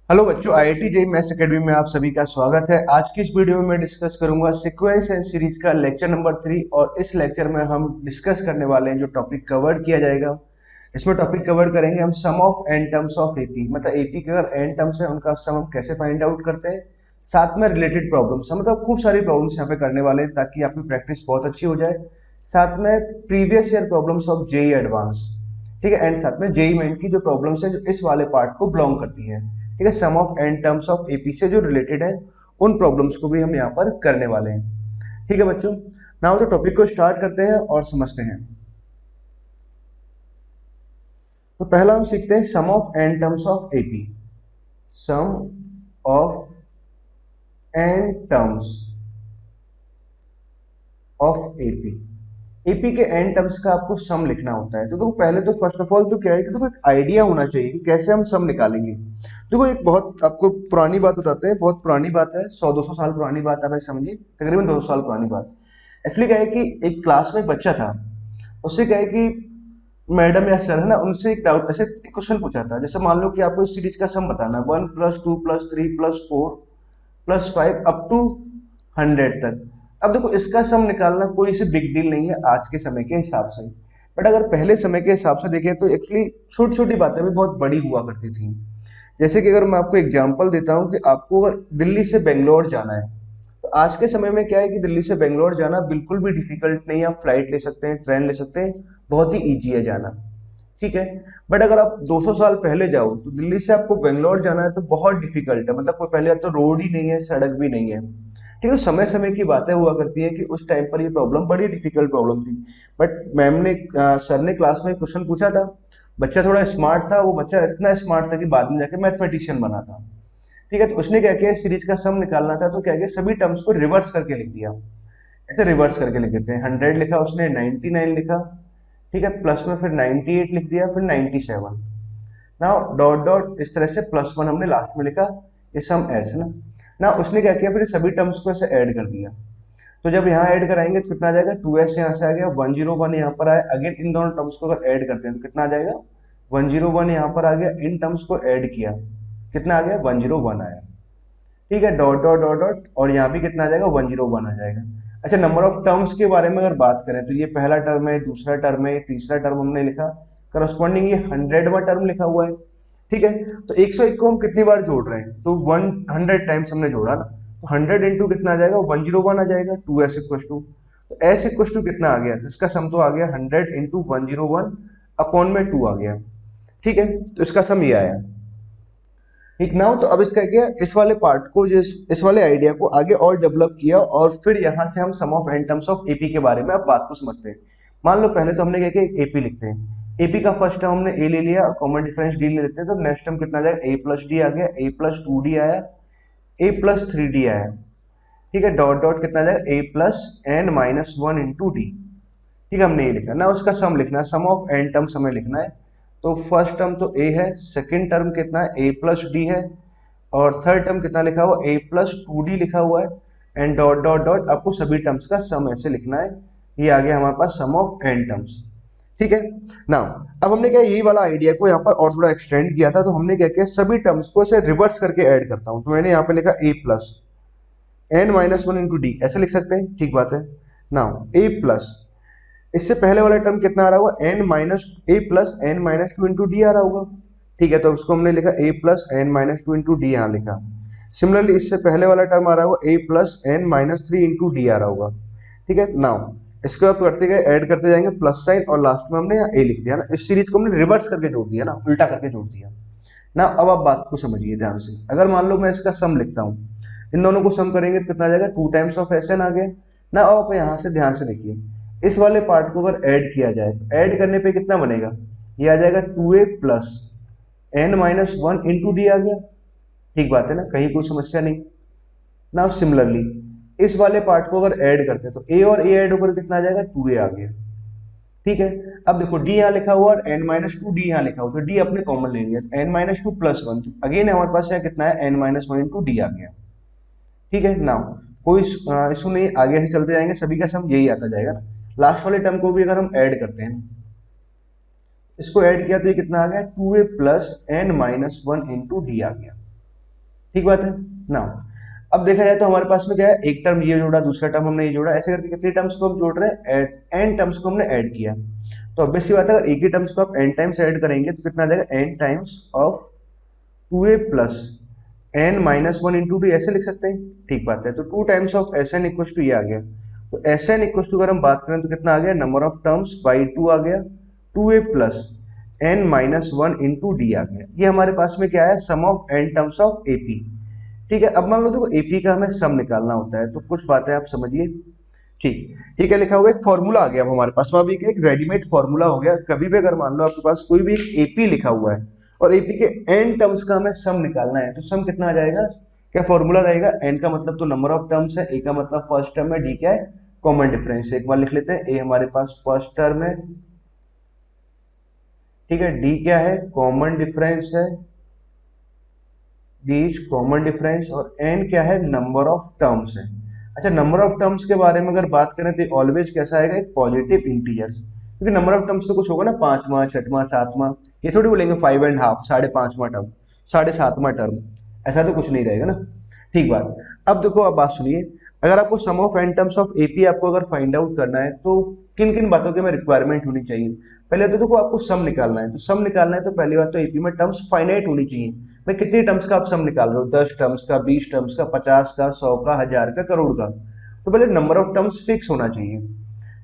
Hello बच्चों, IIT JEE maths academy में आप सभी का स्वागत है। आज की इस वीडियो में मैं डिस्कस करूंगा सीक्वेंस एंड सीरीज का लेक्चर नंबर 3। और इस लेक्चर में हम डिस्कस करने वाले हैं जो टॉपिक कवर किया जाएगा। इसमें टॉपिक कवर करेंगे हम sum of N terms of AP, मतलब एपी के अगर एन टर्म्स है उनका सम हम कैसे फाइंड आउट करते हैं। साथ में रिलेटेड प्रॉब्लम्स, मतलब खूब सारी प्रॉब्लम्स यहाँ पे करने वाले हैं ताकि आपकी प्रैक्टिस बहुत अच्छी हो जाए। साथ में previous year problems of JEE advance, ठीक है, एंड साथ में जेईई मेन की जो प्रॉब्लम्स है जो इस वाले पार्ट को बिलोंग करती हैं, ठीक है, sum of N terms of AP से जो रिलेटेड है उन प्रॉब्लम्स को भी हम यहाँ पर करने वाले हैं। ठीक है बच्चों, नाउ तो टॉपिक को स्टार्ट करते हैं और समझते हैं। तो पहला हम सीखते हैं sum of N terms of AP. Sum of N terms of AP. AP के एन टर्म्स का आपको सम लिखना होता है। तो देखो पहले तो फर्स्ट ऑफ ऑल तो क्या है कि देखो एक आइडिया होना चाहिए कि कैसे हम सम निकालेंगे। देखो एक बहुत आपको पुरानी बात बताते हैं, बहुत पुरानी बात है, 100-200 साल पुरानी बात है भाई, समझिए तकरीबन 200 साल पुरानी बात। एक्चुअली क्या है कि एक क्लास में एक बच्चा था, उससे क्या है कि मैडम या सर है ना, उनसे एक डाउट, ऐसे क्वेश्चन पूछा था। जैसे मान लो कि आपको इस सीरीज का सम बताना, 1+2+3+4+5 अप टू 100 तक। अब देखो इसका सम निकालना कोई से बिग डील नहीं है आज के समय के हिसाब से, बट अगर पहले समय के हिसाब से देखें तो एक्चुअली छोटी छोटी बातें भी बहुत बड़ी हुआ करती थी। जैसे कि अगर मैं आपको एग्जांपल देता हूँ कि आपको अगर दिल्ली से बेंगलोर जाना है, तो आज के समय में क्या है कि दिल्ली से बेंगलोर जाना बिल्कुल भी डिफिकल्ट नहीं है। आप फ्लाइट ले सकते हैं, ट्रेन ले सकते हैं, बहुत ही ईजी है जाना, ठीक है। बट अगर आप 200 साल पहले जाओ तो दिल्ली से आपको बेंगलोर जाना है तो बहुत डिफिकल्ट है, मतलब कोई पहले तो रोड ही नहीं है, सड़क भी नहीं है, ठीक है। समय समय की बातें हुआ करती है कि उस टाइम पर ये प्रॉब्लम बड़ी डिफिकल्ट प्रॉब्लम थी। बट मैम ने सर ने क्लास में क्वेश्चन पूछा था, बच्चा थोड़ा स्मार्ट था, वो बच्चा इतना स्मार्ट था कि बाद में जाके मैथमेटिशियन बना था, ठीक है। तो उसने क्या किया, सीरीज का सम निकालना था तो क्या किया, सभी टर्म्स को रिवर्स करके लिख दिया। ऐसे रिवर्स करके लिख देते हैं, 100 लिखा उसने, 99 लिखा, ठीक है, प्लस में फिर 98 लिख दिया, फिर 97। नाउ डॉट डॉट इस तरह से +1 हमने लास्ट में लिखा, ये सम ऐसे ना। ना उसने क्या किया, फिर सभी टर्म्स को ऐसे ऐड कर दिया। तो जब यहाँ ऐड कराएंगे तो कितना आ जाएगा, 2s यहाँ से आ गया, 101 यहाँ पर आया, अगेन इन दोनों टर्म्स को अगर ऐड करते हैं तो कितना आ जाएगा, 101 यहाँ पर आ गया, इन टर्म्स को ऐड किया, कितना आ गया, 101 आया, ठीक है। डॉट डॉट डॉट डॉट और यहाँ भी कितना आ जाएगा, 101 आ जाएगा। अच्छा, नंबर ऑफ टर्म्स के बारे में अगर बात करें तो ये पहला टर्म है, दूसरा टर्म है, तीसरा टर्म हमने लिखा, करस्पॉन्डिंग ये 100वां टर्म लिखा हुआ है, ठीक है। तो 101 को हम कितनी बार जोड़ रहे हैं, तो 100 टाइम्स हमने जोड़ा ना, तो 100 इंटू कितना आ जाएगा, 101 आ जाएगा, 2s इक्वल टू, तो s इक्वल टू कितना आ गया, तो इसका सम तो आ गया 100 इंटू 101 अपॉन में 2 आ गया, ठीक है। तो इसका सम ये आया, ठीक। नाउ तो अब इसका क्या, इस वाले पार्ट को, जो इस वाले आइडिया को आगे और डेवलप किया और फिर यहां से हम sum of N terms of AP के बारे में अब बात को समझते हैं। मान लो पहले तो हमने क्या किया, एपी लिखते हैं, एपी का फर्स्ट टर्म हमने ए ले लिया और कॉमन डिफरेंस डी ले लेते हैं, तो नेक्स्ट टर्म कितना आ जाएगा, ए प्लस डी आ गया, ए प्लस 2 डी आया, ए प्लस 3 डी आया, ठीक है। डॉट डॉट कितना आ जाएगा, a plus n minus 1 into d, ठीक है, हमने ये लिखा ना। उसका सम लिखना है, सम ऑफ एन टर्म्स हमें लिखना है। तो फर्स्ट टर्म तो ए है, सेकेंड टर्म कितना है, ए प्लस डी है, और थर्ड टर्म कितना लिखा हुआ, ए प्लस 2 डी लिखा हुआ है, एंड डॉट डॉट डॉट आपको सभी टर्म्स का सम ऐसे लिखना है। ये आ गया हमारे पास सम ऑफ एन टर्म्स, ठीक है ना। अब हमने क्या, यही वाला आइडिया को यहाँ पर और थोड़ा एक्सटेंड किया था, तो हमने क्या किया, सभी टर्म्स को ऐसे रिवर्स करके ऐड करता हूँ। तो मैंने यहाँ पे लिखा a plus n minus 1 into d, ऐसे लिख सकते हैं, ठीक बात है ना। ए प्लस, इससे पहले वाला टर्म कितना आ रहा होगा, n minus a plus n minus 2 into d आ रहा होगा, ठीक है। तो उसको हमने लिखा a plus n minus 2 into d, यहाँ लिखा। सिमिलरली इससे पहले वाला टर्म आ रहा होगा, a plus n minus 3 into d आ रहा होगा, ठीक है। नाउ इसको आप करते गए, ऐड करते जाएंगे, प्लस साइन, और लास्ट में हमने यहाँ ए लिख दिया ना। इस सीरीज को हमने रिवर्स करके जोड़ दिया ना, उल्टा करके जोड़ दिया ना। अब आप बात को समझिए ध्यान से, अगर मान लो मैं इसका सम लिखता हूँ, इन दोनों को सम करेंगे तो कितना आ जाएगा, 2 टाइम्स ऑफ एस एन आ गया ना। अब आप यहाँ से ध्यान से देखिए, इस वाले पार्ट को अगर ऐड किया जाए तो ऐड करने पे कितना बनेगा, ये आ जाएगा 2a plus n minus 1 into d आ गया, ठीक बात है ना, कहीं कोई समस्या नहीं ना। सिमिलरली इस वाले पार्ट को अगर ऐड करते हैं तो a और a ऐड होकर कितना आ जाएगा, 2a आ गया, ठीक है। अब देखो d यहाँ लिखा हुआ और n माइनस 2 d यहाँ लिखा हुआ, तो d अपने कॉमन ले लिया, तो n माइनस 2 प्लस 1, अगेन हमारे पास यहाँ कितना है, n माइनस 1 इंटू डी आ गया, ठीक है ना। कोई इशू नहीं, आगे से चलते जाएंगे, सभी का सम यही आता जाएगा ना। लास्ट वाले टर्म को भी अगर हम ऐड करते हैं, इसको ऐड किया तो ये कितना आ गया, 2a plus n minus 1 into d आ गया, ठीक बात है ना। अब देखा जाए तो हमारे पास में क्या है, एक टर्म ये जोड़ा, दूसरा टर्म हमने ये जोड़ा, ऐसे करके कितनी टर्म्स को हम जोड़ रहे हैं, एन टर्म्स को हमने ऐड किया। तो ऑब्वियस सी बात है, अगर एक ही टर्म्स को आप एन टाइम्स ऐड करेंगे तो कितना आ जाएगा, n times of 2a plus n minus one into d, ऐसे लिख सकते हैं। ठीक बात है, तो 2 times of S n equal to ये आ गया। तो एस एन इक्वल टू अगर हम बात करें तो कितना आ गया, नंबर ऑफ टर्म्स बाई 2 आ गया, 2a plus n minus one into d आ गया। ये हमारे पास में क्या है, sum of N terms of AP. ठीक है, अब मान लो देखो एपी का हमें सम निकालना होता है, तो कुछ बातें आप समझिए। ठीक, ये क्या लिखा हुआ है, एक फॉर्मूला आ गया अब हमारे पास में। अभी एक रेडीमेड फॉर्मूला हो गया। कभी भी अगर मान लो आपके पास कोई भी एक एपी लिखा हुआ है और एपी के एन टर्म्स का हमें सम निकालना है, तो सम कितना आ जाएगा, क्या फॉर्मूला रहेगा, एन का मतलब तो नंबर ऑफ टर्म्स है, ए का मतलब फर्स्ट टर्म है, डी क्या है, कॉमन डिफरेंस है। एक बार लिख लेते हैं, ए हमारे पास फर्स्ट टर्म है, ठीक है, डी क्या है, कॉमन डिफरेंस है, डी इज कॉमन डिफरेंस, और एन क्या है, नंबर ऑफ टर्म्स है। अच्छा, नंबर ऑफ टर्म्स के बारे में अगर बात करें तो ऑलवेज कैसा आएगा, एक पॉजिटिव इंटीजर्स, क्योंकि नंबर ऑफ टर्म्स तो कुछ होगा ना, पांचवा, छठवां, सातवां, ये थोड़ी बोलेंगे 5.5, 5.5वां टर्म, 7.5वां टर्म, ऐसा तो कुछ नहीं रहेगा ना। ठीक बात। अब देखो, अब बात सुनिए, अगर आपको sum of N terms of AP आपको अगर फाइंड आउट करना है तो किन किन बातों की हमें रिक्वायरमेंट होनी चाहिए। पहले तो देखो आपको सम निकालना है, तो सम निकालना है तो पहली बात तो एपी में टर्म्स फाइनाइट होनी चाहिए। भाई कितनी टर्म्स का आप सम निकाल रहे हो, 10 टर्म्स का, 20 टर्म्स का, 50 का, 100 का, 1000 का, करोड़ का, तो पहले नंबर ऑफ टर्म्स फिक्स होना चाहिए।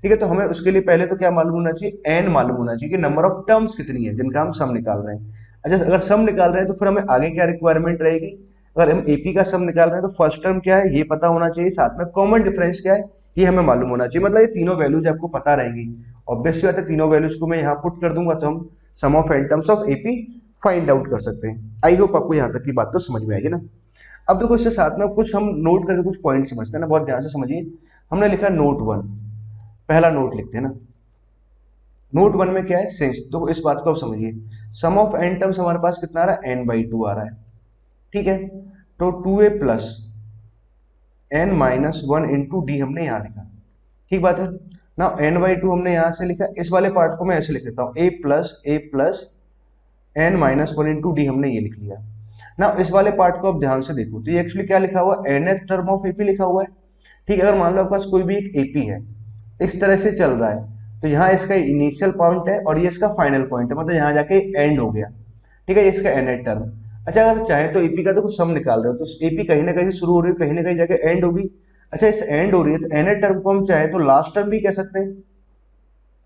ठीक है, तो हमें उसके लिए पहले तो क्या मालूम होना चाहिए, एन मालूम होना चाहिए कि नंबर ऑफ टर्म्स कितनी है जिनका हम सम निकाल रहे हैं। अच्छा, अगर सम निकाल रहे हैं तो फिर हमें आगे क्या रिक्वायरमेंट रहेगी, अगर हम एपी का सम निकाल रहे हैं तो फर्स्ट टर्म क्या है ये पता होना चाहिए, साथ में कॉमन डिफरेंस क्या है ये हमें मालूम होना चाहिए। मतलब ये तीनों वैल्यूज आपको पता रहेंगी। ऑब्वियसली बात है, तीनों वैल्यूज को मैं यहाँ पुट कर दूंगा तो हम sum of N terms of AP find out कर सकते हैं। आई होप आपको यहाँ तक की बात तो समझ में आएगी ना। अब देखो, इसके साथ में कुछ हम नोट करके कुछ पॉइंट समझते हैं ना, बहुत ध्यान से समझिए। हमने लिखा नोट वन, पहला नोट लिखते हैं ना। नोट वन में क्या है, सिंस, तो इस बात को आप समझिए, सम ऑफ एन टर्म्स हमारे पास कितना आ रहा है, एन बाई टू आ रहा है। ठीक है, तो 2a plus n minus one into d हमने यहाँ लिखा। ठीक बात है ना, एन बाई टू हमने यहाँ से लिखा, इस वाले पार्ट को मैं ऐसे लिख देता हूँ, a plus n minus one into d हमने ये लिख लिया ना। इस वाले पार्ट को आप ध्यान से देखो तो ये एक्चुअली क्या लिखा हुआ है, nth टर्म ऑफ एपी लिखा हुआ है। ठीक है, अगर मान लो आपके पास कोई भी एक एपी है, इस तरह से चल रहा है, तो यहाँ इसका इनिशियल पॉइंट है और ये इसका फाइनल पॉइंट है, मतलब यहाँ जाके एंड हो गया। ठीक है, ये इसका nth टर्म। अच्छा, अगर चाहे तो एपी का तो कुछ सम निकाल रहे हो, तो एपी कहीं ना कहीं से शुरू हो रही है, कहीं ना कहीं जाके एंड होगी। अच्छा, इस एंड हो रही है तो nth टर्म को हम चाहे तो लास्ट टर्म भी कह सकते हैं,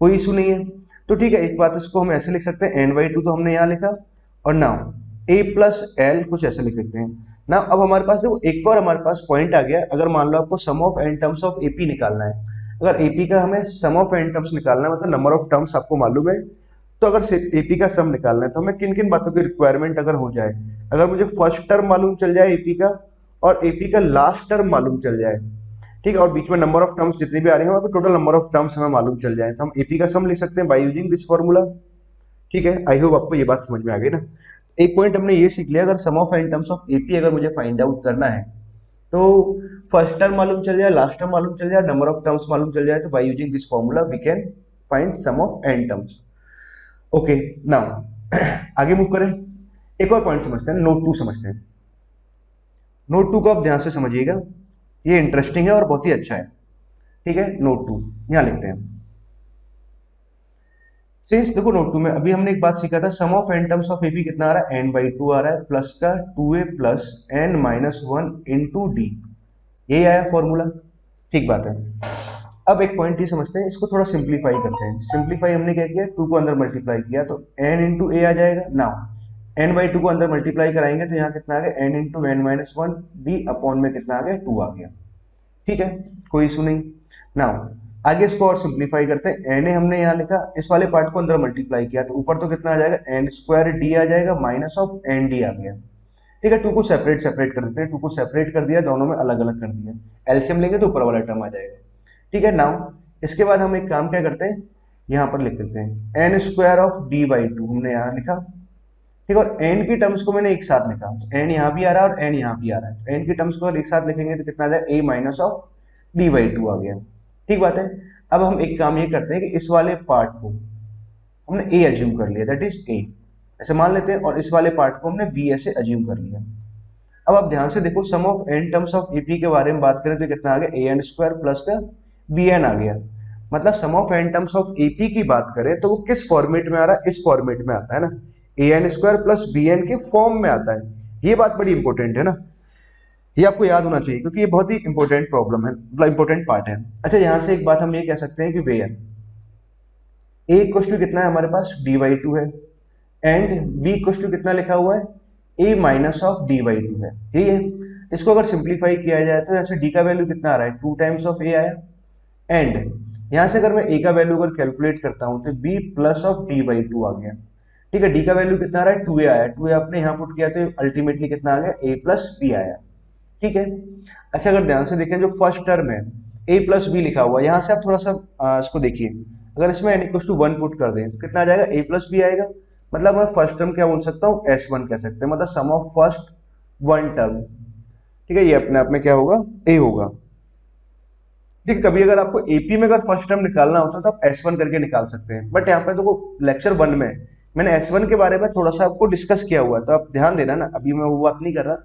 कोई इशू नहीं है। तो ठीक है, एक बात इसको हम ऐसे लिख सकते हैं, एन बाई टू तो हमने यहाँ लिखा, और नाउ ए प्लस एल कुछ ऐसे लिख सकते हैं ना। अब हमारे पास देखो एक और हमारे पास पॉइंट आ गया, अगर मान लो आपको sum of N terms of AP निकालना है, अगर एपी का हमें सम ऑफ एन टर्म्स निकालना है, मतलब नंबर ऑफ टर्म्स आपको मालूम है, तो अगर एपी का सम निकालना है तो हमें किन किन बातों की रिक्वायरमेंट अगर हो जाए, अगर मुझे फर्स्ट टर्म मालूम चल जाए एपी का, और एपी का लास्ट टर्म मालूम चल जाए, ठीक है, और बीच में नंबर ऑफ टर्म्स जितनी भी आ रही है वहाँ पे टोटल नंबर ऑफ टर्म्स हमें मालूम चल जाए, तो हम एपी का सम लिख सकते हैं बाय यूजिंग दिस फॉर्मूला। ठीक है, आई होप आपको ये बात समझ में आ गई ना। एक पॉइंट हमने ये सीख लिया, अगर sum of N terms of AP अगर मुझे फाइंड आउट करना है तो फर्स्ट टर्म मालूम चल जाए, लास्ट टर्म मालूम चल जाए, नंबर ऑफ टर्म्स मालूम चल जाए, तो by using this formula we can find sum of N terms. Okay, now आगे मूव करें, एक और पॉइंट समझते हैं, नोट टू समझते हैं। नोट टू को आप ध्यान से समझिएगा, ये इंटरेस्टिंग है और बहुत ही अच्छा है। ठीक है, नोट टू यहां लिखते हैं। सिंस देखो, नोट टू में अभी हमने एक बात सीखा था, sum of N terms of AP कितना आ रहा है, एन बाई टू आ रहा है, प्लस का 2a plus n minus one into d, यही आया फॉर्मूला। ठीक बात है। अब एक पॉइंट ये समझते हैं, इसको थोड़ा सिंप्लीफाई करते हैं। सिंप्लीफाई हमने क्या किया, टू को अंदर मल्टीप्लाई किया तो एन इंटू ए आ जाएगा। नाउ एन बाई टू को अंदर मल्टीप्लाई कराएंगे तो यहाँ कितना आ गया, n into n minus one, d upon में कितना आ गया, टू आ गया। ठीक है, कोई इशू नहीं। नाउ आगे इसको और सिंप्लीफाई करते हैं, एन ए हमने यहाँ लिखा, इस वाले पार्ट को अंदर मल्टीप्लाई किया तो ऊपर तो कितना आ जाएगा, एन स्क्वायर डी आ जाएगा, माइनस ऑफ एन डी आ गया। ठीक है, टू को सेपरेट सेपरेट कर देते हैं, टू को सेपरेट कर दिया, दोनों में अलग अलग कर दिया, एलसीएम लेंगे तो ऊपर वाला टर्म आ जाएगा। ठीक है, नाउ इसके बाद हम एक काम क्या करते हैं, यहाँ पर लिख देते हैं n square of d by two हमने यहाँ लिखा। ठीक है, और एन की टर्म्स को मैंने एक साथ लिखा, तो एन यहाँ भी आ रहा है और एन यहाँ भी आ रहा है, तो एन की टर्म्स को एक साथ लिखेंगे तो कितना आ जाएगा, a minus of d by two आ गया। ठीक बात है। अब हम एक काम ये करते हैं कि इस वाले पार्ट को हमने ए अज्यूम कर लिया, दैट इज ए, ऐसे मान लेते हैं, और इस वाले पार्ट को हमने बी ऐसे अज्यूम कर लिया। अब आप ध्यान से देखो, sum of N terms of AP के बारे में बात करें तो कितना आ गया, ए एन स्क्वायर प्लस का बी एन आ गया। मतलब sum of N terms of AP की बात करें तो वो किस फॉर्मेट में आ रहा है, इस फॉर्मेट में आता है ना, a n square plus b n के फॉर्म में आता है। ये बात बड़ी इंपॉर्टेंट है ना, ये आपको याद होना चाहिए क्योंकि ये बहुत ही इंपॉर्टेंट प्रॉब्लम है, मतलब इंपॉर्टेंट पार्ट है। अच्छा, यहां से एक बात हम ये कह सकते हैं कि वेयर ए इक्वल टू कितना है हमारे पास, डी बाई टू है, एंड बी इक्वल टू कितना लिखा हुआ है, a minus of d by two है, यही है। इसको अगर सिंप्लीफाई किया जाए तो यहाँ से डी का वैल्यू कितना आ रहा है, टू टाइम्स ऑफ ए आया, एंड यहाँ से अगर मैं ए का वैल्यू अगर कैलकुलेट करता हूँ तो b plus of d by two आ गया। ठीक है, डी का वैल्यू कितना आ रहा है, टू ए आया, टू ए आपने यहाँ पुट किया तो अल्टीमेटली कितना आ गया, ए प्लस बी आया। ठीक है। अच्छा, अगर ध्यान से देखें जो फर्स्ट टर्म है ए प्लस बी लिखा हुआ है, यहाँ से आप थोड़ा सा इसको देखिए, अगर इसमें n equal to one put कर दें तो कितना आ जाएगा, ए प्लस बी आएगा। मतलब मैं फर्स्ट टर्म क्या बोल सकता हूँ, एस वन कह सकते हैं, मतलब sum of first one term. ठीक है, ये अपने आप में क्या होगा, ए होगा। ठीक है, कभी अगर आपको एपी में अगर फर्स्ट टर्म निकालना होता है तो आप एस वन करके निकाल सकते हैं, बट यहाँ पे देखो लेक्चर वन में मैंने एस वन के बारे में थोड़ा सा आपको डिस्कस किया हुआ है, तो आप ध्यान देना ना, अभी मैं वो बात नहीं कर रहा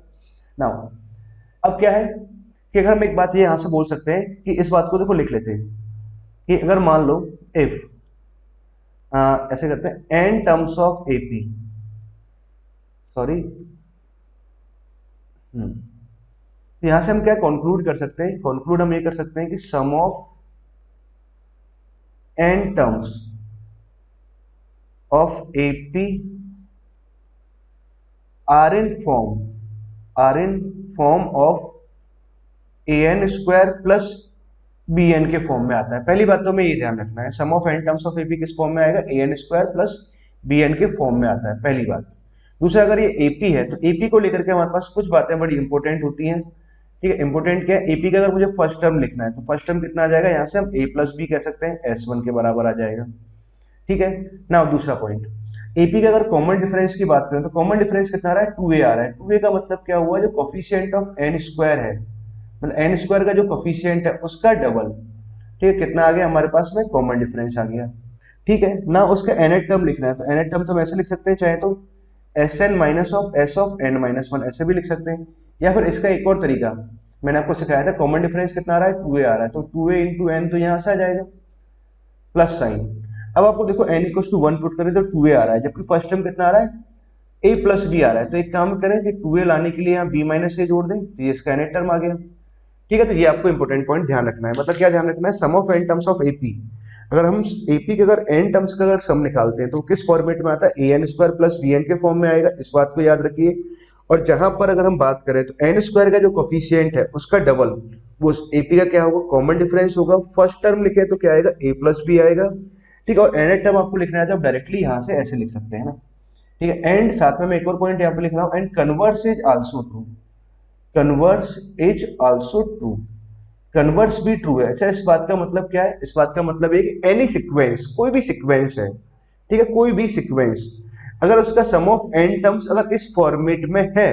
ना। अब क्या है कि अगर हम एक बात ये यहां से बोल सकते हैं कि इस बात को देखो लिख लेते हैं कि अगर मान लो इफ ऐसे करते हैं n terms of AP, sorry, यहां से हम क्या कंक्लूड कर सकते हैं, कंक्लूड हम ये कर सकते हैं कि sum of N terms of AP are in form of a n square plus b n के फॉर्म में आता है। पहली बात तो हमें ये ध्यान रखना है, sum of N terms of AP किस फॉर्म में आएगा, a n square plus b n के फॉर्म में आता है, पहली बात। दूसरा, अगर ये एपी है तो एपी को लेकर के हमारे पास कुछ बातें बड़ी इंपॉर्टेंट होती हैं। ठीक है, इंपॉर्टेंट क्या है, एपी का अगर मुझे फर्स्ट टर्म लिखना है तो फर्स्ट टर्म कितना आ जाएगा, यहाँ से हम ए प्लस बी कह सकते हैं, एस वन के बराबर आ जाएगा। ठीक है ना। दूसरा पॉइंट, एपी का अगर कॉमन डिफरेंस की बात करें तो कॉमन डिफरेंस कितना आ रहा है, टू ए आ रहा है। टू ए का मतलब क्या हुआ, जो कोफिशिएंट ऑफ एन स्क्वायर है, मतलब एन स्क्वायर का जो कोफिशिएंट है उसका डबल। ठीक है, कितना आ गया हमारे पास में, कॉमन डिफरेंस आ गया। ठीक है ना। उसका एनएट टर्म लिखना है तो एनएट टर्म तो हम ऐसे लिख सकते हैं, चाहे तो s n minus of s of n minus one ऐसे भी लिख सकते हैं, या फिर इसका एक और तरीका मैंने आपको सिखाया था, कॉमन डिफरेंस कितना आ रहा है, टू ए आ रहा है, तो टू ए इंटू एन तो यहाँ से आ जाएगा प्लस साइन। अब आपको देखो n equal to one put करें तो टू ए आ रहा है, जबकि फर्स्ट टर्म कितना आ रहा है, ए प्लस बी आ रहा है। तो एक काम करें कि टू ए लाने के लिए यहाँ बी माइनस ए जोड़ दें तो ये इसका एनएट टर्म आ गया। ठीक है, तो ये आपको इंपॉर्टेंट पॉइंट ध्यान रखना है, मतलब क्या ध्यान रखना है, sum of N terms of AP, अगर हम एपी के अगर एन टर्म्स का अगर सम निकालते हैं तो किस फॉर्मेट में आता है, a n square plus b n के फॉर्म में आएगा, इस बात को याद रखिए। और जहां पर अगर हम बात करें तो एन स्क्वायर का जो कोफिशिएंट है उसका डबल, वो एपी का क्या होगा, कॉमन डिफरेंस होगा। फर्स्ट टर्म लिखे तो क्या आएगा, ए प्लस बी आएगा। ठीक है, और एन टर्म आपको लिखना है जब डायरेक्टली यहां से ऐसे लिख सकते हैं ना। ठीक है, एंड साथ में मैं एक और पॉइंट यहाँ पे लिख रहा हूँ, and converse is also true, converse is also true, converse भी ट्रू है। अच्छा, इस बात का मतलब क्या है, इस बात का मतलब है कि एनी सीक्वेंस, कोई भी सीक्वेंस है, ठीक है, कोई भी सीक्वेंस अगर उसका सम ऑफ एन टर्म्स अगर इस फॉर्मेट में है,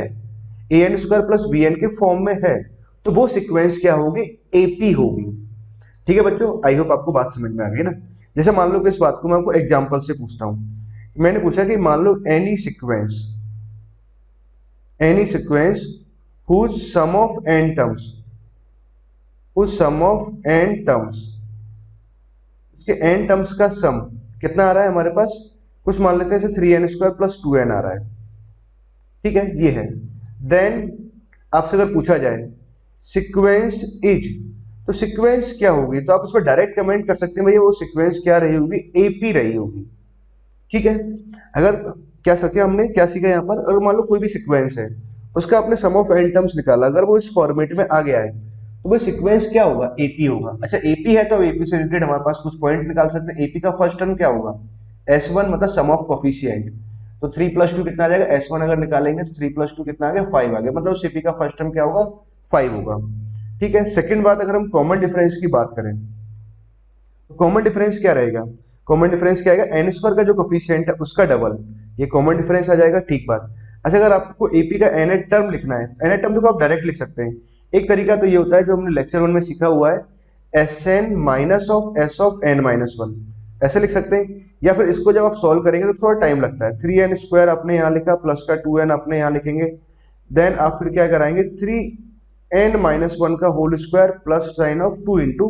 a n square plus b n के फॉर्म में है, तो वो सीक्वेंस क्या होगी, एपी होगी। ठीक है बच्चों, आई होप आपको बात समझ में आ गई ना। जैसे मान लो कि इस बात को मैं आपको एग्जांपल से पूछता हूं, मैंने पूछा कि मान लो any sequence whose sum of N terms, उस सम ऑफ एन टर्म्स, इसके एन टर्म्स का सम कितना आ रहा है हमारे पास, कुछ मान लेते हैं three n square plus two n आ रहा है। ठीक है, ये है। देन आपसे अगर पूछा जाए सीक्वेंस इज, तो सीक्वेंस क्या होगी, तो आप उस पर डायरेक्ट कमेंट कर सकते हैं भैया वो सीक्वेंस क्या रही होगी, एपी रही होगी। ठीक है, अगर क्या सके हमने क्या सीखा यहाँ पर, अगर मान लो कोई भी सीक्वेंस है उसका आपने सम ऑफ एन टर्म्स निकाला, अगर वो इस फॉर्मेट में आ गया है तो वो सीक्वेंस क्या होगा, एपी होगा। अच्छा, एपी है तो एपी से रिलेटेड हमारे पास कुछ पॉइंट निकाल सकते हैं। एपी का फर्स्ट टर्म क्या होगा, S1, मतलब सम ऑफ कोफिशिएंट, तो 3 + 2 कितना आ जाएगा, S1 अगर निकालेंगे तो 3 + 2 कितना आ गया, 5 आ गया, मतलब उस एपी का फर्स्ट टर्म क्या होगा, 5 होगा। ठीक है, सेकंड बात, अगर हम कॉमन डिफरेंस की बात करें तो कॉमन डिफरेंस क्या रहेगा, कॉमन डिफरेंस क्या आएगा, एन स्क्वायर का जो कोफिशिएंट है उसका डबल, ये कॉमन डिफरेंस आ जाएगा। ठीक बात। अच्छा, अगर आपको एपी का एनएट टर्म लिखना है, एनएट टर्म देखो आप डायरेक्ट लिख सकते हैं। एक तरीका तो ये होता है जो हमने लेक्चर 1 में सीखा हुआ है, s n minus of s of n minus one, ऐसे लिख सकते हैं। या फिर इसको जब आप सॉल्व करेंगे तो थोड़ा टाइम लगता है, 3n स्क्वायर आपने यहाँ लिखा प्लस का 2n आपने यहाँ लिखेंगे, देन आप फिर क्या कराएंगे 3n-1 का whole square plus sign of 2 into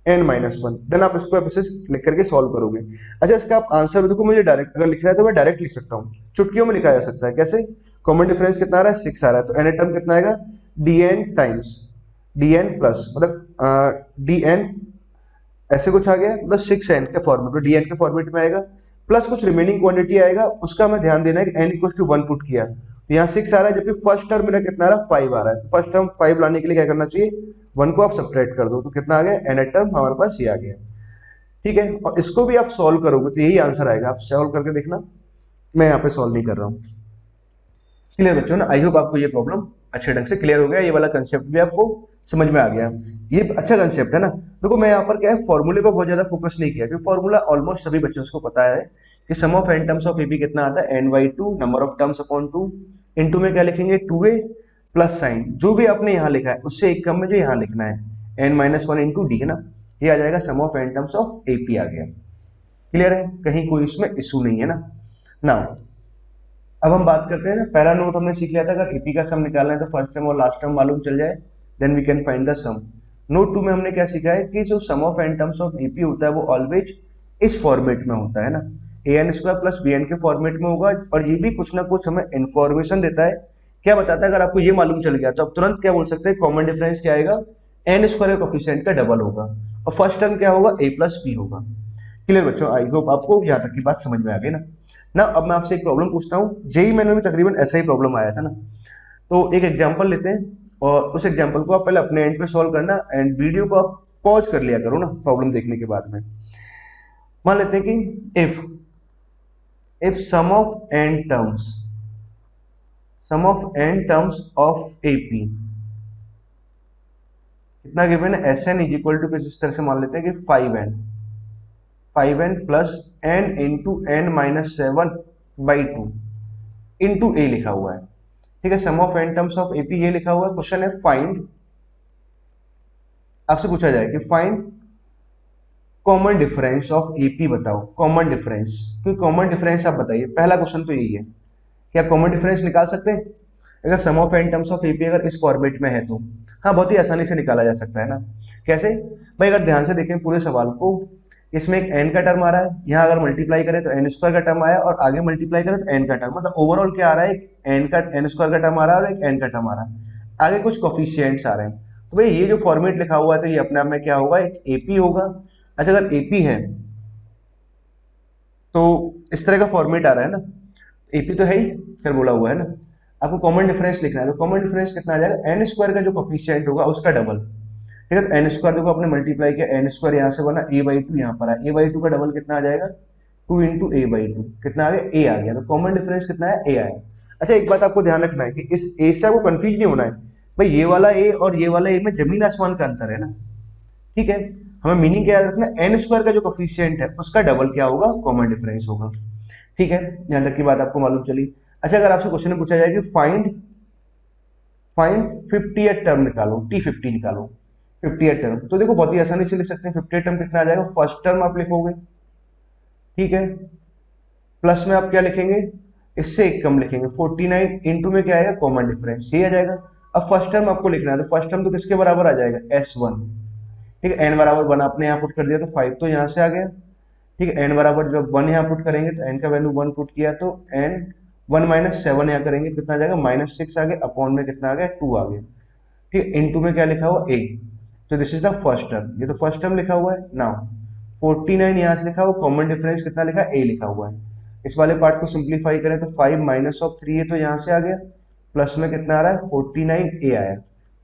n-1, then आप इसको ऐसे लिख करके सॉल्व करोगे। अच्छा, इसका आप आंसर देखो, मुझे डायरेक्ट अगर लिखना है तो मैं डायरेक्ट लिख सकता हूँ, चुटकियों में लिखा जा सकता है। कैसे? कॉमन डिफरेंस कितना आ रहा है 6 आ रहा है, तो एन टर्म कितना आएगा dn टाइम्स dn प्लस मतलब dn ऐसे कुछ आ गया, मतलब 6n के फॉर्मेट में, dn के फॉर्मेट में आएगा, प्लस कुछ रिमेनिंग क्वांटिटी आएगा, उसका हमें ध्यान देना है कि n इक्वल टू 1 पुट किया, तो यहाँ 6 आ रहा है, जबकि फर्स्ट टर्म मेरा कितना आ रहा है 5 आ रहा है, तो फर्स्ट टर्म 5 लाने के लिए क्या करना चाहिए, 1 को आप सब्ट्रैक्ट कर दो, तो कितना आ गया n टर्म हमारे पास ये आ गया। ठीक है, और इसको भी आप सॉल्व करोगे तो यही आंसर आएगा, आप सॉल्व करके देखना, मैं यहाँ पे सॉल्व नहीं कर रहा हूँ। क्लियर बच्चों ना? आई होप आपको ये प्रॉब्लम अच्छे ढंग से क्लियर हो गया, ये वाला कंसेप्ट भी आपको समझ में आ गया। ये अच्छा कंसेप्ट है ना। देखो मैं यहाँ पर क्या है, फॉर्मूले पर बहुत ज्यादा फोकस नहीं किया, क्योंकि फॉर्मूला ऑलमोस्ट सभी बच्चों को पता है कि sum of n terms of AP कितना आता है n/2 number of terms upon 2 into में क्या लिखेंगे 2a प्लस साइन जो भी आपने यहाँ लिखा है उससे एक कम में जो यहाँ लिखना है n-1 इंटू डी है ना, ये आ जाएगा sum of n terms of AP आ गया। क्लियर है? कहीं कोई इसमें इशू नहीं है ना। नाउ अब हम बात करते हैं ना, पहला नोट हमने सीख लिया था, अगर एपी का सम निकालना है तो फर्स्ट टर्म और लास्ट टर्म मालूम चल जाए then we can find the sum. Note 2 में हमने क्या सीखा है कि जो sum of n terms of AP होता है वो ऑलवेज इस फॉर्मेट में होता है ना, an² प्लस bn के फॉर्मेट में होगा, और ये भी कुछ ना कुछ हमें इंफॉर्मेशन देता है। क्या बताता है? अगर आपको ये मालूम चल गया तो आप तुरंत क्या बोल सकते हैं, कॉमन डिफरेंस क्या आएगा n² के कोफिशिएंट का डबल होगा, और फर्स्ट टर्म क्या होगा a प्लस b होगा। क्लियर बच्चों? आई होप आपको यहाँ तक की बात समझ में आ गई ना। ना अब मैं आपसे एक प्रॉब्लम पूछता हूँ, जेई मैंने भी तकरीबन ऐसा ही प्रॉब्लम आया था ना, तो एक एग्जांपल लेते हैं और उस एग्जांपल को आप पहले अपने एंड पे सॉल्व करना, एंड वीडियो को आप पॉज कर लिया करो ना प्रॉब्लम देखने के बाद में। मान लेते हैं कि if sum of n terms of AP कितना गिवन है, Sn इज इक्वल टू, इस तरह से मान लेते हैं कि 5n plus n into n-7/2 into a लिखा हुआ है। ठीक है, sum of n terms of AP ये लिखा हुआ है। क्वेश्चन है फाइंड, आपसे पूछा जाए कि find common difference of AP, बताओ कॉमन डिफरेंस, क्योंकि कॉमन डिफरेंस आप बताइए, पहला क्वेश्चन तो यही है कि आप कॉमन डिफरेंस निकाल सकते हैं अगर sum of n terms of AP अगर इस फॉर्मेट में है तो। हाँ, बहुत ही आसानी से निकाला जा सकता है ना। कैसे भाई? अगर ध्यान से देखें पूरे सवाल को, इसमें एक n का टर्म आ रहा है, यहाँ अगर मल्टीप्लाई करें तो n² का टर्म आया, और आगे मल्टीप्लाई करें तो n का टर्म, मतलब ओवरऑल क्या आ रहा है, एक n² का टर्म आ रहा है और एक n का टर्म आ रहा है, आगे कुछ कोफिशिएंट्स आ रहे हैं। तो भाई ये जो फॉर्मेट लिखा हुआ है तो ये अपने आप में क्या होगा, एक एपी होगा। अच्छा, अगर एपी है तो इस तरह का फॉर्मेट आ रहा है ना, एपी तो है ही, फिर बोला हुआ है ना, आपको कॉमन डिफरेंस लिखना है, तो कॉमन डिफरेंस कितना आ जाएगा, n² का जो कोफिशिएंट होगा उसका डबल। ठीक है, तो n² देखो आपने मल्टीप्लाई किया, n² यहाँ से बना, a/2 यहाँ पर है, a/2 का डबल कितना आ जाएगा 2 इंटू a/2, कितना आ गया a आ गया, तो कॉमन डिफरेंस कितना है a आया। अच्छा, एक बात आपको ध्यान रखना है कि इस a से आपको कंफ्यूज नहीं होना है, भाई ये वाला a और ये वाला a में जमीन आसमान का अंतर है ना। ठीक है, हमें मीनिंग क्या याद रखना है, n² का जो कोफिशिएंट है उसका डबल क्या होगा, कॉमन डिफरेंस होगा। ठीक है, यहाँ तक की बात आपको मालूम चली। अच्छा, अगर आपसे क्वेश्चन में पूछा जाए कि फाइंड 50th टर्म निकालो, T50 निकालो 50th टर्म, तो देखो बहुत ही आसानी से लिख सकते हैं। 50th टर्म कितना आ जाएगा, फर्स्ट टर्म आप लिखोगे, ठीक है, प्लस में आप क्या लिखेंगे, इससे एक कम लिखेंगे 49 इंटू में क्या आएगा, कॉमन डिफरेंस, ये आ जाएगा। अब फर्स्ट टर्म आपको लिखना है, तो फर्स्ट टर्म तो किसके बराबर आ जाएगा, S1। ठीक है, n बराबर 1 आपने यहाँ पुट कर दिया तो 5 तो यहाँ से आ गया। ठीक है, n बराबर जब 1 यहाँ पुट करेंगे तो n का वैल्यू 1 पुट किया तो n 1-7 यहाँ करेंगे तो कितना आ जाएगा, -6 आ गया, अपॉन में कितना आ गया 2 आ गया। ठीक है, इनटू में क्या लिखा हुआ a, तो this is the first term, ये तो फर्स्ट टर्म लिखा हुआ है। नाउ 49 यहाँ से लिखा हुआ, कॉमन डिफरेंस कितना लिखा है, a लिखा हुआ है। इस वाले पार्ट को सिंप्लीफाई करें तो 5 -3 है तो यहाँ से आ गया, प्लस में कितना आ रहा है 49a आया,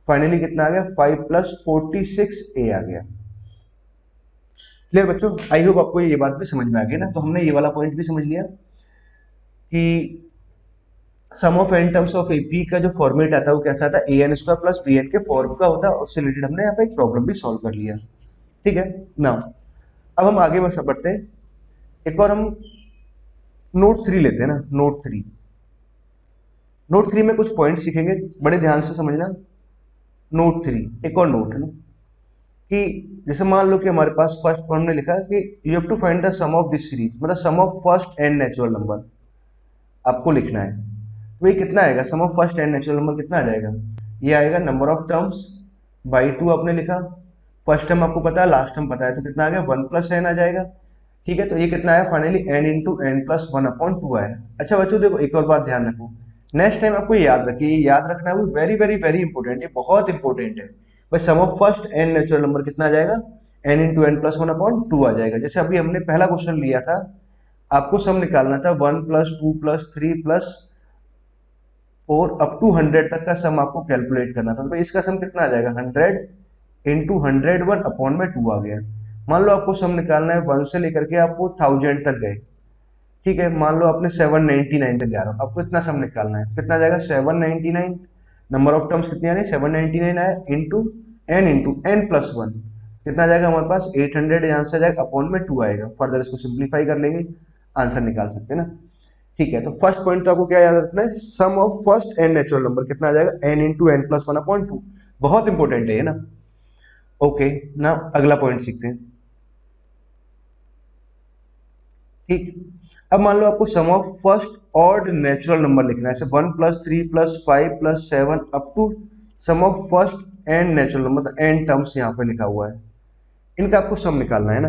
फाइनली कितना आ गया 5 + 46a आ गया। क्लियर बच्चों? आई होप आपको ये बात भी समझ में आ गई ना। तो हमने ये वाला पॉइंट भी समझ लिया कि sum of n terms of AP का जो फॉर्मेट आता है वो कैसा आता है, an² प्लस bn के फॉर्म का होता है, उससे रिलेटेड हमने यहाँ पे एक प्रॉब्लम भी सॉल्व कर लिया। ठीक है ना, अब हम आगे बढ़ते हैं, एक और हम नोट 3 लेते हैं ना। नोट 3 में कुछ पॉइंट सीखेंगे, बड़े ध्यान से समझना। नोट 3 एक और नोट है ना, कि जैसे मान लो कि हमारे पास फर्स्ट पॉइंट में लिखा है कि you have to find the sum of this series, मतलब sum of first n natural number आपको लिखना है। तो ये कितना आएगा, sum of first n natural number कितना आ जाएगा, ये आएगा नंबर ऑफ टर्म्स बाई 2 आपने लिखा, फर्स्ट टर्म आपको पता है, लास्ट टर्म पता है, तो कितना आ गया 1 प्लस एन आ जाएगा। ठीक है, तो ये कितना आया finally n into n plus 1/2 आया। अच्छा बच्चों देखो एक और बात ध्यान रखो, नेक्स्ट टाइम आपको याद रखिए, ये याद रखना है, वो वेरी वेरी वेरी इंपॉर्टेंट है, बहुत इंपॉर्टेंट है भाई। Sum of first n natural number कितना आ जाएगा, एन इंटू एन प्लस 1/2 आ जाएगा। जैसे अभी हमने पहला क्वेश्चन लिया था, आपको सम निकालना था 1 plus 2 plus 3 plus 4 up to 100 तक का सम आपको कैलकुलेट करना था, तो भाई इसका सम कितना आ जाएगा 100 इंटू 100/2 आ गया। मान लो आपको सम निकालना है 1 से लेकर के आपको 1000 तक गए, ठीक है, मान लो आपने 799 तक जा रहा हो, आपको इतना सम निकालना है, कितना जाएगा 799, नंबर ऑफ टर्म्स कितनी आ रही है 799 आया, इंटू एन प्लस 1 कितना जाएगा हमारे पास 800, यहाँ से जाएगा अपॉन में 2 आएगा। फर्दर इसको सिंप्लीफाई कर लेंगे, आंसर निकाल सकते हैं ना। ठीक है, तो फर्स्ट पॉइंट तो आपको क्या याद रखना है, sum of first n natural number कितना आ जाएगा एन इंटू एन प्लस 1/2, बहुत इंपॉर्टेंट है ना। ओके ना, अगला पॉइंट सीखते हैं। ठीक, अब मान लो आपको sum of first odd natural number लिखना है, जैसे 1 plus 3 plus 5 plus 7 up to sum of first n natural number, मतलब एन टर्म्स यहाँ पे लिखा हुआ है, इनका आपको सम निकालना है ना।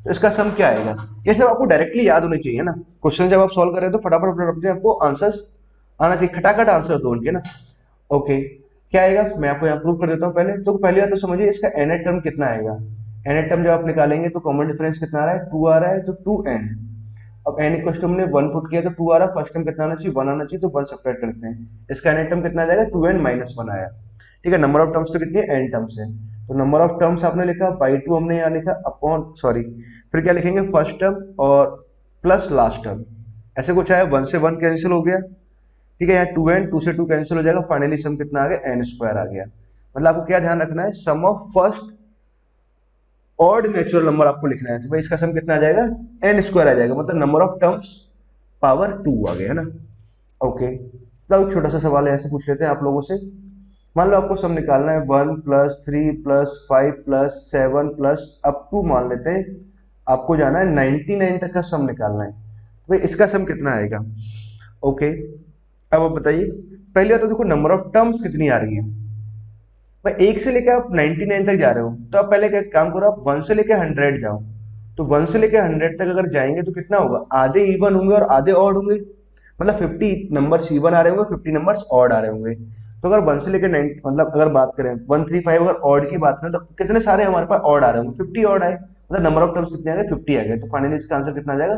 तो इसका सम क्या आएगा, ये सब आपको डायरेक्टली याद होनी चाहिए ना, क्वेश्चन जब आप सॉल्व करें तो फटाफट फटाफट आपको आंसर्स आना चाहिए, खटाखट आंसर दो उनके ना। ओके, क्या आएगा मैं आपको यहाँ प्रूव कर देता हूँ पहले। तो पहली बात तो समझिए इसका एन टर्म कितना आएगा, एन टर्म जब आप निकालेंगे तो कॉमन डिफरेंस कितना आ रहा है 2 आ रहा है, तो 2n। अब n इक्वल टू हमने 1 पुट किया तो 2 आ रहा है, फर्स्ट टर्म कितना आना चाहिए 1 आना चाहिए, तो 1 सब्ट्रैक्ट करते हैं, इसका एन टर्म कितना आ जाएगा 2n माइनस 1 आया। ठीक है, नंबर ऑफ टर्म्स तो कितनी है n टर्म्स है, तो नंबर ऑफ टर्म्स आपने लिखा बाई 2 हमने यहाँ लिखा अपॉन सॉरी, फिर क्या लिखेंगे फर्स्ट टर्म और प्लस लास्ट टर्म, ऐसे कुछ आया, 1 से 1 कैंसिल हो गया। ठीक है, यहाँ 2n 2 से 2 कैंसिल हो जाएगा, फाइनली सम कितना आ गया n स्क्वायर आ गया। मतलब आपको क्या ध्यान रखना है, sum of first odd natural number आपको लिखना है, तो भाई इसका सम कितना आ जाएगा n स्क्वायर आ जाएगा, मतलब नंबर ऑफ टर्म्स पावर 2 आ गया है ना। ओके, तो छोटा सा सवाल है, ऐसे पूछ लेते हैं आप लोगों से। मान लो आपको सम निकालना है 1 plus 3 plus 5 plus 7 plus up to मान लेते हैं आपको जाना है 99 तक का सम निकालना है, तो भाई इसका सम कितना आएगा। ओके, अब आप बताइए, पहली बात तो देखो नंबर ऑफ टर्म्स कितनी आ रही है भाई, 1 से लेकर आप 99 तक जा रहे हो, तो आप पहले क्या काम करो, आप 1 से लेकर 100 जाओ, तो 1 से लेकर 100 तक अगर जाएंगे तो कितना होगा, आधे इवन होंगे और आधे ऑड होंगे, मतलब 50 नंबर्स इवन आ रहे होंगे, 50 नंबर्स ऑड आ रहे होंगे। तो अगर 1 से लेकर 9 मतलब अगर बात करें 135 अगर ऑड की बात करें तो कितने सारे हमारे पास ऑड आ रहे होंगे, 50 ऑड आए, मतलब नंबर ऑफ टर्म्स कितने आ गए 50 आ गए, तो फाइनली इसका आंसर कितना आ जाएगा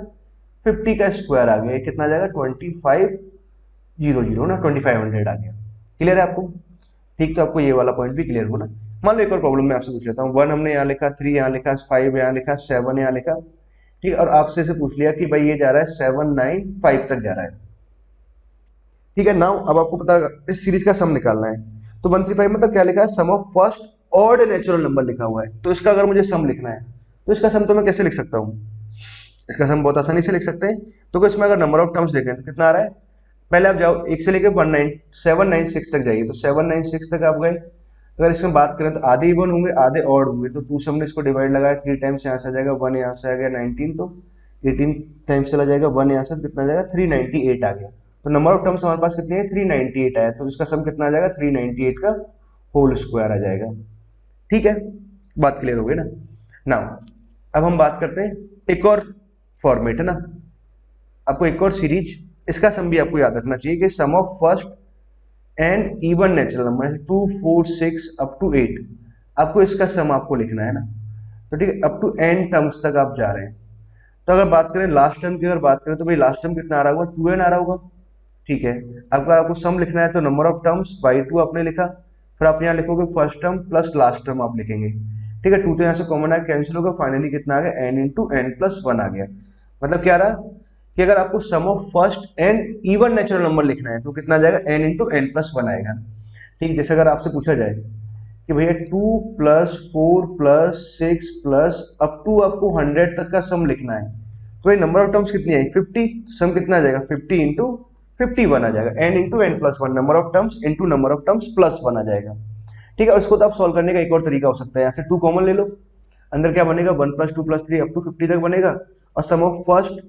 50 का स्क्वायर आ गया, कितना आ जाएगा 2500 ना, 2500 आ गया। क्लियर है आपको। ठीक, तो आपको ये वाला पॉइंट भी क्लियर होना। मान लो एक और प्रॉब्लम मैं आपसे पूछ लेता हूँ, 1 हमने यहाँ लिखा, 3 यहाँ लिखा, 5 यहाँ लिखा, 7 यहाँ लिखा, ठीक है, और आपसे से पूछ लिया कि भाई ये जा रहा है 795 तक जा रहा है। ठीक है, नाउ अब आपको पता इस सीरीज का सम निकालना है, तो 135 मतलब क्या लिखा है, sum of first odd natural number लिखा हुआ है, तो इसका अगर मुझे सम लिखना है तो इसका सम तो मैं कैसे लिख सकता हूँ, इसका सम बहुत आसानी से लिख सकते हैं। तो इसमें अगर नंबर ऑफ टर्म्स देखें तो कितना आ रहा है, पहले आप जाओ 1 से लेकर 796 तक जाइए, तो 796 तक आप गए, अगर इसमें बात करें तो आधे इवन होंगे आधे ऑड होंगे, तो 2 से हमने इसको डिवाइड लगाया, 3 टाइम्स यहाँ से आ जाएगा, 1 यहाँ से आ गया 19, तो 18 टाइम्स चला जाएगा, 1 यहाँ से कितना आ जाएगा 398 आ गया, तो नंबर ऑफ टर्म्स हमारे पास कितनी है 398 आया, तो इसका सम कितना आ जाएगा 398 का होल स्क्वायर आ जाएगा। ठीक है, बात क्लियर हो गई ना। नाउ अब हम बात करते हैं एक और फॉर्मेट है ना, आपको एक और सीरीज, इसका सम भी आपको याद रखना चाहिए कि sum of first n even natural number 2 4 6 up to 8, आपको इसका सम आपको लिखना है ना। तो ठीक है, अप टू n टर्म्स तक आप जा रहे हैं, तो अगर बात करें लास्ट टर्म की, अगर बात करें तो भाई लास्ट टर्म कितना आ रहा होगा 2n आ रहा होगा। ठीक है, अगर आपको सम लिखना है तो नंबर ऑफ टर्म्स बाई 2 आपने लिखा, फिर आप यहाँ लिखोगे first term plus last term आप लिखेंगे। ठीक है, 2 तो यहाँ से कॉमन है कैंसिल होगा, फाइनली कितना आ गया n इंटू एन प्लस 1 आ गया। मतलब क्या रहा कि अगर आपको sum of first n even natural number लिखना है तो कितना आ जाएगा n इंटू एन प्लस 1 आएगा। ठीक, जैसे अगर आपसे पूछा जाए कि भैया 2 plus 4 plus 6 plus up to आपको 100 तक का सम लिखना है, तो ये नंबर ऑफ टर्म्स कितनी आई 50, सम कितना आ जाएगा 50 इंटू 51 आ जाएगा, n into n plus 1, number of terms into number of terms plus 1 आ जाएगा। ठीक है, उसको तो आप सॉल्व करने का एक और तरीका हो सकता है, यहाँ से 2 कॉमन ले लो, अंदर क्या बनेगा 1 प्लस 2 प्लस 3 अप टू 50 तक बनेगा, और सम ऑफ फर्स्ट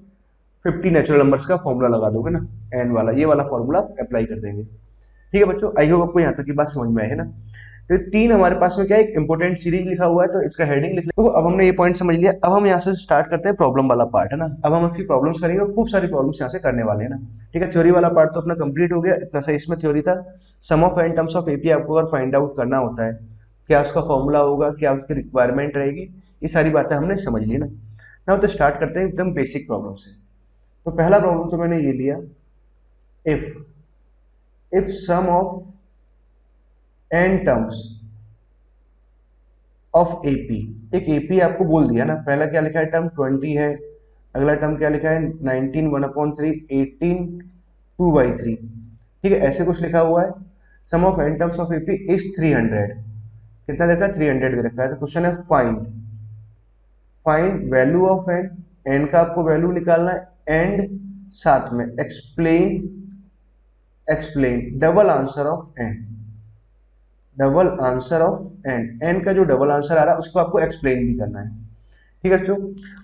50 नेचुरल नंबर्स का फॉर्मूला लगा दोगे ना, एन वाला, ये वाला फॉर्मूला अप्लाई कर देंगे। ठीक है बच्चों, आई होप आपको यहाँ तक की बात समझ में आई है ना। तो तीन हमारे पास में क्या है, एक इंपोर्टेंट सीरीज लिखा हुआ है, तो इसका हेडिंग लिख लो। तो अब हमने ये पॉइंट समझ लिया, अब हम यहाँ से स्टार्ट करते हैं प्रॉब्लम वाला पार्ट, है ना। अब हम इसकी प्रॉब्लम्स करेंगे और खूब सारी प्रॉब्लम्स यहाँ से करने वाले हैं ना। ठीक है, थ्योरी वाला पार्ट तो अपना कंप्लीट हो गया, इतना सा इसमें थ्योरी था। Sum of N terms of AP आपको अगर फाइंड आउट करना होता है, क्या उसका फॉर्मूला होगा, क्या उसकी रिक्वायरमेंट रहेगी, ये सारी बातें हमने समझ ली ना। ना तो स्टार्ट करते हैं एकदम बेसिक प्रॉब्लम से। तो पहला प्रॉब्लम तो मैंने ये लिया, if sum of N terms of AP, एक एपी आपको बोल दिया ना, पहला क्या लिखा है टर्म 20 है, अगला टर्म क्या लिखा है 19 1/3 18 2/3। ठीक है, ऐसे कुछ लिखा हुआ है। Sum of N terms of AP is 300, कितना देखा है 300 दे रखा है। तो क्वेश्चन है find value of n, n का आपको वैल्यू निकालना है, एंड साथ में explain double answer of n, double answer of n, n का जो डबल आंसर आ रहा है उसको आपको एक्सप्लेन भी करना है। ठीक है बच्चों,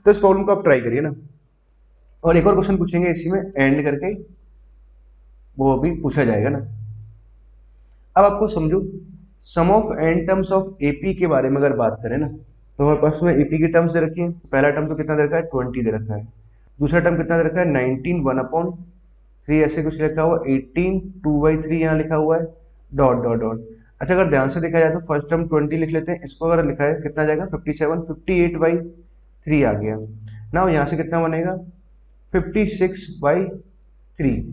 तो इस प्रॉब्लम को आप ट्राई करिए ना। और एक और क्वेश्चन पूछेंगे इसी में एंड करके, वो अभी पूछा जाएगा ना। अब आपको समझो, sum of N terms of AP के बारे में अगर बात करें ना, तो हमारे पास में एपी की टर्म्स दे रखी है। पहला टर्म तो कितना दे रखा है 20 दे रखा है, दूसरा टर्म कितना दे रखा है 19 1/3 ऐसे कुछ लिखा हुआ, 18 2/3 यहाँ लिखा हुआ है, डॉट डॉट डॉट। अच्छा अगर ध्यान से देखा जाए तो फर्स्ट टर्म 20 लिख लेते हैं, इसको अगर लिखा है कितना जाएगा 57 58/3 आ गया ना। यहाँ से कितना बनेगा 56/3,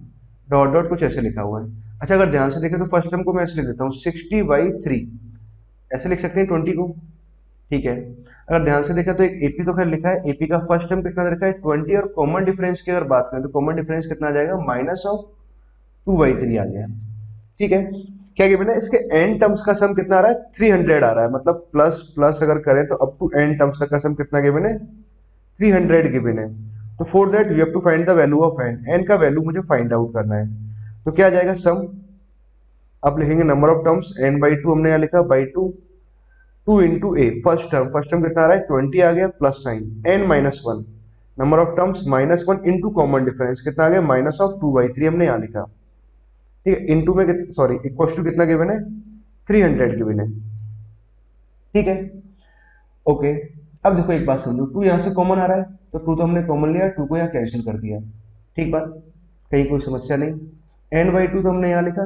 डॉट डॉट कुछ ऐसे लिखा हुआ है। अच्छा अगर ध्यान से देखें तो फर्स्ट टर्म को मैं ऐसे लिख देता हूँ 60/3, ऐसे लिख सकते हैं 20 को। ठीक है, अगर ध्यान से देखा तो एक एपी तो खैर लिखा है, एपी का फर्स्ट टर्म कितना लिखा है 20, और कॉमन डिफरेंस की अगर बात करें तो कॉमन डिफरेंस कितना आ जाएगा -2/3 आ गया। ठीक है, क्या गिवन है, इसके एन टर्म्स का सम कितना आ रहा है 300 आ रहा है, मतलब प्लस प्लस अगर करें तो अप टू एन टर्म्स तक का सम कितना गिवन है 300 गिवन है। तो for that you have to find the value of n, n का वैल्यू मुझे फाइंड आउट करना है। तो क्या आ जाएगा सम, अब लिखेंगे नंबर ऑफ टर्म्स n/2 हमने यहाँ लिखा by 2, 2 into A, first term कितना आ रहा है 20 आ गया, plus sign n-1, number of terms -1 into common difference कितना आ गया -2/3 हमने यहाँ लिखा। ठीक है, इंटू में सॉरी इक्वल टू कितना गिवन है 300 गिवन है। ठीक है, ओके। अब देखो एक बात समझो, 2 यहाँ से कॉमन आ रहा है, तो 2 तो हमने कॉमन लिया, 2 को यहाँ कैंसिल कर दिया। ठीक बात, कहीं कोई समस्या नहीं। n/2 तो हमने यहाँ लिखा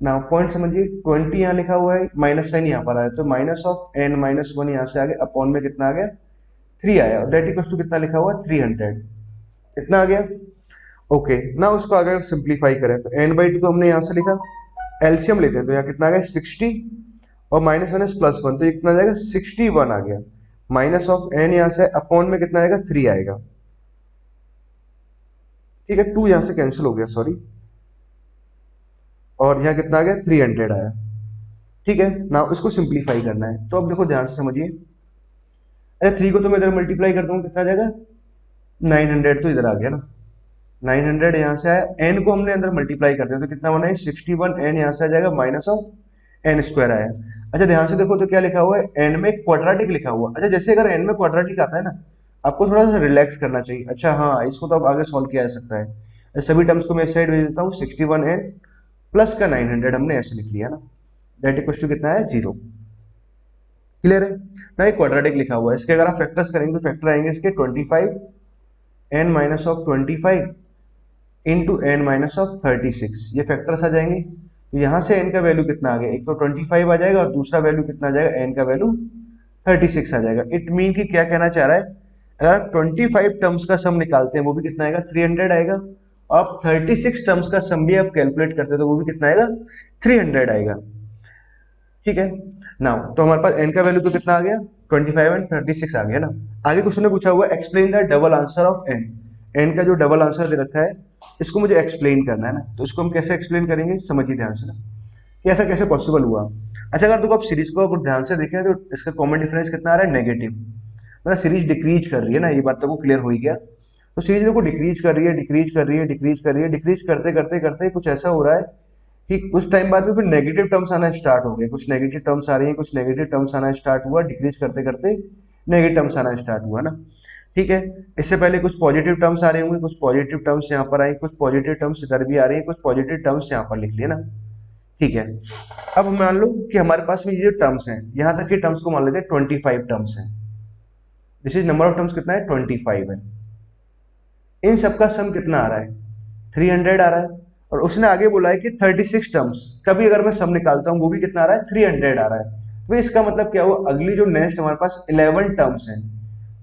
ना, पॉइंट समझिए 20 यहाँ लिखा हुआ है, माइनस साइन यहाँ पर आया, तो -(n-1) यहाँ से आ गया, अपॉन में कितना आ गया 3 आया, और दैट इक्वल टू कितना लिखा हुआ 300, इतना आ गया। ओके ना, उसको अगर सिंप्लीफाई करें तो n/2 तो हमने यहाँ से लिखा, एलसीएम लेते हैं तो यहाँ कितना आ गया 60, और -1 +1 तो ये कितना आ जाएगा 61 आ गया, -(n) यहाँ से अपॉन में कितना आएगा 3 आएगा। ठीक है, 2 यहाँ से कैंसिल हो गया सॉरी, और यहाँ कितना आ गया 300 आया। ठीक है ना, इसको सिंप्लीफाई करना है, तो अब देखो ध्यान से समझिए। अरे 3 को तो मैं इधर मल्टीप्लाई कर दूंगा, कितना आ जाएगा 900, तो इधर आ गया ना 900 यहाँ से आया, n को हमने अंदर मल्टीप्लाई करते हैं तो कितना बना है 61, n यहाँ से आ जाएगा -(n² आया। अच्छा ध्यान से देखो तो क्या लिखा हुआ है n में क्वाड्रेटिक लिखा हुआ। अच्छा जैसे अगर n में क्वाड्रेटिक आता है ना, आपको थोड़ा सा रिलैक्स करना चाहिए। अच्छा हाँ, इसको तो अब आगे सॉल्व किया जा सकता है। सभी टर्म्स को मैं इस साइड भेज देता हूँ, 61n प्लस का 900 हमने ऐसे लिख लिया ना, दैट इक्वल टू कितना है 0। क्लियर है ना, ये क्वाड्रेटिक लिखा हुआ है, इसके अगर आप फैक्टर्स करेंगे तो फैक्टर आएंगे इसके 25 n-(25) इंटू n-(36), ये फैक्टर्स आ जाएंगे। तो यहाँ से n का वैल्यू कितना आ गया, एक तो 25 आ जाएगा और दूसरा वैल्यू कितना आ जाएगा n का वैल्यू 36 आ जाएगा। इट मीन कि क्या कहना चाह रहा है, अगर आप 25 टर्म्स का सम निकालते हैं वो भी कितना आएगा 300 आएगा, और आप 36 टर्म्स का सम भी आप कैलकुलेट करते हैं तो वो भी कितना आएगा 300 आएगा। ठीक है नाउ, तो हमारे पास n का वैल्यू तो कितना आ गया 25 एंड 36 आ गया ना। आगे क्वेश्चन में पूछा हुआ है explain the double answer of n, n का जो डबल आंसर दे रखा है इसको मुझे एक्सप्लेन करना है ना, तो इसको हम कैसे एक्सप्लेन करेंगे समझिए ध्यान से ना, कि ऐसा कैसे पॉसिबल हुआ। अच्छा अगर देखो आप सीरीज को अगर ध्यान से देखें तो इसका कॉमन डिफरेंस कितना आ रहा है नेगेटिव, मतलब सीरीज डिक्रीज कर रही है ना, ये बात तो को क्लियर हो ही गया। तो सीरीज देखो डिक्रीज कर रही है, डिक्रीज कर रही है, डिक्रीज कर रही है, डिक्रीज करते करते करते कुछ ऐसा हो रहा है कि कुछ टाइम बाद में फिर नेगेटिव टर्म्स आना स्टार्ट हो गए, कुछ नेगेटिव टर्म्स आ रही हैं, कुछ नेगेटिव टर्म्स आना स्टार्ट हुआ, डिक्रीज करते करते नेगेटिव टर्म्स आना स्टार्ट हुआ ना। ठीक है, इससे पहले कुछ पॉजिटिव टर्म्स आ रहे होंगे, कुछ पॉजिटिव टर्म्स यहाँ पर आए, कुछ पॉजिटिव टर्म्स इधर भी आ रहे हैं, कुछ पॉजिटिव टर्म्स यहाँ पर लिख लिए ना। ठीक है, अब मान लो कि हमारे पास में ये जो टर्म्स हैं, यहाँ तक के टर्म्स को मान लेते हैं 25 टर्म्स हैं। This is number of terms कितना है, 25 है। इन सबका सम कितना आ रहा है, 300 आ रहा है। और उसने आगे बोला है कि 36 टर्म्स कभी अगर मैं सम निकालता हूँ वो भी कितना आ रहा है, 300 आ रहा है। तो इसका मतलब क्या हुआ, अगली जो नेक्स्ट हमारे पास 11 टर्म्स हैं,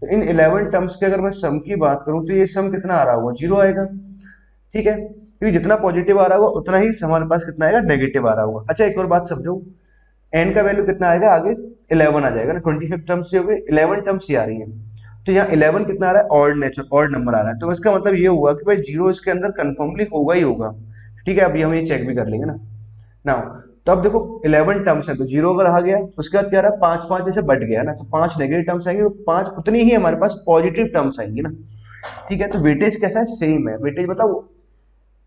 तो इन 11 टर्म्स के अगर मैं सम की बात करूं तो ये सम कितना आ रहा होगा, 0 आएगा। ठीक है, क्योंकि जितना पॉजिटिव आ रहा होगा उतना ही हमारे पास कितना आएगा, नेगेटिव आ रहा होगा। अच्छा एक और बात समझो, एन का वैल्यू कितना आएगा, आगे 11 आ जाएगा ना, 25 टर्म्स से हो गए, 11 टर्म्स ही आ रही है। तो यहाँ 11 कितना आ रहा है, ऑड नंबर आ रहा है। तो इसका मतलब ये हुआ कि भाई जीरो इसके अंदर कंफर्मली होगा ही होगा। ठीक है, अभी हम ये चेक भी कर लेंगे ना। नाउ तो अब देखो 11 टर्म्स है, तो जीरो अगर आ गया उसके बाद क्या रहा, 5 5 ऐसे बढ़ गया ना, तो 5 नेगेटिव टर्म्स आएंगे, तो 5 उतनी ही हमारे पास पॉजिटिव टर्म्स आएंगे ना। ठीक है, तो वेटेज कैसा है, सेम है। वेटेज बताओ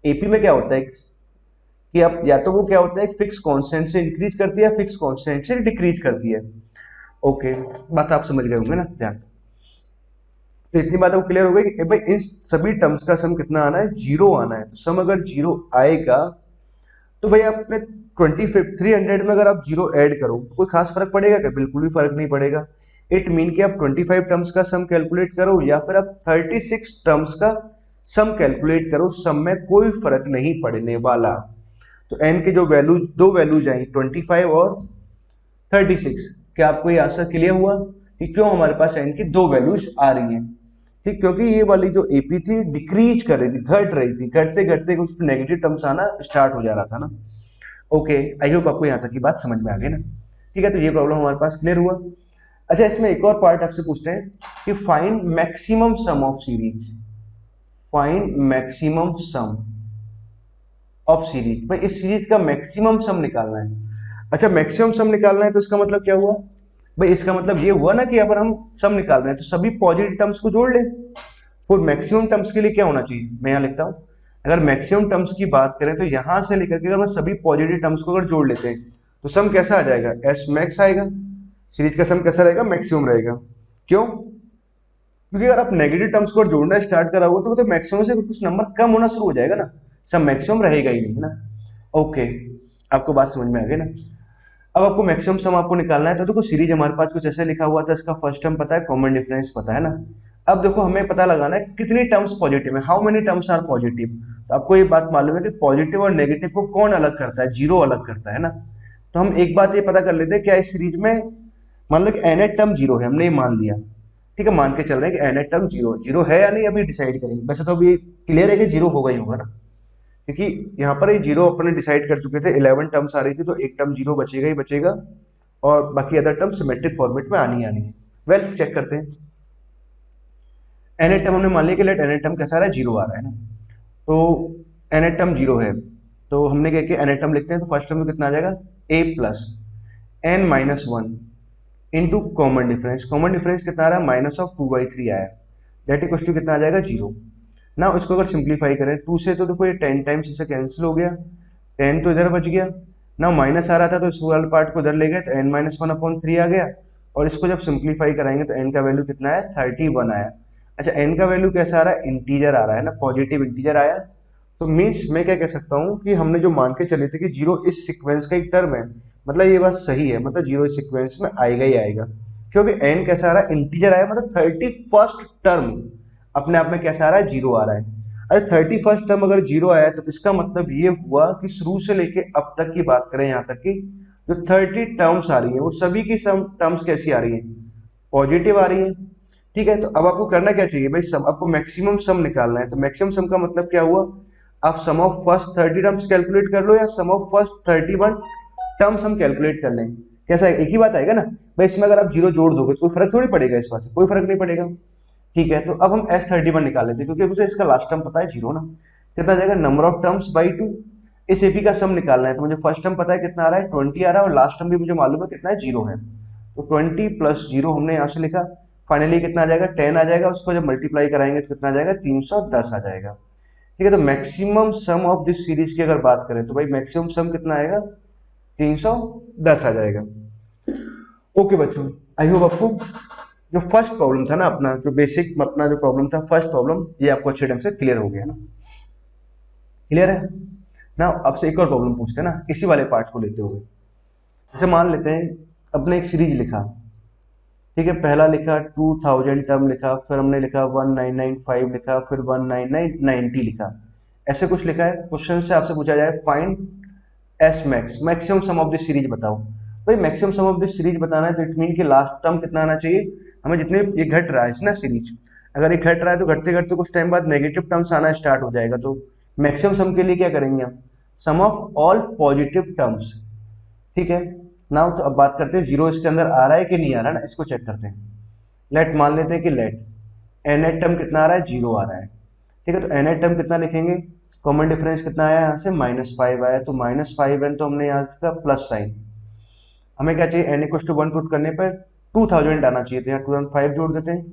एपी में क्या होता है कि आप या तो वो क्या होता है, एक फिक्स कांस्टेंट से इंक्रीज करती है, फिक्स कांस्टेंट से डिक्रीज करती है। ओके, बात आप समझ गए होंगे ना, ध्यान। तो इतनी बात आपको क्लियर हो गई कि भाई इन सभी टर्म्स का सम कितना आना है, 0 आना है। तो सम अगर 0 आएगा तो भाई आपने 300 में अगर आप 0 ऐड करो तो कोई खास फर्क पड़ेगा क्या, बिल्कुल भी फर्क नहीं पड़ेगा। इट मीन कि आप 25 टर्म्स का सम कैलकुलेट करो या फिर आप 36 टर्म्स का सम कैलकुलेट करो, सम में कोई फर्क नहीं पड़ने वाला। तो एन के जो वैल्यू, दो वैल्यूज आई 25 और 36, क्या आपको ये आंसर क्लियर हुआ कि क्यों हमारे पास एन की दो वैल्यूज आ रही हैं। ठीक, क्योंकि ये वाली जो एपी थी डिक्रीज कर रही थी, घट रही थी, घटते घटते उस नेगेटिव टर्म्स आना स्टार्ट हो जा रहा था ना। ओके, आई होप आपको यहाँ तक की बात समझ में आ गई ना। ठीक है, तो ये प्रॉब्लम हमारे पास क्लियर हुआ। अच्छा इसमें एक और पार्ट आपसे पूछते हैं कि find maximum some of series, find maximum some of series, भाई इस सीरीज का मैक्सिमम सम निकालना है। अच्छा मैक्सिमम सम निकालना है तो इसका मतलब क्या हुआ, भाई इसका मतलब ये हुआ ना कि अगर हम सम निकाल रहे हैं तो सभी पॉजिटिव टर्म्स को जोड़ लें। फॉर मैक्सिमम टर्म्स के लिए क्या होना चाहिए, मैं यहाँ लिखता हूँ, अगर मैक्सिमम टर्म्स की बात करें तो यहां से लेकर के अगर मैं सभी पॉजिटिव टर्म्स को अगर जोड़ लेते हैं तो सम कैसा आ जाएगा, एस मैक्स आएगा। सीरीज का सम कैसा रहेगा, मैक्सिमम रहेगा। क्यों, क्योंकि अगर आप नेगेटिव टर्म्स को जोड़ना स्टार्ट करा होगा तो मैक्सिमम से कुछ नंबर कम होना शुरू हो जाएगा ना, सब मैक्सिमम रहेगा ही नहीं, है ना। ओके, आपको बात समझ में आ गई ना। अब आपको मैक्सिमम सम आपको निकालना है, तो देखो सीरीज हमारे पास कुछ ऐसे लिखा हुआ था, इसका फर्स्ट टर्म पता है, कॉमन डिफरेंस पता है ना। अब देखो हमें पता लगाना है कितनी टर्म्स पॉजिटिव है, how many terms are positive. तो आपको ये बात मालूम है कि पॉजिटिव और नेगेटिव को कौन अलग करता है, जीरो अलग करता है ना। तो हम एक बात ये पता कर लेते हैं, क्या इस सीरीज में मान लो कि एन एट टर्म जीरो है, हमने ये मान लिया। ठीक है, मान के चल रहे हैं कि N eight term zero zero है या नहीं, अभी डिसाइड करेंगे। वैसे तो अभी क्लियर है कि जीरो होगा ही होगा ना, क्योंकि यहाँ पर ये जीरो अपने डिसाइड कर चुके थे, 11 टर्म्स आ रही थी तो एक टर्म जीरो बचेगा ही बचेगा, और बाकी अदर टर्म सिमेट्रिक फॉर्मेट में आनी आनी है। वेल चेक करते हैं, एन एट टर्म हमने मान लिया कि लेट एन एट टर्म कैसा आ रहा है, जीरो आ रहा है ना। तो एन एट टर्म जीरो है, तो हमने क्या किया, एन एट टर्म लिखते हैं, तो फर्स्ट टर्म में कितना आ जाएगा, a plus n minus one into common difference, common difference कितना आ रहा है, माइनस ऑफ 2/3 आया, दैट इक्वल्स टू कितना आ जाएगा, जीरो। ना इसको अगर सिंप्लीफाई करें 2 से तो देखो ये 10 टाइम्स इसे कैंसिल हो गया, 10 तो इधर बच गया ना, माइनस आ रहा था तो इस वाले पार्ट को इधर ले गए तो n minus one upon three आ गया। और इसको जब सिंप्लीफाई कराएंगे तो n का वैल्यू कितना है, 31 आया। अच्छा n का वैल्यू कैसा आ रहा है, इंटीजर आ रहा है ना, पॉजिटिव इंटीजर आया। तो मीन्स मैं क्या कह सकता हूँ कि हमने जो मान के चले थे कि जीरो इस सीक्वेंस का एक टर्म है, मतलब ये बात सही है, मतलब जीरो इस सीक्वेंस में आएगा ही आएगा, क्योंकि n कैसा आ रहा है, इंटीजर आया, मतलब 31st टर्म अपने आप में कैसा आ रहा है, जीरो आ रहा है। अरे 31st टर्म अगर जीरो आया तो इसका मतलब ये हुआ कि शुरू से लेके अब तक की बात करें, यहाँ तक की जो 30 टर्म्स आ रही है वो सभी की सम टर्म्स कैसी आ रही है, पॉजिटिव आ रही है। ठीक है, तो अब आपको करना क्या चाहिए भाई, सम, आपको मैक्सिमम सम निकालना है। तो मैक्सिमम सम का मतलब क्या हुआ, आप सम ऑफ फर्स्ट 30 टर्म्स कैलकुलेट कर लो या सम ऑफ फर्स्ट 31 टर्म्स हम कैलकुलेट कर लें, कैसा है, एक ही बात आएगा ना भाई। इसमें अगर आप जीरो जोड़ दोगे तो कोई फर्क थोड़ी पड़ेगा, इस बात से कोई फर्क नहीं पड़ेगा। ठीक है, तो अब हम S31 निकाल लेते हैं, क्योंकि मुझे इसका लास्ट टर्म पता है जीरो ना, कितना जाएगा, नंबर ऑफ टर्म्स बाई 2। इस एपी का सम निकालना है, तो मुझे फर्स्ट टर्म पता है कितना आ रहा है, 20 आ रहा है, और लास्ट टर्म भी मुझे मालूम है कितना है, जीरो है। तो 20 प्लस जीरो हमने यहाँ से लिखा, फाइनली कितना आ जाएगा, 10 आ जाएगा, उसको जब मल्टीप्लाई कराएंगे तो कितना आ जाएगा, 310 आ जाएगा। ठीक है, तो maximum some of this series की अगर बात करें तो भाई मैक्सिमम सम कितना आएगा, 310 आ जाएगा। ओके बच्चों, आई होप आपको जो फर्स्ट प्रॉब्लम था ना अपना, जो बेसिक अपना जो प्रॉब्लम था फर्स्ट प्रॉब्लम, ये आपको अच्छे ढंग से क्लियर हो गया ना, क्लियर है ना। आपसे एक और प्रॉब्लम पूछते हैं ना इसी वाले पार्ट को लेते हुए। जैसे मान लेते हैं अपने एक सीरीज लिखा, ठीक है, पहला लिखा 2000 टर्म लिखा, फिर हमने लिखा 1995 लिखा, फिर 1990 लिखा, ऐसे कुछ लिखा है। क्वेश्चन से आपसे पूछा जाए find S max, maximum some of the series बताओ। भाई maximum some of the series बताना है तो इट मीन कि लास्ट टर्म कितना आना चाहिए हमें, जितने ये घट रहा है ना सीरीज, अगर ये घट रहा है तो घटते घटते कुछ टाइम बाद नेगेटिव टर्म्स आना स्टार्ट हो जाएगा। तो मैक्सिमम सम के लिए क्या करेंगे हम, sum of all positive terms, ठीक है ना। तो अब बात करते हैं जीरो इसके अंदर आ रहा है कि नहीं आ रहा है ना, इसको चेक करते हैं। लेट मान लेते हैं कि लेट एन एट टर्म कितना आ रहा है, जीरो आ रहा है, ठीक है। तो एन एट टर्म कितना लिखेंगे, कॉमन डिफरेंस कितना आया यहाँ से, -5 आया, तो -5 एन तो हमने यहाँ इसका प्लस साइन, हमें क्या चाहिए एन इक्वल टू 1 पुट करने पर 2000 आना चाहिए, तो यहाँ 2005 जोड़ देते हैं।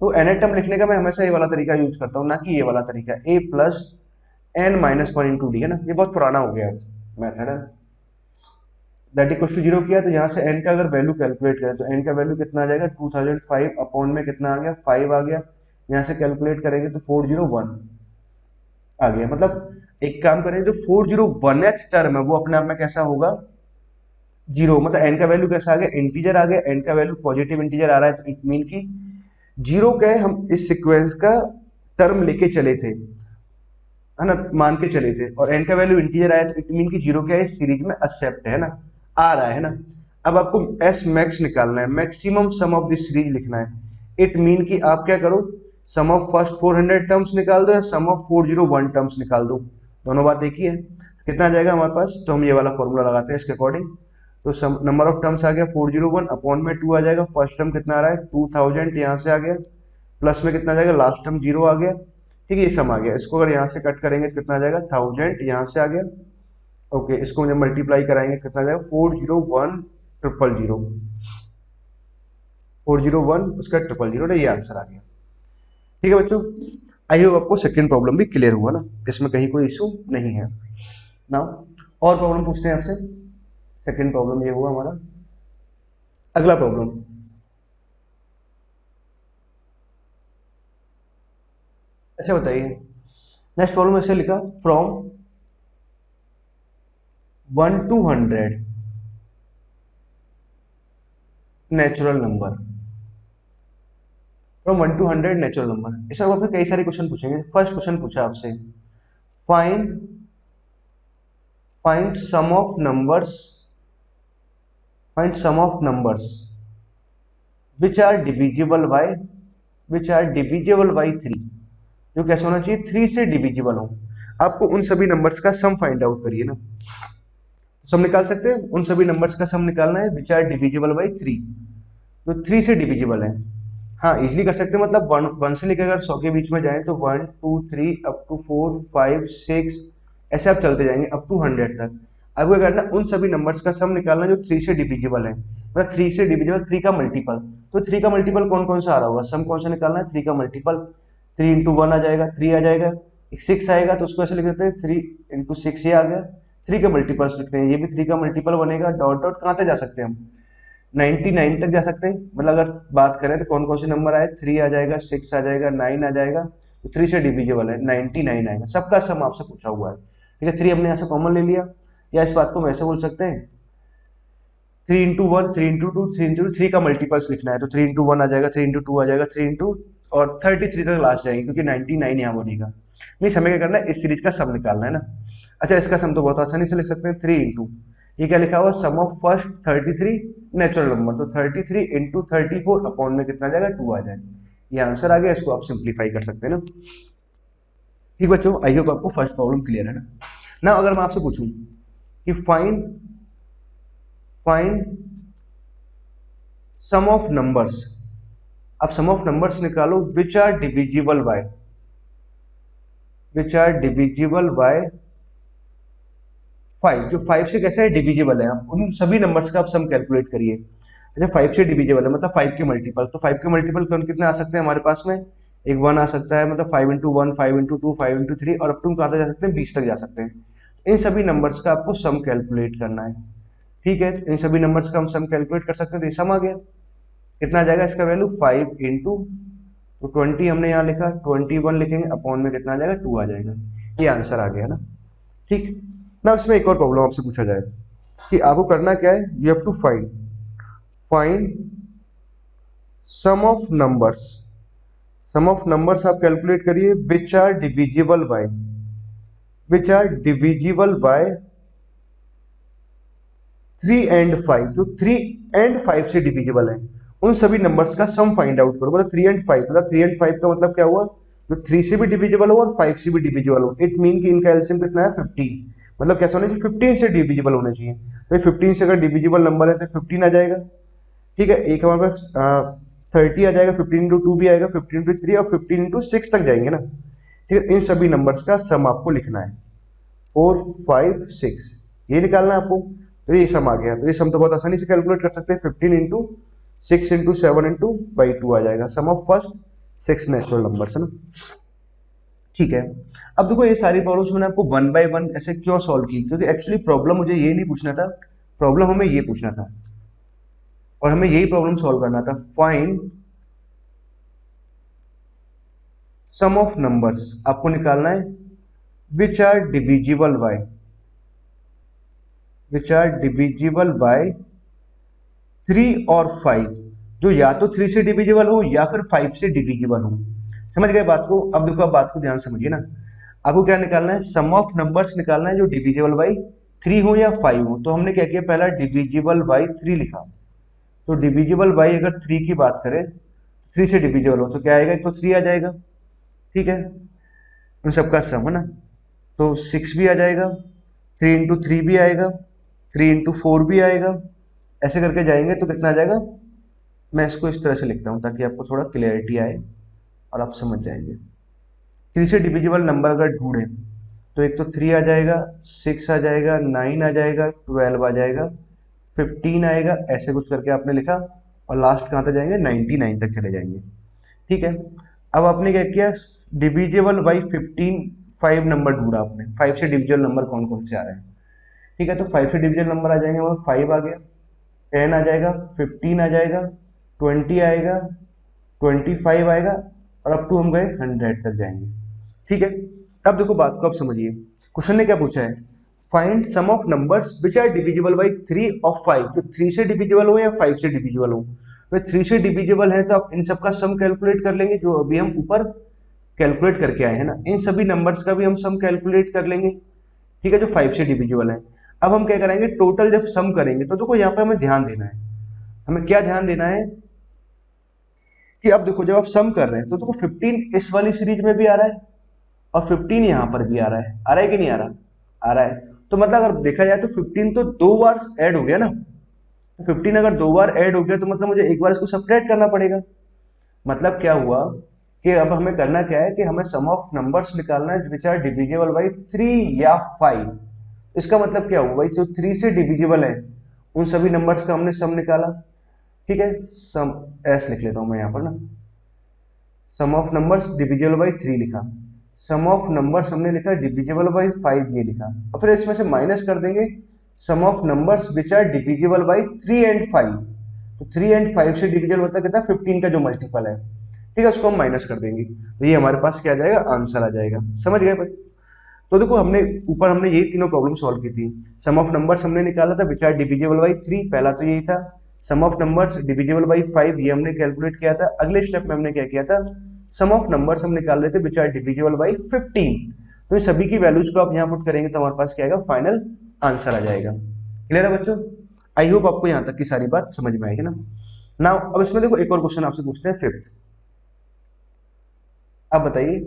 तो एन एट टर्म लिखने का मैं हमेशा ये वाला तरीका यूज करता हूँ, ना कि ये वाला तरीका a plus n minus one into d, है ना, ये बहुत पुराना हो गया मेथड है। दैट इक्वल टू जीरो किया तो यहाँ से n का अगर वैल्यू कैलकुलेट करें तो n का वैल्यू कितना आ जाएगा, 2005 अपॉन में कितना आ गया, 5 आ गया। यहाँ से कैलकुलेट करेंगे तो 401 आ गया। मतलब एक काम करें, जो 401th टर्म है वो अपने आप में कैसा होगा, जीरो, मतलब n का वैल्यू कैसा आ गया, इंटीजर आ गया, n का वैल्यू पॉजिटिव इंटीजर आ रहा है, तो इट मीन की जीरो का हम इस सिक्वेंस का टर्म लेके चले थे, है ना, मान के चले थे, और n का वैल्यू इंटीजर आया तो इट मीन की जीरो क्या है इस सीरीज में एक्सेप्ट है ना, आ रहा है ना। अब आपको एस मैक्स निकालना है, maximum some of this series लिखना है। इट मीन कि आप क्या करो, सम ऑफ फर्स्ट 400 टर्म्स निकाल दो या सम ऑफ 401 टर्म्स निकाल दो, दोनों बात एक ही है। कितना आ जाएगा हमारे पास, तो हम ये वाला फॉर्मूला लगाते हैं इसके अकॉर्डिंग। तो सम नंबर ऑफ टर्म्स आ गया 401 अपॉन में 2 आ जाएगा, फर्स्ट टर्म कितना आ रहा है 2000, यहाँ से आ गया, प्लस में कितना आ जाएगा लास्ट टर्म 0 आ गया, ठीक है, ये सम आ गया। इसको अगर यहाँ से कट करेंगे तो कितना आ जाएगा 1000, यहाँ से आ गया, ओके। इसको जब मल्टीप्लाई कराएंगे कितना आ जाएगा 401 ट्रिपल जीरो, 401 उसका ट्रिपल जीरो, ये आंसर आ गया। ठीक है बच्चों, आई होप आपको सेकंड प्रॉब्लम भी क्लियर हुआ ना, इसमें कहीं कोई इशू नहीं है ना। और प्रॉब्लम पूछते हैं आपसे, सेकंड प्रॉब्लम ये हुआ हमारा। अगला प्रॉब्लम, अच्छा बताइए, नेक्स्ट प्रॉब्लम ऐसे लिखा, from 1 to 100 natural number, from 1 to 100 natural number. इसमें आपसे कई सारे क्वेश्चन पूछेंगे। फर्स्ट क्वेश्चन पूछा आपसे, find find sum of numbers, find sum of numbers which are divisible by, which are divisible by 3, जो कैसे होना चाहिए 3 से डिविजिबल हो। आपको उन सभी नंबर्स का सम फाइंड आउट करिए ना, सम निकाल सकते हैं, उन सभी नंबर्स का सम निकालना है विच आर डिविजिबल बाय 3, तो 3 से डिविजिबल है। हाँ इजिली कर सकते हैं, मतलब वन से लेकर अगर 100 के बीच में जाए तो 1 2 3 अप टू 4 5 6 ऐसे आप चलते जाएंगे अप टू 100 तक। आपको क्या करना, उन सभी नंबर्स का सम निकालना जो 3 से डिविजिबल है, मतलब 3 से डिविजिबल 3 का मल्टीपल। तो 3 का मल्टीपल कौन कौन सा आ रहा होगा, सम कौन सा निकालना है 3 का मल्टीपल, 3 इंटू 1 आ जाएगा 3 आ जाएगा, एक 6 आएगा तो उसको ऐसे लिख देते हैं 3 इंटू 6, ये आ गया। 3 के मल्टीपल्स लिखते हैं, ये भी 3 का मल्टीपल बनेगा, डॉट डॉट कहाँ तक जा सकते हैं हम 99 तक जा सकते हैं। मतलब अगर बात करें तो कौन कौन से नंबर आए, 3 आ जाएगा, 6 आ जाएगा, 9 आ जाएगा, तो 3 से डिविजिबल है, 99 आएगा। सबका सम आपसे पूछा हुआ है, ठीक है। 3 हमने यहाँ से कॉमन ले लिया, या इस बात को वैसे बोल सकते हैं 3 इंटू 1 3 इंटू 2 3 इंटू 3 का मल्टीपल्स लिखना है, तो 3 इंटू 1 आ जाएगा, 3 इंटू 2 आ जाएगा, 3 इंटू और 33 तक लास्ट जाएंगे, क्योंकि 99 यहाँ बनेगा। नहीं हमें क्या करना है, इस सीरीज का सम निकालना है ना। अच्छा इसका सम तो बहुत आसानी से लिख सकते हैं, 3 इंटू ये क्या लिखा हुआ, sum of first 33 natural number, तो 33 इंटू 34 अपॉन में कितना आ जाएगा 2 आ जाएगा, ये आंसर आ गया। इसको आप सिंप्लीफाई कर सकते हैं ना। ठीक बच्चों, आई होप आपको फर्स्ट प्रॉब्लम क्लियर है ना। ना अगर मैं आपसे पूछूं कि find find sum of numbers, अब सम ऑफ नंबर्स निकालो which are divisible by, which are divisible by 5, जो 5 से कैसे है डिविजिबल है, आप उन सभी नंबर्स का आप सम कैलकुलेट करिए। अच्छा 5 से डिविजिबल है मतलब 5 के मल्टीपल, तो 5 के मल्टीपल कौन कितने आ सकते हैं हमारे पास में, एक 1 आ सकता है, मतलब 5 इंटू 1 5 इंटू 2 5 इंटू 3 और अप टू कहाँ तक जा सकते हैं 20 तक जा सकते हैं। इन सभी नंबर्स का आपको सम कैलकुलेट करना है, ठीक है। इन सभी नंबर्स का हम सम कैलकुलेट कर सकते हैं, तो ये सम आ गया। कितना आ जाएगा इसका वैल्यू 5 इंटू, तो 20 हमने यहाँ लिखा, 21 लिखेंगे, अपॉन में कितना आ जाएगा 2 आ जाएगा। ये आंसर आ गया ना। ठीक ना। इसमें एक और प्रॉब्लम आपसे पूछा जाए कि आपको करना क्या है, you have to find sum of numbers. Sum of numbers आप कैलकुलेट करिए which are divisible by 3 and 5, जो 3 एंड 5 से डिविजिबल है उन सभी नंबर्स का सम फाइंड आउट करो। मतलब 3 एंड 5, मतलब 3 एंड 5 का मतलब क्या हुआ, जो 3 से भी डिविजिबल हो और 5 से भी डिविजिबल हो। इट मीन कि इनका एलसीएम कितना है 15, मतलब कैसा होना चाहिए 15 से डिविजिबल होना चाहिए। तो 15 से अगर डिविजिबल नंबर है तो 15 आ जाएगा। ठीक है, एक हमारे पास 30 आ जाएगा, 15 इंटू 2 भी आएगा, 15 इंटू 3 और 15 इंटू 6 तक जाएंगे ना। ठीक है, इन सभी नंबर्स का सम आपको लिखना है, 4 5 6 ये निकालना है आपको। तो ये सम आ गया, तो ये सम तो बहुत आसानी से कैलकुलेट कर सकते हैं। 15 इंटू 6 इंटू 7 इंटू बाई 2 आ जाएगा, sum of first 6 natural numbers है ना। ठीक है, अब देखो ये सारी प्रॉब्लम्स मैंने आपको वन बाय वन ऐसे क्यों सॉल्व की, क्योंकि एक्चुअली प्रॉब्लम मुझे ये नहीं पूछना था, प्रॉब्लम हमें ये पूछना था और हमें यही प्रॉब्लम सॉल्व करना था। फाइंड सम ऑफ नंबर्स आपको निकालना है विच आर डिविजिबल बाय 3 और 5, जो या तो 3 से डिविजिबल हो या फिर 5 से डिविजिबल हो। समझ गए बात को। अब देखो, आप बात को ध्यान समझिए ना। आपको क्या निकालना है, सम ऑफ नंबर्स निकालना है जो डिविजिबल बाई 3 हो या 5 हो। तो हमने क्या किया, पहला डिविजिबल बाई 3 लिखा। तो डिविजिबल बाई अगर 3 की बात करें, 3 से डिविजिबल हो तो क्या आएगा, तो 3 आ जाएगा। ठीक है, उन सबका सम है ना, तो 6 भी आ जाएगा, 3 इंटू 3 भी आएगा, 3 इंटू 4 भी आएगा। ऐसे करके जाएंगे तो कितना आ जाएगा। मैं इसको इस तरह से लिखता हूँ ताकि आपको थोड़ा क्लियरिटी आए और आप समझ जाएंगे। 3 से डिविजिबल नंबर अगर ढूंढें तो एक तो 3 आ जाएगा, 6 आ जाएगा, 9 आ जाएगा, 12 आ जाएगा, 15 आएगा, ऐसे कुछ करके आपने लिखा और लास्ट कहाँ तक जाएंगे, 99 तक चले जाएंगे। ठीक है, अब आपने क्या किया, डिविजिबल बाई 15 5 नंबर ढूंढा आपने। 5 से डिविजिबल नंबर कौन कौन से आ रहे हैं। ठीक है, तो 5 से डिविजिबल नंबर आ जाएंगे, मतलब 5 आ गया, 10 आ जाएगा, 15 आ जाएगा, 20 आएगा, 25 आएगा और अप टू हम गए 100 तक जाएंगे। ठीक है, अब देखो बात को आप समझिए। क्वेश्चन ने क्या पूछा है, find sum of numbers which are divisible by 3 और 5, जो 3 से डिविजिबल हो या 5 से डिविजिबल हो। तो 3 से डिविजिबल है तो आप इन सबका सम कैलकुलेट कर लेंगे, जो अभी हम ऊपर कैलकुलेट करके आए हैं ना, इन सभी नंबर्स का भी हम सम कैलकुलेट कर लेंगे। ठीक है, जो 5 से डिविजिबल है। अब हम क्या करेंगे, टोटल जब सम करेंगे तो देखो यहाँ पे हमें ध्यान देना है। हमें क्या ध्यान देना है कि अब देखो, जब आप सम कर रहे हैं तो देखो 15 इस वाली सीरीज में भी आ रहा है और 15 यहाँ पर भी आ रहा है। आ रहा है कि नहीं आ रहा, आ रहा है। तो मतलब अगर देखा जाए तो 15 तो 2 बार ऐड हो गया ना। तो 15 अगर 2 बार ऐड हो गया तो मतलब मुझे एक बार इसको सब्ट्रैक्ट करना पड़ेगा। मतलब क्या हुआ कि अब हमें करना क्या है कि हमें सम ऑफ नंबर्स निकालना है विच आर डिविजिबल बाई 3 या 5। इसका मतलब क्या हुआ भाई, जो 3 से डिविजिबल है उन सभी नंबर्स का हमने सम निकाला। ठीक है, सम एस लिख लेता हूं मैं यहाँ पर ना, sum of numbers divisible by 3 लिखा, सम ऑफ नंबर्स हमने लिखा डिविजिबल बाई 5 ये लिखा, और फिर इसमें से माइनस कर देंगे sum of numbers which are divisible by 3 and 5। तो 3 एंड 5 से डिविजिबल होता कितना, 15 का जो मल्टीपल है। ठीक है, उसको हम माइनस कर देंगे तो ये हमारे पास क्या आ जाएगा, आंसर आ जाएगा। समझ गए भाई। तो देखो हमने ऊपर हमने यही तीनों प्रॉब्लम सॉल्व की थी। सम ऑफ नंबर्स हमने निकाला था विच आर डिविजिबल बाई 3, पहला तो यही था। Sum of numbers divisible by 5 ये हमने कैलकुलेट किया था। अगले स्टेप में हमने क्या किया था, सम ऑफ नंबर्स हम निकाल रहे थे विच आर डिविजिबल बाई 15। तो ये सभी की वैल्यूज को आप यहाँ पुट करेंगे तो हमारे पास क्या आएगा, फाइनल आंसर आ जाएगा। क्लियर है बच्चों। आई होप आपको यहाँ तक की सारी बात समझ में आएगी ना। नाउ अब इसमें देखो एक और क्वेश्चन आपसे पूछते हैं, फिफ्थ। अब बताइए,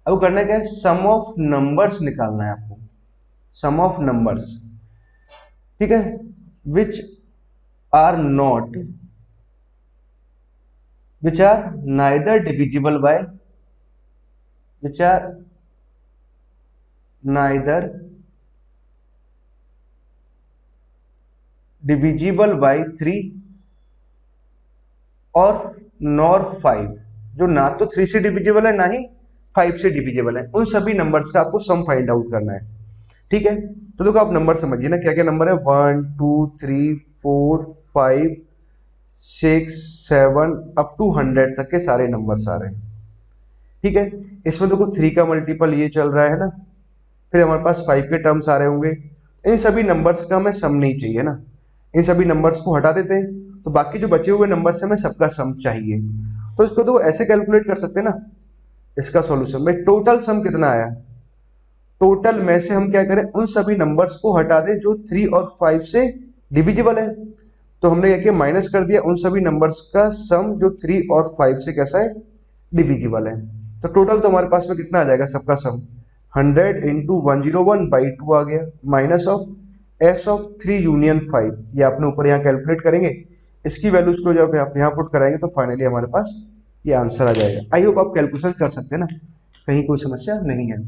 अब करना क्या है, सम ऑफ नंबर्स निकालना है आपको, सम ऑफ नंबर्स। ठीक है, which are not, which are neither divisible by, which are neither divisible by 3 और नॉर 5, जो ना तो 3 से डिविजिबल है ना ही 5 से डिविजिबल है, उन सभी नंबर्स का आपको सम फाइंड आउट करना है। ठीक है, तो देखो आप नंबर समझिए ना, क्या क्या नंबर है, 1 2 3 4 5 6 7 अप टू 100 तक के सारे नंबर्स आ रहे हैं। ठीक है, इसमें देखो 3 का मल्टीपल ये चल रहा है ना, फिर हमारे पास 5 के टर्म्स आ रहे होंगे। इन सभी नंबर्स का हमें सम नहीं चाहिए ना, इन सभी नंबर्स को हटा देते हैं, तो बाकी जो बचे हुए नंबर्स हैं हमें सबका सम चाहिए। तो इसको तो ऐसे कैलकुलेट कर सकते हैं ना, इसका सॉल्यूशन भाई टोटल सम कितना आया, टोटल में से हम क्या करें, उन सभी नंबर्स को हटा दें जो 3 और 5 से डिविजिबल है। तो हमने क्या किया, माइनस कर दिया उन सभी नंबर्स का सम जो 3 और 5 से कैसा है, डिविजिबल है। तो टोटल तो हमारे पास में कितना आ जाएगा सबका सम, 100 इंटू 101/2 आ गया, minus of s of 3 union 5, ये आपने ऊपर यहाँ कैलकुलेट करेंगे, इसकी वैल्यूज को जब आप यहाँ पुट कराएंगे तो फाइनली हमारे पास ये आंसर आ जाएगा। आई होप आप कैलकुलेशन कर सकते हैं ना, कहीं कोई समस्या नहीं है।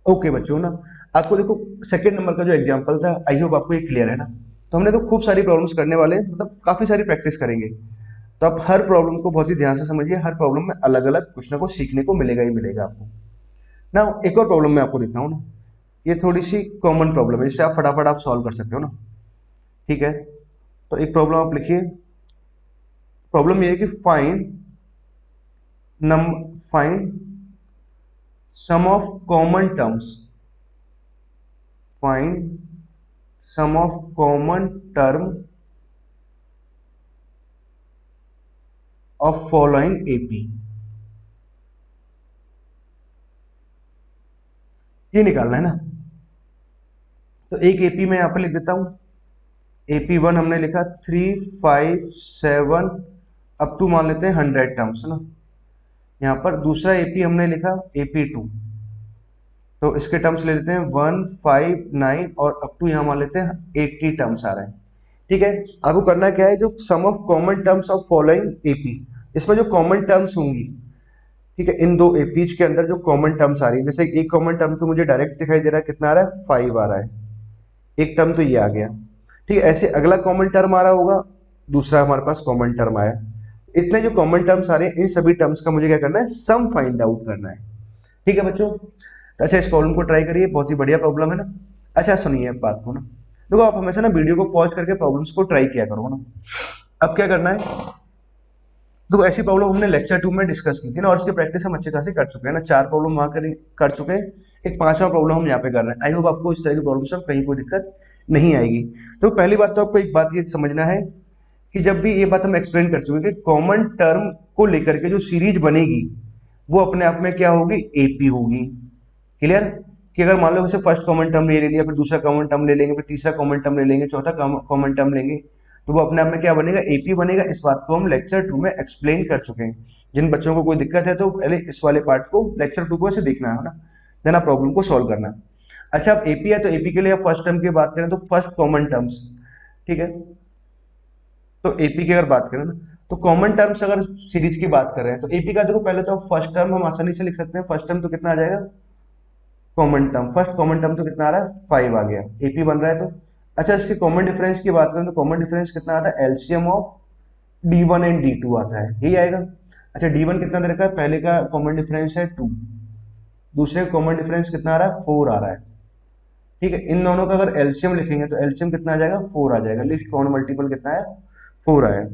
ओके बच्चों ना, आपको देखो सेकंड नंबर का जो एग्जांपल था, आई होप आपको ये क्लियर है ना। तो हमने तो खूब सारी प्रॉब्लम्स करने वाले हैं, मतलब काफी सारी प्रैक्टिस करेंगे। तो आप हर प्रॉब्लम को बहुत ही ध्यान से समझिए, हर प्रॉब्लम में अलग अलग कुछ ना कुछ सीखने को मिलेगा ही मिलेगा आपको ना। एक और प्रॉब्लम मैं आपको देता हूँ ना, ये थोड़ी सी कॉमन प्रॉब्लम है, जिससे आप फटाफट आप सॉल्व कर सकते हो ना। ठीक है, तो एक प्रॉब्लम आप लिखिए। प्रॉब्लम ये है कि find sum of common terms, find sum of common term of following AP, ये निकालना है ना। तो एक एपी मैं यहां पर लिख देता हूं, AP1 हमने लिखा 3 5 7 अप टू मान लेते हैं 100 टर्म्स ना। यहाँ पर दूसरा एपी हमने लिखा AP2, तो इसके टर्म्स ले लेते हैं 1 5 9 और अप टू यहाँ मान लेते हैं 80 टर्म्स आ रहे हैं। ठीक है, आपको करना क्या है, जो sum of common terms of following AP, इसमें जो कॉमन टर्म्स होंगी, ठीक है, इन दो एपीज के अंदर जो कॉमन टर्म्स आ रही है, जैसे एक कॉमन टर्म तो मुझे डायरेक्ट दिखाई दे रहा है, कितना आ रहा है, 5 आ रहा है, एक टर्म तो ये आ गया। ठीक है, ऐसे अगला कॉमन टर्म आ रहा होगा, दूसरा हमारे पास कॉमन टर्म आया। इतने जो कॉमन टर्म्स आ रहे हैं, इन सभी टर्म्स का मुझे क्या करना है, सम फाइंड आउट करना है। ठीक है बच्चों, तो अच्छा इस प्रॉब्लम को ट्राई करिए, बहुत ही बढ़िया प्रॉब्लम है ना। अच्छा सुनिए बात को ना, देखो आप हमेशा ना वीडियो को पॉज करके प्रॉब्लम्स को ट्राई किया करो ना। अब क्या करना है, तो ऐसी प्रॉब्लम हमने लेक्चर 2 में डिस्कस की थी ना, और इसकी प्रैक्टिस हम अच्छे खासे कर चुके हैं ना, 4 प्रॉब्लम वहां कर चुके हैं, एक 5वां प्रॉब्लम हम यहाँ पे कर रहे हैं। आई होप आपको इस तरह की प्रॉब्लम से कहीं कोई दिक्कत नहीं आएगी। तो पहली बात तो आपको एक बात ये समझना है कि जब भी ये बात हम एक्सप्लेन कर चुके हैं कि कॉमन टर्म को लेकर के जो सीरीज बनेगी वो अपने आप में क्या होगी, एपी होगी। क्लियर, कि अगर मान लो जैसे फर्स्ट कॉमन टर्म ले लिया, फिर दूसरा कॉमन टर्म ले लेंगे, फिर तीसरा कॉमन टर्म ले लेंगे, चौथा कॉमन टर्म लेंगे, तो वो अपने आप में क्या बनेगा, एपी बनेगा। इस बात को हम लेक्चर 2 में एक्सप्लेन कर चुके हैं। जिन बच्चों को कोई दिक्कत है तो पहले इस वाले पार्ट को लेक्चर 2 को ऐसे देखना है ना, देन आप प्रॉब्लम को सॉल्व करना। अच्छा अब एपी है, तो एपी के लिए आप फर्स्ट टर्म की बात करें तो फर्स्ट कॉमन टर्म्स, ठीक है, तो एपी की अगर बात करें ना, तो कॉमन टर्म्स अगर सीरीज की बात करें तो एपी का देखो पहले तो फर्स्ट टर्म हम आसानी से लिख सकते हैं, फर्स्ट टर्म तो कितना आ जाएगा, common term, first common term तो कितना आ रहा है, 5 आ गया, एपी बन रहा है तो। अच्छा इसके कॉमन डिफरेंस की बात करें तो कॉमन डिफरेंस कितना आता है, LCM of D1 and D2 आता है, यही आएगा। अच्छा D1 कितना दे रखा है, पहले का कॉमन डिफरेंस है 2, दूसरे का कॉमन डिफरेंस कितना आ रहा है, 4 आ रहा है। ठीक है, इन दोनों का अगर एलसीएम लिखेंगे तो एलसीएम कितना आ जाएगा, 4 आ जाएगा। लिस्ट कॉमन मल्टीपल कितना है, 4 आया।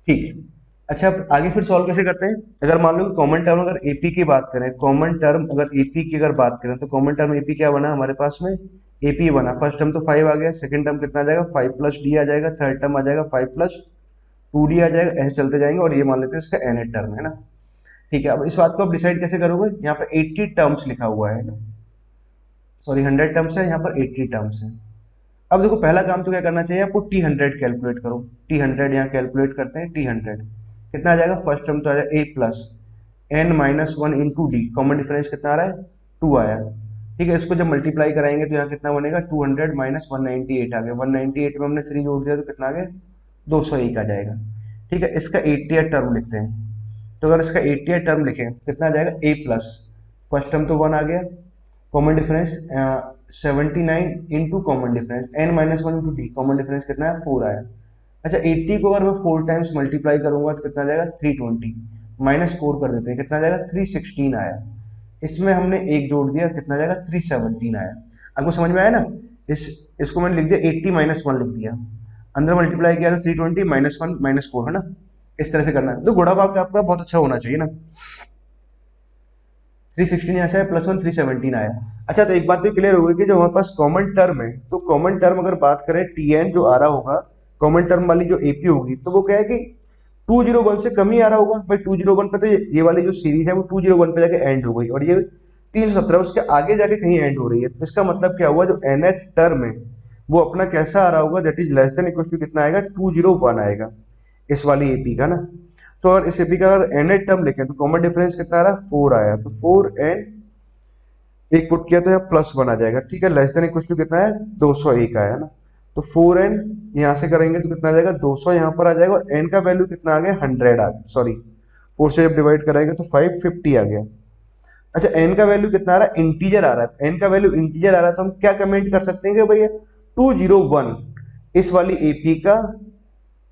ठीक है, अच्छा अब आगे फिर सॉल्व कैसे करते हैं, अगर मान लो कि कॉमन टर्म अगर एपी की बात करें, कॉमन टर्म अगर एपी की अगर बात करें तो कॉमन टर्म एपी क्या बना हमारे पास में, एपी बना, फर्स्ट टर्म तो 5 आ गया, सेकंड टर्म कितना आ जाएगा, 5 प्लस डी आ जाएगा, थर्ड टर्म आ जाएगा 5 प्लस 2d आ जाएगा, ऐसे चलते जाएंगे, और ये मान लेते हैं इसका nth टर्म है ना। ठीक है, अब इस बात को आप डिसाइड कैसे करोगे, यहाँ पर 80 टर्म्स लिखा हुआ है ना, सॉरी 100 टर्म्स है, यहाँ पर 80 टर्म्स है। अब देखो पहला काम तो क्या करना चाहिए आपको, T100 कैलकुलेट करो, T100 यहाँ कैलकुलेट करते हैं, T100 कितना आ जाएगा, फर्स्ट टर्म तो आ जाएगा a plus n minus 1 into D, common difference कितना आ रहा है, 2 आया। ठीक है, इसको जब मल्टीप्लाई कराएंगे तो यहाँ कितना बनेगा, 200 माइनस 198 आ गया, 198 में हमने 3 जोड़ दिया तो कितना आ गया, 201 आ जाएगा। ठीक है, इसका 80th टर्म लिखते हैं, तो अगर इसका 80th टर्म लिखें तो कितना आ जाएगा, a प्लस, फर्स्ट टर्म तो 1 आ गया, common difference 79 into common difference n minus 1 into D, common difference कितना है, 4 आया। अच्छा 80 को अगर मैं 4 टाइम्स मल्टीप्लाई करूंगा तो कितना आ जाएगा, 320, माइनस 4 कर देते हैं, कितना आ जाएगा, 316 आया। इसमें हमने एक जोड़ दिया, कितना आ जाएगा, 317 आया। आपको समझ में आया ना इसको मैंने लिख दिया 80 माइनस 1 लिख दिया, अंदर मल्टीप्लाई किया तो 320 माइनस 1 माइनस 4 है ना, इस तरह से करना है। तो गुणा भाग आपका बहुत अच्छा होना चाहिए ना। 316 यहाँ से आया, प्लस 1 317 आया। अच्छा, तो एक बात तो क्लियर हो गई कि जो हमारे पास कॉमन टर्म है, तो कॉमन टर्म अगर बात करें टीएन जो आ रहा होगा, कॉमन टर्म वाली जो एपी होगी, तो वो क्या है कि 201 से कम ही आ रहा होगा भाई। 201 पे तो ये वाली जो सीरीज है वो 201 पे जाके एंड हो गई, और ये 317 उसके आगे जाके कहीं एंड हो रही है। तो इसका मतलब क्या हुआ, जो nth टर्म है वो अपना कैसा आ रहा होगा, that is less than equal to कितना आएगा, 201 आएगा इस वाली एपी का ना। तो अगर इस एपी का अगर nth टर्म लिखें तो कॉमन डिफरेंस कितना आ रहा है, 4 आया, तो 4n एक पुट किया तो यहाँ प्लस 1 आ जाएगा, ठीक है। लेस देन इक्वल टू कितना है, 201 आया ना। तो 4n यहाँ से करेंगे तो कितना आ जाएगा, 200 यहाँ पर आ जाएगा, और n का वैल्यू कितना आ गया, 100 आ गया, सॉरी 4 से जब डिवाइड कराएंगे तो 550 आ गया। अच्छा, n का वैल्यू कितना आ रहा है, इंटीजर आ रहा है। n का वैल्यू इंटीजर आ रहा है तो हम क्या कमेंट कर सकते हैं कि भैया 201 इस वाली एपी का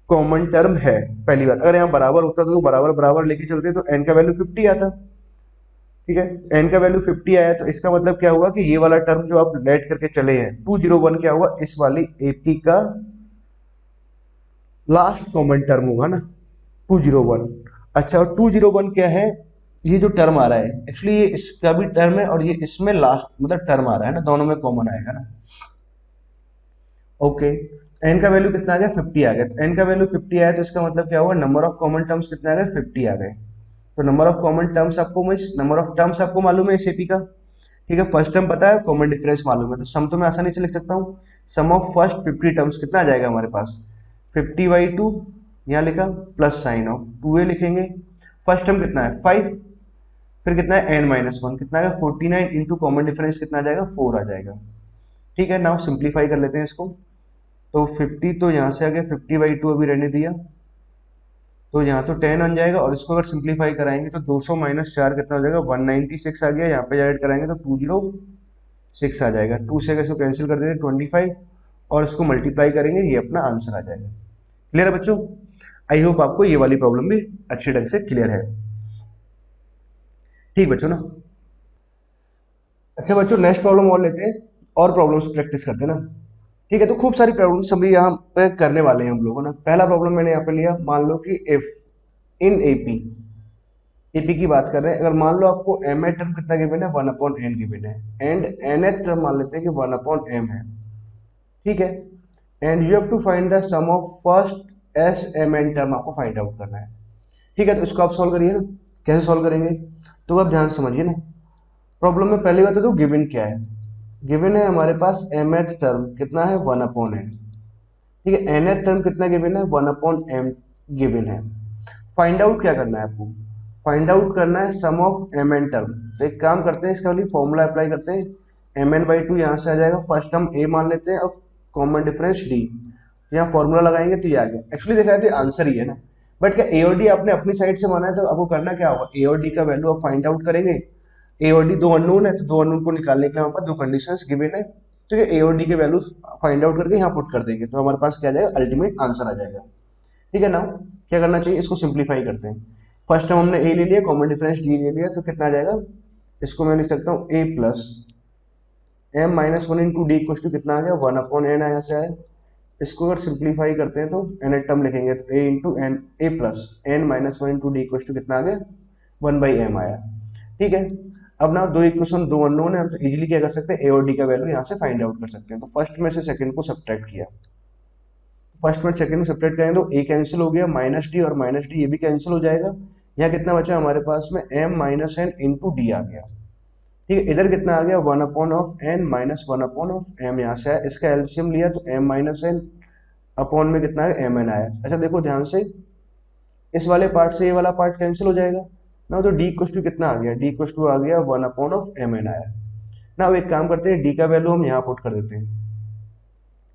कॉमन टर्म है। पहली बात, अगर यहाँ बराबर होता तो बराबर बराबर लेके चलते तो n का वैल्यू 50 आता, ठीक है। n का वैल्यू 50 आया तो इसका मतलब क्या हुआ कि ये वाला टर्म जो आप लेट करके चले हैं 201 क्या हुआ, इस वाली एपी का लास्ट कॉमन टर्म होगा ना, 201। अच्छा, और 201 क्या है, ये जो टर्म आ रहा है एक्चुअली ये इसका भी टर्म है और ये इसमें लास्ट मतलब टर्म आ रहा है ना, दोनों में कॉमन आएगा ना। ओके, एन का वैल्यू कितना आ गया, 50 आ गया। तो एन का वैल्यू 50 आया तो इसका मतलब क्या हुआ, नंबर ऑफ कॉमन टर्म्स कितने आ गए, 50 आ गए। तो नंबर ऑफ कॉमन टर्म्स आपको, नंबर ऑफ टर्म्स आपको मालूम है इस एपी का, ठीक है। फर्स्ट टर्म पता है, कॉमन डिफरेंस मालूम है, तो सम तो मैं आसानी से लिख सकता हूँ। सम ऑफ फर्स्ट 50 टर्म्स कितना आ जाएगा हमारे पास, 50/2, यहाँ लिखा प्लस साइन ऑफ 2a लिखेंगे। फर्स्ट टर्म कितना है 5, फिर कितना है n-1 कितना आएगा 49 इंटू कॉमन डिफरेंस कितना आ जाएगा 4 आ जाएगा, ठीक है। नाउ सिंप्लीफाई कर लेते हैं इसको। तो 50 तो यहाँ से आ गया, 50/2 अभी रहने दिया, तो यहाँ तो 10 बन जाएगा, और इसको अगर सिंप्लीफाई कराएंगे तो 200 माइनस 4 कितना हो जाएगा, 196 आ गया। यहाँ पे ऐड कराएंगे तो 206 आ जाएगा। 2 से इसको कैंसिल कर देंगे 25, और इसको मल्टीप्लाई करेंगे, ये अपना आंसर आ जाएगा। क्लियर है बच्चों? आई होप आपको ये वाली प्रॉब्लम भी अच्छे ढंग से क्लियर है, ठीक बच्चों ना। अच्छा बच्चों, नेक्स्ट प्रॉब्लम और लेते हैं, और प्रॉब्लम्स प्रैक्टिस करते हैं ना, ठीक है। तो खूब सारी प्रॉब्लम्स हम यहाँ पे करने वाले हैं हम लोगों ना। पहला प्रॉब्लम मैंने यहाँ पे लिया, मान लो कि इफ इन एपी, एपी की बात कर रहे हैं, अगर मान लो आपको एम ए टर्म कितना गिवन है, 1/n गिवन है, एंड एन एथ टर्म मान लेते हैं कि 1/m है, ठीक है। And you have to find the sum of first s m n term आपको फाइंड आउट करना है, ठीक है। तो इसको आप सॉल्व करिए ना, कैसे सॉल्व करेंगे तो आप ध्यान से समझिए ना। प्रॉब्लम में पहली बात तो गिवन क्या है, गिवन है हमारे पास एम एथ टर्म कितना है, 1/n, ठीक है। एन एथ टर्म कितना गिवन है, 1/m गिवन है। फाइंड आउट क्या करना है आपको, फाइंड आउट करना है sum of M n term. तो एक काम करते हैं, इसका लिए फॉर्मूला अप्लाई करते हैं, mn/2 यहाँ से आ जाएगा, फर्स्ट टर्म a मान लेते हैं और कॉमन डिफरेंस d, यहाँ फॉर्मूला लगाएंगे तो ये आ गया। एक्चुअली देखा जाए तो आंसर ही है ना, बट क्या a और d आपने अपनी साइड से माना है, तो आपको करना क्या होगा, a और d का वैल्यू आप फाइंड आउट करेंगे। a और d दो अननोन है, तो दो अननोन को निकालने के लिए हमारे पास दो कंडीशंस गिवन है, तो ये a और d के वैल्यू फाइंड आउट करके यहाँ पुट कर देंगे, तो हमारे पास क्या आ जाएगा, अल्टीमेट आंसर आ जाएगा, ठीक है ना। क्या करना चाहिए, इसको सिंप्लीफाई करते हैं। फर्स्ट टर्म हमने a ले लिया, कॉमन डिफरेंस d ले लिया, तो कितना आ जाएगा, इसको मैं लिख सकता हूँ a plus m-1 into d equal to कितना आ गया, 1/n यहाँ से आया। इसको अगर सिंप्लीफाई करते हैं तो n टर्म लिखेंगे तो a into n, a plus n-1 into d equal to कितना आ गया, 1/m आया, ठीक है। अब ना दो इक्वेशन दो अननोन है, हम तो इजीली क्या कर सकते हैं, a और d का वैल्यू यहाँ से फाइंड आउट कर सकते हैं। तो फर्स्ट में से सेकंड को सब्ट्रैक्ट किया, फर्स्ट में सेकंड को सब्ट्रैक्ट करेंगे तो a कैंसिल हो गया, माइनस डी और माइनस डी ये भी कैंसिल हो जाएगा। यहाँ कितना बचा हमारे पास में, m-n इंटू डी आ गया, ठीक है। इधर कितना आ गया, 1/n माइनस 1/m यहाँ से आया, इसका एलसीएम लिया तो m-n अपॉन में कितना है, mn आया। अच्छा देखो ध्यान से, इस वाले पार्ट से ये वाला पार्ट कैंसिल हो जाएगा ना, तो d इक्वल टू कितना आ गया, d इक्वल टू आ गया 1/mn आया ना। अब एक काम करते हैं, d का वैल्यू हम यहाँ पुट कर देते हैं,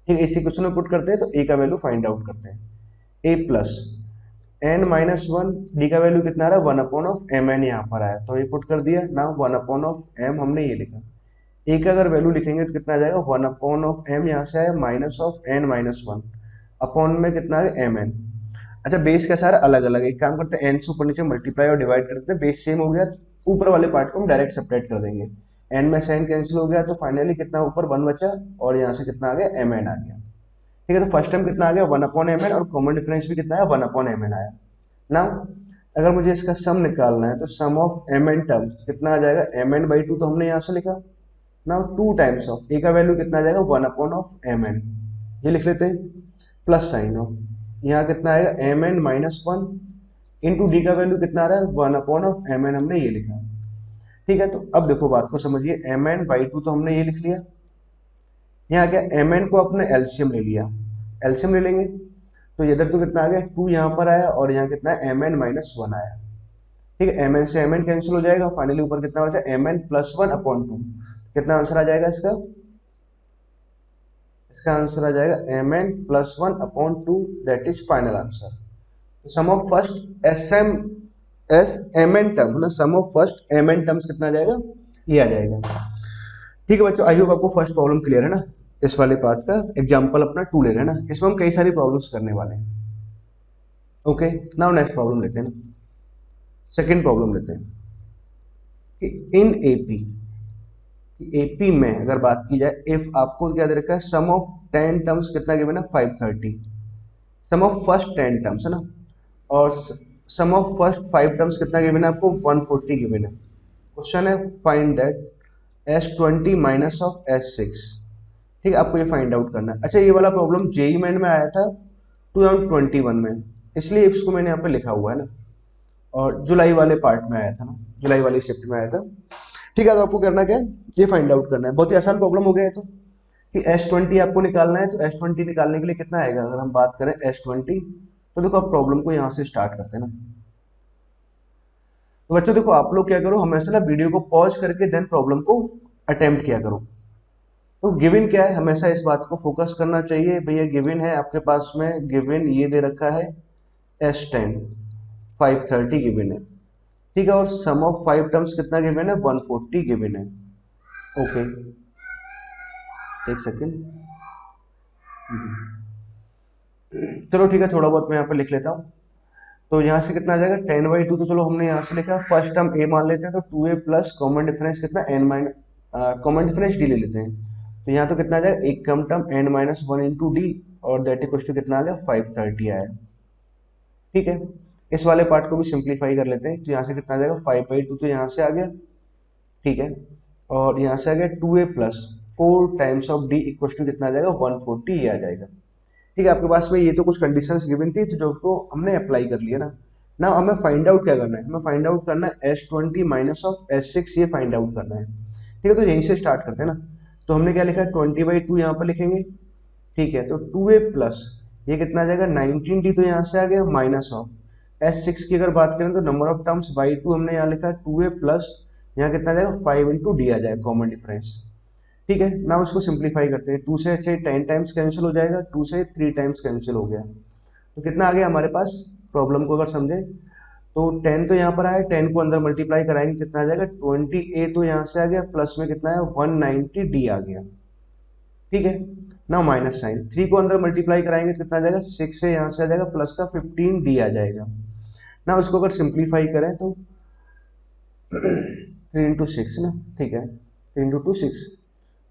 ठीक है। इसी क्वेश्चन में पुट करते हैं तो a का वैल्यू फाइंड आउट करते हैं, a प्लस n-1, d का वैल्यू कितना आ रहा है, 1/mn यहाँ पर आया, तो ये पुट कर दिया ना, 1/m हमने ये लिखा। a का अगर वैल्यू लिखेंगे तो कितना आ जाएगा, 1/m यहाँ से आया, -n-1 अपॉन में कितना है, mn। अच्छा बेस का सारा अलग अलग, एक काम करते हैं n से ऊपर नीचे मल्टीप्लाई और डिवाइड कर देते हैं, बेस सेम हो गया तो ऊपर वाले पार्ट को हम डायरेक्ट सेपरेट कर देंगे। एन में से एन कैंसिल हो गया तो फाइनली कितना ऊपर 1 बचा और यहाँ से कितना आ गया एम एन आ गया। ठीक है, तो फर्स्ट टाइम कितना आ गया 1/mn और कॉमन डिफरेंस भी कितना है 1/mn आया। नाउ अगर मुझे इसका सम निकालना है तो sum of M N terms कितना आ जाएगा mn/2 तो हमने यहाँ से लिखा। नाउ 2 टाइम्स ऑफ ए का वैल्यू कितना आ जाएगा 1/mn, ये लिख लेते हैं, प्लस साइन ऑफ यहाँ कितना आएगा mn-1 इंटू डी का वैल्यू कितना आ रहा है 1/mn, हमने ये लिखा। ठीक है, तो अब देखो बात को समझिए, mn/2 तो हमने ये लिख लिया, यहाँ क्या mn को अपने एलसीएम ले लिया, एलसीएम ले लेंगे तो इधर तो कितना आ गया 2 यहाँ पर आया और यहाँ कितना है mn-1 आया। ठीक है, mn से mn कैंसिल हो जाएगा, फाइनली ऊपर कितना बचा mn+1/2, कितना आंसर आ जाएगा इसका, इसका आंसर आ जाएगा mn+1/2, that is final answer. Sum of first mn term है ना, sum of first mn terms कितना आ जाएगा, ये आ जाएगा। ठीक है बच्चों, आई होप आपको फर्स्ट प्रॉब्लम क्लियर है ना। इस वाले पार्ट का एग्जांपल अपना 2 ले रहे हैं ना, इसमें हम कई सारी प्रॉब्लम्स करने वाले हैं। ओके, नाउ नेक्स्ट प्रॉब्लम लेते हैं ना, सेकंड प्रॉब्लम लेते हैं कि इन एपी में अगर बात की जाए, इफ आपको क्या दे रखा है सम ऑफ 10 टर्म्स कितना गिवन है 530, सम ऑफ फर्स्ट 10 टर्म्स है ना, और सम ऑफ फर्स्ट 5 टर्म्स कितना गिवन है आपको 140 गिवन है। क्वेश्चन है find that S20 minus of S6। ठीक है, आपको ये फाइंड आउट करना है। अच्छा, ये वाला प्रॉब्लम जेई मेन में आया था 2021 में, इसलिए इसको मैंने यहाँ पे लिखा हुआ है ना, और जुलाई वाले पार्ट में आया था ना, जुलाई वाली शिफ्ट में आया था। ठीक है, तो आपको करना क्या है, ये फाइंड आउट करना है। बहुत ही आसान प्रॉब्लम हो गया है तो कि S20 आपको निकालना है, तो S20 निकालने के लिए कितना आएगा, अगर हम बात करें S20 तो देखो आप प्रॉब्लम को यहाँ से स्टार्ट करते हैं ना। तो बच्चों देखो, आप लोग क्या करो, हमेशा ना वीडियो को पॉज करके देन प्रॉब्लम को अटेम्प्ट किया करो। तो गिवन क्या है, हमेशा इस बात को फोकस करना चाहिए। भैया गिवन है आपके पास में, गिवन ये दे रखा है S10 530 गिवन है। ठीक है, और सम ऑफ 5 टर्म्स कितना गिवन है 140 गिवन है। ओके, एक सेकेंड, चलो ठीक है, थोड़ा बहुत मैं यहाँ पे लिख लेता हूँ। तो यहाँ से कितना आ जाएगा 10/2, तो चलो हमने यहाँ से लिखा, फर्स्ट टर्म a मान लेते हैं, तो 2a प्लस कॉमन डिफरेंस कितना कॉमन डिफरेंस d ले लेते हैं, तो यहाँ तो कितना आ जाएगा एक कम टर्म n-1 इंटू डी, और दैट इक्वल टू कितना आ गया 530 आया। ठीक है, इस वाले पार्ट को भी सिंप्लीफाई कर लेते हैं, तो यहाँ से कितना आ जाएगा 5/2, तो यहाँ से आ गया। ठीक है, और यहाँ से आ गया 2a plus 4 times of d equal to कितना आ जाएगा 140, ये आ जाएगा। ठीक है, आपके पास में ये तो कुछ कंडीशंस गिवन थी, तो जो उसको हमने अप्लाई कर लिया ना। ना हमें फाइंड आउट क्या करना है, हमें फाइंड आउट करना है S20 माइनस ऑफ S6, ये फाइंड आउट करना है। ठीक है, तो यहीं से स्टार्ट करते हैं ना। तो हमने क्या लिखा है 20/2 यहाँ पर लिखेंगे। ठीक है, तो 2a प्लस ये कितना आ जाएगा 19d, तो यहाँ से आ गया माइनस ऑफ S6 की अगर बात करें तो नंबर ऑफ टर्म्स बाई 2 हमने यहाँ लिखा है 2a प्लस यहाँ कितना आ जाएगा 5 इंटू डी आ जाएगा कॉमन डिफरेंस। ठीक है, ना उसको सिंप्लीफाई करते हैं, 2 से अच्छे 10 टाइम्स कैंसिल हो जाएगा, 2 से 3 टाइम्स कैंसिल हो गया, तो कितना आ गया हमारे पास। प्रॉब्लम को अगर समझे तो 10 तो यहाँ पर आया, 10 को अंदर मल्टीप्लाई कराएंगे कितना आ जाएगा 20a, तो यहाँ से आ गया, प्लस में कितना है 190d आ गया। ठीक है, ना माइनस साइन, 3 को अंदर मल्टीप्लाई कराएंगे तो कितना आ जाएगा 6 से यहाँ से आ जाएगा प्लस का 15d आ जाएगा ना। उसको अगर सिंप्लीफाई करें तो 3 इंटू 6 ना, ठीक है 3 इंटू 2 6,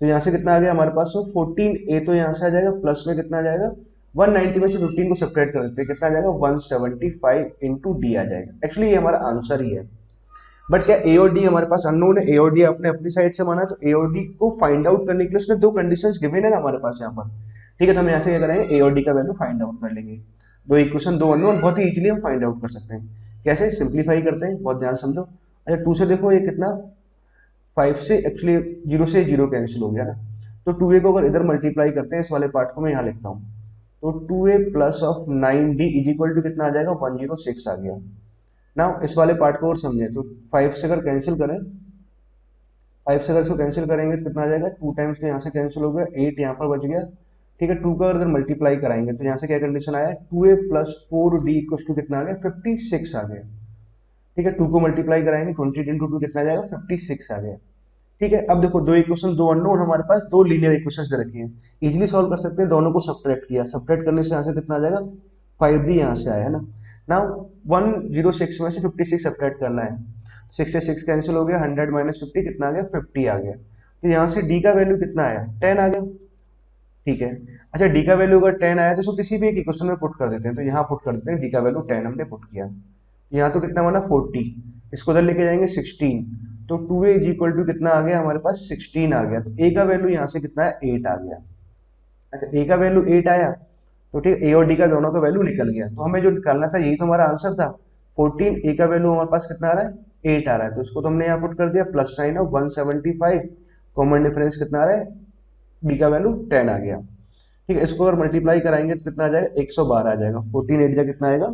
तो यहाँ से कितना आ गया हमारे पास 14a, तो यहाँ से आ जाएगा प्लस में कितना आ जाएगा 190 में से 15 को सेपरेट कर देते हैं, कितना आ जाएगा 175 इंटू डी आ जाएगा। एक्चुअली ये हमारा आंसर ही है, बट क्या ए और डी हमारे पास अननोन है, ए और डी आपने अपनी साइड से माना, तो ए और डी को फाइंड आउट करने के लिए उसने 2 कंडीशंस गिवन है ना हमारे पास यहाँ पर। ठीक है, तो हम यहाँ से क्या करेंगे ए और डी का वैल्यू फाइंड आउट कर लेंगे। 2 इक्वेशन 2 अननोन बहुत ही इजीली हम फाइंड आउट कर सकते हैं। कैसे सिंप्लीफाई करते हैं, बहुत ध्यान समझो। अच्छा 2 से देखो ये कितना 5 से एक्चुअली 0 से 0 कैंसिल हो गया ना, तो 2a को अगर इधर मल्टीप्लाई करते हैं, इस वाले पार्ट को मैं यहाँ लिखता हूँ, तो 2a plus of 9d is equal to कितना आ जाएगा 106 आ गया ना। इस वाले पार्ट को और समझे तो 5 से अगर कैंसिल करें, 5 से अगर इसको कैंसिल करेंगे तो कितना आ जाएगा 2 टाइम्स, तो यहाँ से कैंसिल हो गया, 8 यहाँ पर बच गया। ठीक है, 2 का अगर मल्टीप्लाई कराएंगे तो यहाँ से क्या कंडीशन आया 2a plus 4d equal to कितना आ गया 56 आ गया। ठीक है, 2 को मल्टीप्लाई कराएंगे 20 इंटू 2 कितना आ जाएगा 56 आ गया। ठीक है, अब देखो 2 इक्वेशन 2 अननोन, हमारे पास 2 लीनियर इक्वेशंस दे रखी हैं, इजीली सॉल्व कर सकते हैं। दोनों को सब्ट्रैक्ट किया, सब्ट्रैक्ट करने से यहाँ से कितना आ जाएगा 5d यहाँ से आया है ना। नाउ 106 में से 56 सब्ट्रैक्ट करना है, 6 से 6 कैंसिल हो गया, 100 माइनस 50 कितना आ गया, 50 आ गया। तो यहाँ से डी का वैल्यू कितना आया, 10 आ गया। ठीक है, अच्छा डी का वैल्यू अगर 10 आया तो इसको किसी भी एक क्वेश्चन में पुट कर देते हैं, तो यहाँ पुट कर देते हैं डी का वैल्यू 10 हमने पुट किया। यहाँ तो कितना बना 40, इसको उधर लेके जाएंगे 16, तो 2a इज इक्वल टू कितना आ गया हमारे पास 16 आ गया। तो a का वैल्यू यहाँ से कितना है 8 आ गया। अच्छा a का वैल्यू 8 आया तो ठीक, a और d का दोनों का वैल्यू निकल गया। तो हमें जो निकालना था यही तो हमारा आंसर था 14। a का वैल्यू हमारे पास कितना आ रहा है 8 आ रहा है, तो इसको तो हमने यहाँ पुट कर दिया plus sign of 175, common difference कितना आ रहा है d का वैल्यू 10 आ गया। ठीक है, इसको अगर मल्टीप्लाई कराएंगे तो कितना आ जाएगा 112 आ जाएगा। 14 8 जा कितना आएगा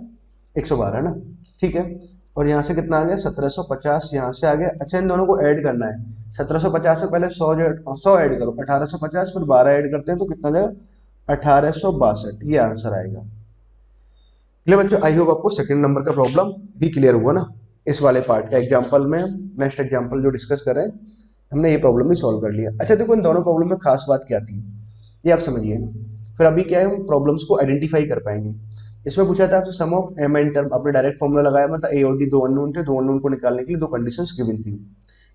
112 है ना। ठीक है, और यहाँ से कितना आ गया 1750 यहाँ से आ गया। अच्छा इन दोनों को ऐड करना है, 1750 से पहले 100 ऐड करो, 1850 फिर 12 ऐड करते हैं तो कितना जाएगा 1862, ये आंसर आएगा। क्लियर बच्चों, आई होप आपको सेकंड नंबर का प्रॉब्लम भी क्लियर हुआ ना। इस वाले पार्ट का एग्जांपल में नेक्स्ट एग्जांपल जो डिस्कस कर रहे हैं हमने ये प्रॉब्लम भी सॉल्व कर लिया। अच्छा देखो इन दोनों प्रॉब्लम में खास बात क्या थी ये आप समझिए ना, फिर अभी क्या है हम प्रॉब्लम्स को आइडेंटिफाई कर पाएंगे। इसमें पूछा था आपसे सम ऑफ एम एंड टर्म, आपने डायरेक्ट फॉर्मूला लगाया, मतलब ए और डी दो अननोन थे, दो अननोन को निकालने के लिए दो कंडीशंस गिवन थी।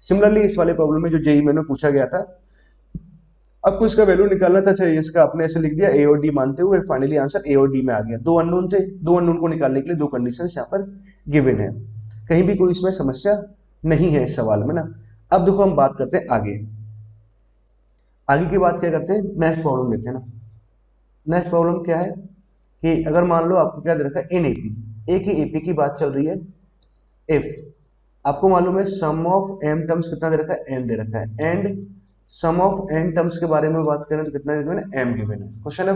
सिमिलरली इस वाले प्रॉब्लम में जो जेई मैंने पूछा गया था, आपको इसका वैल्यू निकालना था, चाहिए इसका आपने ऐसे लिख दिया ए और डी मानते हुए, फाइनली आंसर ए और डी में आ गया। दो अननोन थे, दो अननोन को निकालने के लिए दो कंडीशंस यहाँ पर गिवन है, कहीं भी कोई इसमें समस्या नहीं है इस सवाल में ना। अब देखो हम बात करते हैं आगे, आगे की बात क्या करते हैं, नेक्स्ट प्रॉब्लम लेते हैं ना। नेक्स्ट प्रॉब्लम क्या है कि अगर मान लो आपको क्या दे रखा है इन एपी, एक ही एपी की बात चल रही है। इफ आपको मालूम है सम ऑफ एम टर्म्स कितना दे रखा है एन दे रखा है, and sum of N terms के बारे में बात करें तो कितना गिवन है एम गिवन है। क्वेश्चन है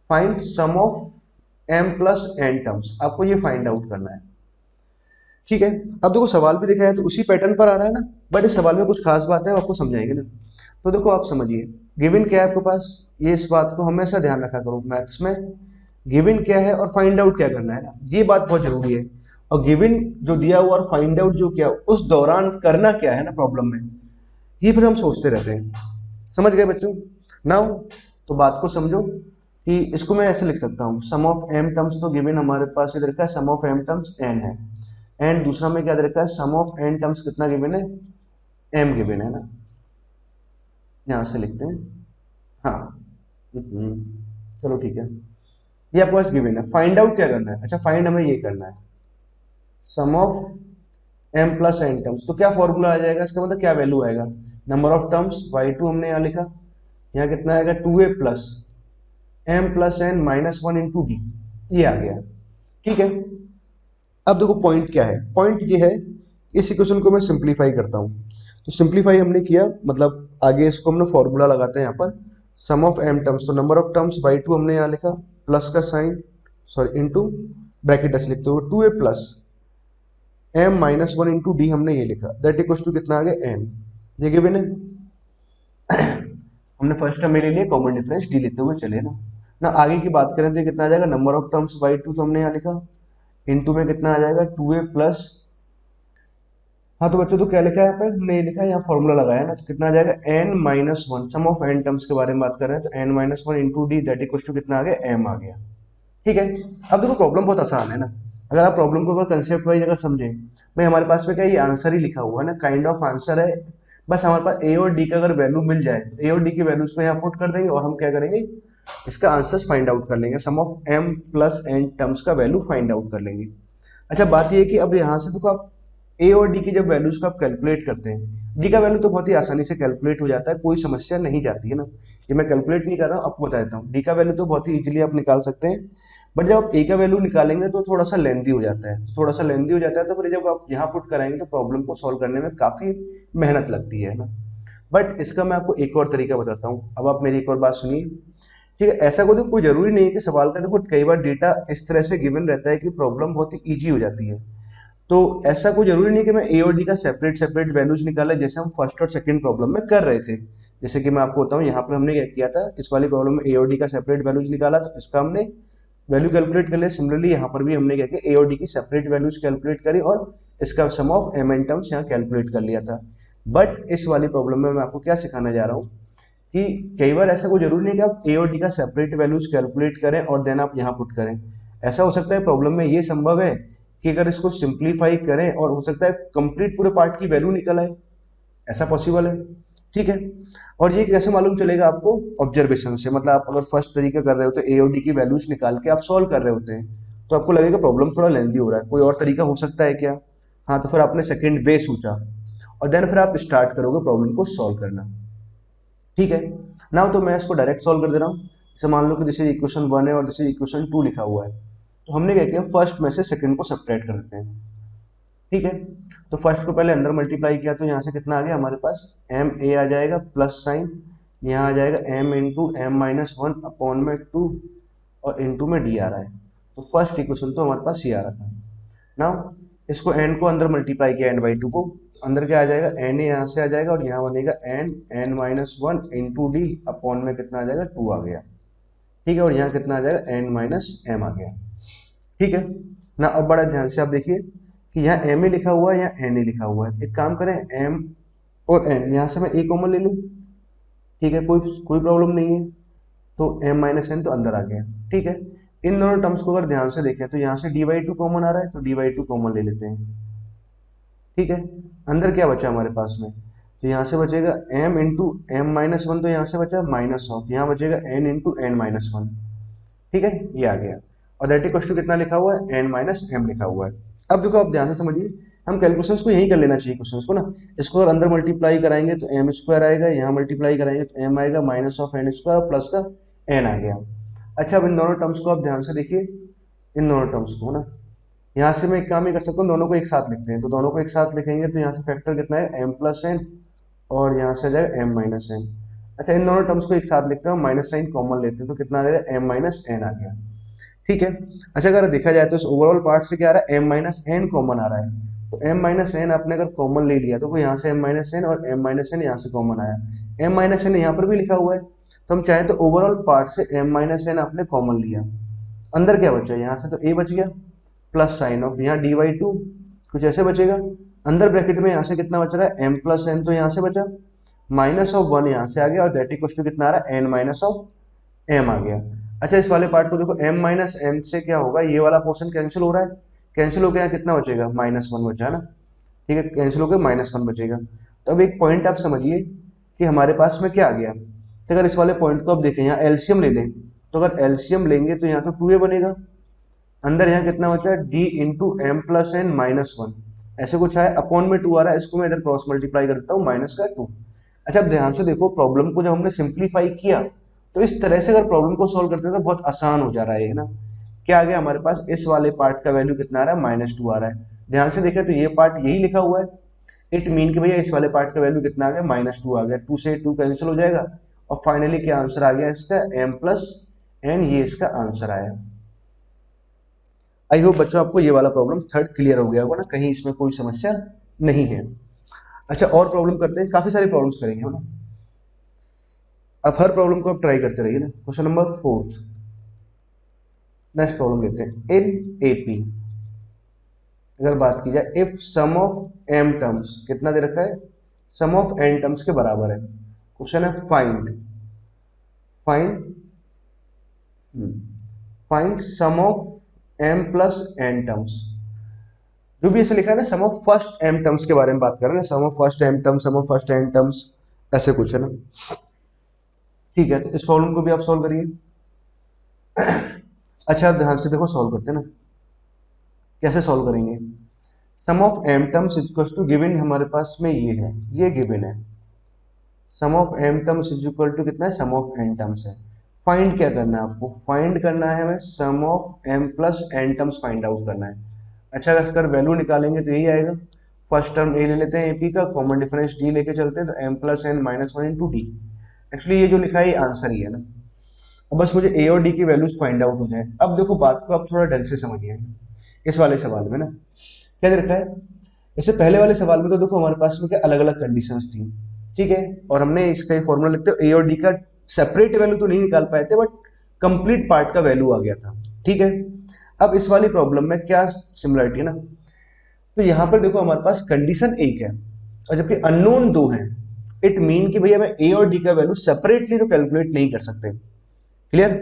find sum of m plus n terms, आपको ये फाइंड आउट करना है। ठीक है, अब देखो सवाल भी दिखाया है तो उसी पैटर्न पर आ रहा है ना, बट इस सवाल में कुछ खास बात है आपको समझाएंगे ना। तो देखो आप समझिए गिवन क्या है आपके पास, ये इस बात को हमेशा ध्यान रखा करो मैथ्स में, गिवन क्या है और फाइंड आउट क्या करना है ना, ये बात बहुत जरूरी है। और गिवन जो दिया हुआ और फाइंड आउट जो किया उस दौरान करना क्या है ना प्रॉब्लम में, ये फिर हम सोचते रहते हैं। समझ गए बच्चों नाउ, तो बात को समझो कि इसको मैं ऐसे लिख सकता हूँ सम ऑफ एम टर्म्स, तो गिवन हमारे पास इधर का सम ऑफ एम टर्म्स एन है, एंड दूसरा में क्या दे रखा है सम ऑफ एन टर्म्स कितना गिवन है एम गिवन है ना, यहां से लिखते हैं हाँ। चलो ठीक है, ये आपके पास गिवन है, फाइंड आउट क्या करना है, अच्छा फाइंड हमें ये करना है sum of m plus n terms, तो क्या फॉर्मूला आ जाएगा इसका, मतलब क्या वैल्यू आएगा, नंबर ऑफ टर्म्स y2 हमने यहाँ लिखा, यहाँ कितना आएगा 2a plus m plus n minus 1 into d, ये आ गया। ठीक है, अब देखो पॉइंट क्या है, पॉइंट ये है इस इक्वेशन को मैं सिंप्लीफाई करता हूँ, तो सिंप्लीफाई हमने किया मतलब आगे इसको हमने फॉर्मूला लगाते हैं यहाँ पर सम ऑफ एम टर्म्स, तो नंबर ऑफ टर्म्स बाई 2 हमने यहाँ लिखा प्लस का साइन सॉरी इंटू ब्रैकेट ऐसे लिखते हुए 2a plus m minus 1 into d हमने ये लिखा, दैट इक्वल्स टू कितना आ गया एन, ये गिवन है। हमने फर्स्ट टर्म ले लिया कॉमन डिफरेंस डी लेते हुए चले ना आगे की बात करें तो कितना आ जाएगा नंबर ऑफ टर्म्स बाई 2, तो हमने यहाँ लिखा इनटू में कितना आ जाएगा 2a प्लस, हाँ तो बच्चों तो क्या लिखा है यहाँ पर हमने लिखा है यहाँ फॉर्मूला लगाया ना, तो कितना आ जाएगा n minus 1, sum of n terms के बारे में बात कर रहे हैं तो n minus 1 into d that equals to कितना आ गया m आ गया। ठीक है, अब देखो प्रॉब्लम बहुत आसान है ना, अगर आप प्रॉब्लम को अगर कंसेप्ट वाइज अगर समझे, भाई हमारे पास में क्या ये आंसर ही लिखा हुआ है ना, काइंड ऑफ आंसर है, बस हमारे पास ए और डी का अगर वैल्यू मिल जाए ए और डी की वैल्यूज को यहाँ पुट कर देंगे और हम क्या करेंगे इसका आंसर फाइंड आउट कर लेंगे, sum of m plus n terms का वैल्यू फाइंड आउट कर लेंगे। अच्छा बात ये है कि अब यहाँ से देखो आप ए और डी की जब वैल्यूज को आप कैलकुलेट करते हैं, डी का वैल्यू तो बहुत ही आसानी से कैलकुलेट हो जाता है, कोई समस्या नहीं जाती है ना, ये मैं कैलकुलेट नहीं कर रहा हूँ आपको बता देता हूँ, डी का वैल्यू तो बहुत ही इजीली आप निकाल सकते हैं, बट जब आप ए का वैल्यू निकालेंगे तो थोड़ा सा लेंदी हो जाता है, थोड़ा सा लेंदी हो जाता है, तो फिर जब आप यहाँ पुट कराएंगे तो प्रॉब्लम को सॉल्व करने में काफी मेहनत लगती है ना। बट इसका मैं आपको एक और तरीका बताता हूँ, अब आप मेरी एक और बात सुनिए। ठीक है, ऐसा कोई जरूरी नहीं है कि सवाल का देखो कई बार डेटा इस तरह से गिवन रहता है कि प्रॉब्लम बहुत ही ईजी हो जाती है, तो ऐसा कोई जरूरी नहीं कि मैं ए और डी का सेपरेट सेपरेट वैल्यूज निकाला जैसे हम फर्स्ट और सेकंड प्रॉब्लम में कर रहे थे। जैसे कि मैं आपको बताऊं यहाँ पर हमने क्या किया था, इस वाली प्रॉब्लम में ए और डी का सेपरेट वैल्यूज निकाला तो इसका हमने वैल्यू कैलकुलेट कर लिया, सिमिलरली यहाँ पर भी हमने क्या किया ए और डी की सेपरेट वैल्यूज कैलकुलेट करी और इसका sum of M N terms यहाँ कैलकुलेट कर लिया था। बट इस वाली प्रॉब्लम में मैं आपको क्या सिखाने जा रहा हूँ कि कई बार ऐसा कोई जरूरी नहीं कि आप ए और डी का सेपरेट वैल्यूज कैलकुलेट करें और देन आप यहाँ पुट करें, ऐसा हो सकता है प्रॉब्लम में ये संभव है कि अगर इसको सिंप्लीफाई करें और हो सकता है कंप्लीट पूरे पार्ट की वैल्यू निकल आए, ऐसा पॉसिबल है। ठीक है, और ये कैसे मालूम चलेगा आपको? ऑब्जर्वेशन से। मतलब आप अगर फर्स्ट तरीका कर रहे हो तो ए और डी की वैल्यूज निकाल के आप सॉल्व कर रहे होते हैं, तो आपको लगेगा प्रॉब्लम थोड़ा लेंदी हो रहा है, कोई और तरीका हो सकता है क्या? हाँ, तो फिर आपने सेकंड वे सोचा और देन फिर आप स्टार्ट करोगे प्रॉब्लम को सॉल्व करना। ठीक है ना, तो मैं इसको डायरेक्ट सॉल्व कर दे रहा हूँ। जैसे मान लो कि दिस इज इक्वेशन 1 है और दिस इज इक्वेशन 2 लिखा हुआ है, तो हमने क्या किया, फर्स्ट में से सेकंड को सब्ट्रैक्ट कर देते हैं। ठीक है, तो फर्स्ट को पहले अंदर मल्टीप्लाई किया तो यहाँ से कितना आ गया हमारे पास, एम ए आ जाएगा प्लस साइन, यहाँ आ जाएगा m into m minus one upon में 2 और इंटू में डी आ रहा है। तो फर्स्ट इक्वेशन तो हमारे पास ये आ रहा था। नाउ इसको एन को अंदर मल्टीप्लाई किया, एन बाई टू को, अंदर क्या आ जाएगा, एन ए यहाँ से आ जाएगा और यहाँ बनेगा n n minus one into d upon में कितना आ जाएगा, 2 आ गया। ठीक है, और यहाँ कितना आ जाएगा, एन माइनस एम आ गया। ठीक है ना, अब बड़ा ध्यान से आप देखिए कि यहाँ एम ए लिखा हुआ है, यहाँ एन ए लिखा हुआ है। एक काम करें, एम और एन यहाँ से मैं ए कॉमन ले लूँ। ठीक है, कोई प्रॉब्लम नहीं है, तो एम माइनस एन तो अंदर आ गया। ठीक है, इन दोनों टर्म्स को अगर ध्यान से देखें तो यहाँ से डी बाई टू कॉमन आ रहा है, तो डी बाई टू कॉमन ले लेते हैं। ठीक है, अंदर क्या बचा हमारे पास में, तो यहाँ से बचेगा m into m minus one, तो यहाँ से बचा माइनस ऑफ, यहाँ बचेगा n into n minus one. ठीक है, ये आ गया, और दैट इक्वल टू कितना लिखा हुआ है, n माइनस एम लिखा हुआ है। अब देखो, आप ध्यान से समझिए, हम कैलकुलेशंस को यही कर लेना चाहिए क्वेश्चंस को ना। इसको अगर अंदर मल्टीप्लाई कराएंगे तो एम स्क्वायर आएगा, यहाँ मल्टीप्लाई कराएंगे तो एम आएगा माइनस ऑफ एन स्क्वायर और प्लस का एन आ गया। अच्छा, अब इन दोनों टर्म्स को आप ध्यान से देखिए, इन दोनों टर्म्स को ना, यहाँ से मैं एक काम ही कर सकता हूँ, दोनों को एक साथ लिखते हैं। तो दोनों को एक साथ लिखेंगे तो यहाँ से फैक्टर कितना है, m प्लस एन और यहाँ से आ जाएगा m माइनस एन। अच्छा, इन दोनों टर्म्स को एक साथ लिखते हैं, माइनस साइन कॉमन लेते हैं तो कितना आ जाएगा, m माइनस एन आ गया। ठीक है, अच्छा अगर देखा जाए तो इस ओवरऑल पार्ट से क्या आ रहा है, m माइनस एन कॉमन आ रहा है। तो m माइनस एन आपने अगर कॉमन ले लिया तो यहाँ से m माइनस एन और m माइनस एन यहाँ से कॉमन आया, m माइनस एन यहाँ पर भी लिखा हुआ है। तो हम चाहें तो ओवरऑल पार्ट से m माइनस एन आपने कॉमन लिया, अंदर क्या बचा, यहाँ से तो a बच गया प्लस साइन ऑफ, यहाँ डी बाई टू कुछ ऐसे बचेगा, अंदर ब्रैकेट में यहाँ से कितना बच रहा है, m प्लस एन, तो यहाँ से बचा माइनस ऑफ वन यहाँ से आ गया और दैट इक्वल टू कितना आ रहा है, n माइनस ऑफ m आ गया। अच्छा, इस वाले पार्ट को देखो, m माइनस एन से क्या होगा, ये वाला पोर्शन कैंसिल हो रहा है, कैंसिल होकर यहाँ कितना बचेगा, माइनस वन बचा ना। ठीक है, कैंसिल होकर माइनस वन बचेगा। तो अब एक पॉइंट आप समझिए कि हमारे पास में क्या आ गया, तो अगर इस वाले पॉइंट को आप देखें, यहाँ एलसीएम ले लें, तो अगर एलसीएम लेंगे तो यहाँ तो 2a बनेगा, अंदर यहाँ कितना बचा है, d into m plus n minus one, ऐसे कुछ है, अपॉन में 2 आ रहा है, इसको मैं इधर क्रॉस मल्टीप्लाई कर देता हूँ, माइनस का 2। अच्छा, अब ध्यान से देखो, प्रॉब्लम को जब हमने सिंप्लीफाई किया तो इस तरह से अगर प्रॉब्लम को सॉल्व करते हैं तो बहुत आसान हो जा रहा है ना। क्या आ गया हमारे पास, इस वाले पार्ट का वैल्यू कितना आ रहा है, माइनस 2 आ रहा है। ध्यान से देखें तो ये पार्ट यही लिखा हुआ है, इट मीन कि भैया इस वाले पार्ट का वैल्यू कितना आ गया, माइनस 2 आ गया, 2 से 2 कैंसिल हो जाएगा और फाइनली क्या आंसर आ गया इसका, m प्लस एन, ये इसका आंसर आया। आई होप बच्चों आपको ये वाला प्रॉब्लम थर्ड क्लियर हो गया होगा ना, कहीं इसमें कोई समस्या नहीं है। अच्छा, और प्रॉब्लम करते हैं, काफी सारी प्रॉब्लम्स करेंगे ना, अब हर प्रॉब्लम को आप ट्राई करते रहिए ना। क्वेश्चन नंबर 4, नेक्स्ट प्रॉब्लम लेते हैं। इन एपी अगर बात की जाए, if sum of m terms, कितना दे रखा है, सम ऑफ n टर्म्स के बराबर है। क्वेश्चन है find find find sum of m plus n terms. जो भी ऐसे लिखा है ना, sum of first m terms के बारे में बात कर रहे हैं, sum of first m terms, sum of first n terms, ऐसे कुछ है ना। ठीक है, तो इस प्रॉब्लम को भी आप सॉल्व करिए। अच्छा, आप ध्यान से देखो, सॉल्व करते हैं ना, कैसे सॉल्व करेंगे। Sum of m terms is equal to, given हमारे पास में ये है, ये गिवन है, sum of m terms is equal to कितना है, सम ऑफ n टर्म्स है। फाइंड क्या करना है आपको, फाइंड करना है हमें sum of m plus n terms find out करना है। अच्छा, अगर वैल्यू निकालेंगे तो यही आएगा, फर्स्ट टर्म a ले लेते हैं ap का, कॉमन डिफरेंस d लेके चलते हैं, तो m plus n minus one into d. Actually ये जो लिखा है ये आंसर ही है ना। अब बस मुझे a और d की वैल्यूज फाइंड आउट हो जाए। अब देखो, बात को आप थोड़ा ढंग से समझिए इस वाले सवाल में ना, क्या दे रखा है। इससे पहले वाले सवाल में तो देखो हमारे पास में क्या अलग अलग कंडीशंस थी, ठीक है, और हमने इसका फॉर्मूला लिखते हुए a और d का सेपरेट वैल्यू तो नहीं निकाल पाए थे, बट कंप्लीट पार्ट का वैल्यू आ गया था। ठीक है, अब इस वाली प्रॉब्लम में क्या सिमिलरिटी है ना, तो यहाँ पर देखो हमारे पास कंडीशन एक है और जबकि अननोन दो हैं। इट मीन कि भैया मैं a और d का वैल्यू सेपरेटली तो कैलकुलेट नहीं कर सकते। क्लियर।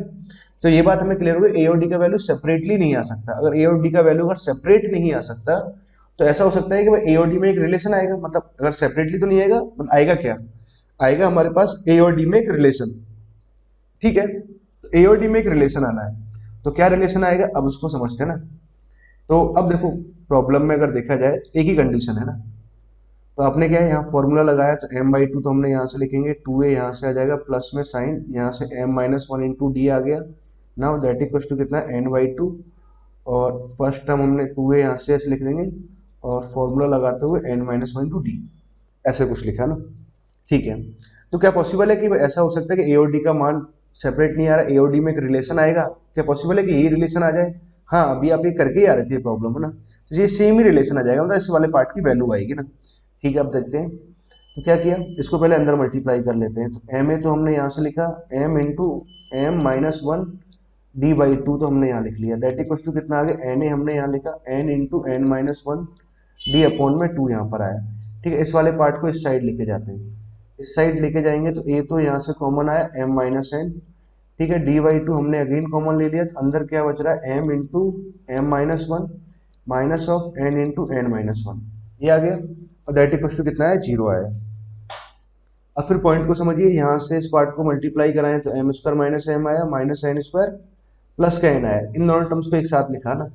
तो ये बात हमें क्लियर हो गई, ए और डी का वैल्यू सेपरेटली नहीं आ सकता। अगर ए और डी का वैल्यू अगर सेपरेट नहीं आ सकता तो ऐसा हो सकता है कि भाई ए और डी में एक रिलेशन आएगा, मतलब अगर सेपरेटली तो नहीं आएगा, मतलब आएगा क्या, आएगा हमारे पास ए और डी में एक रिलेशन। ठीक है, तो ए और डी में एक रिलेशन आना है, तो क्या रिलेशन आएगा अब उसको समझते हैं ना। तो अब देखो प्रॉब्लम में अगर देखा जाए एक ही कंडीशन है ना, तो आपने क्या है यहाँ फॉर्मूला लगाया, तो m/2 तो हमने यहाँ से लिखेंगे 2a, यहाँ से आ जाएगा प्लस में साइन, यहाँ से m-1 इंटू डी आ गया। नाउ दैट इक्वल्स टू कितना है n/2, और फर्स्ट टर्म हमने 2a यहाँ से ऐसे लिख देंगे, और फॉर्मूला लगाते हुए n-1 इंटू डी, ऐसे कुछ लिखा ना। ठीक है, तो क्या पॉसिबल है कि ऐसा हो सकता है कि ए और डी का मान सेपरेट नहीं आ रहा, ए और डी में एक रिलेशन आएगा, क्या पॉसिबल है कि यही रिलेशन आ जाए? हाँ, अभी आप ये करके ही आ रही थी प्रॉब्लम है ना, तो ये सेम ही रिलेशन आ जाएगा, मतलब इस वाले पार्ट की वैल्यू आएगी ना। ठीक है, अब देखते हैं, तो क्या किया, इसको पहले अंदर मल्टीप्लाई कर लेते हैं। तो एम ए तो हमने यहाँ से लिखा m इंटू m-1 d/2 तो हमने यहाँ लिख लिया, दैट इक्वल टू कितना आ गया, एन ए हमने यहाँ लिखा n into n-1 D upon में 2 यहाँ पर आया। ठीक है, इस वाले पार्ट को इस साइड लेके जाते हैं, इस साइड लेके जाएंगे तो a तो यहाँ से कॉमन आया m-n। ठीक है, d/2 हमने अगेन कॉमन ले लिया, तो अंदर क्या बच रहा है m into m-1 minus of n into n-1, ये आ गया, और दैट इक्वल टू कितना है, 0 आया। अब फिर पॉइंट को समझिए, यहाँ से इस पार्ट को मल्टीप्लाई कराएं तो m स्क्वायर माइनस m आया, माइनस n स्क्वायर प्लस का n आया, इन दोनों टर्म्स को एक साथ लिखा ना,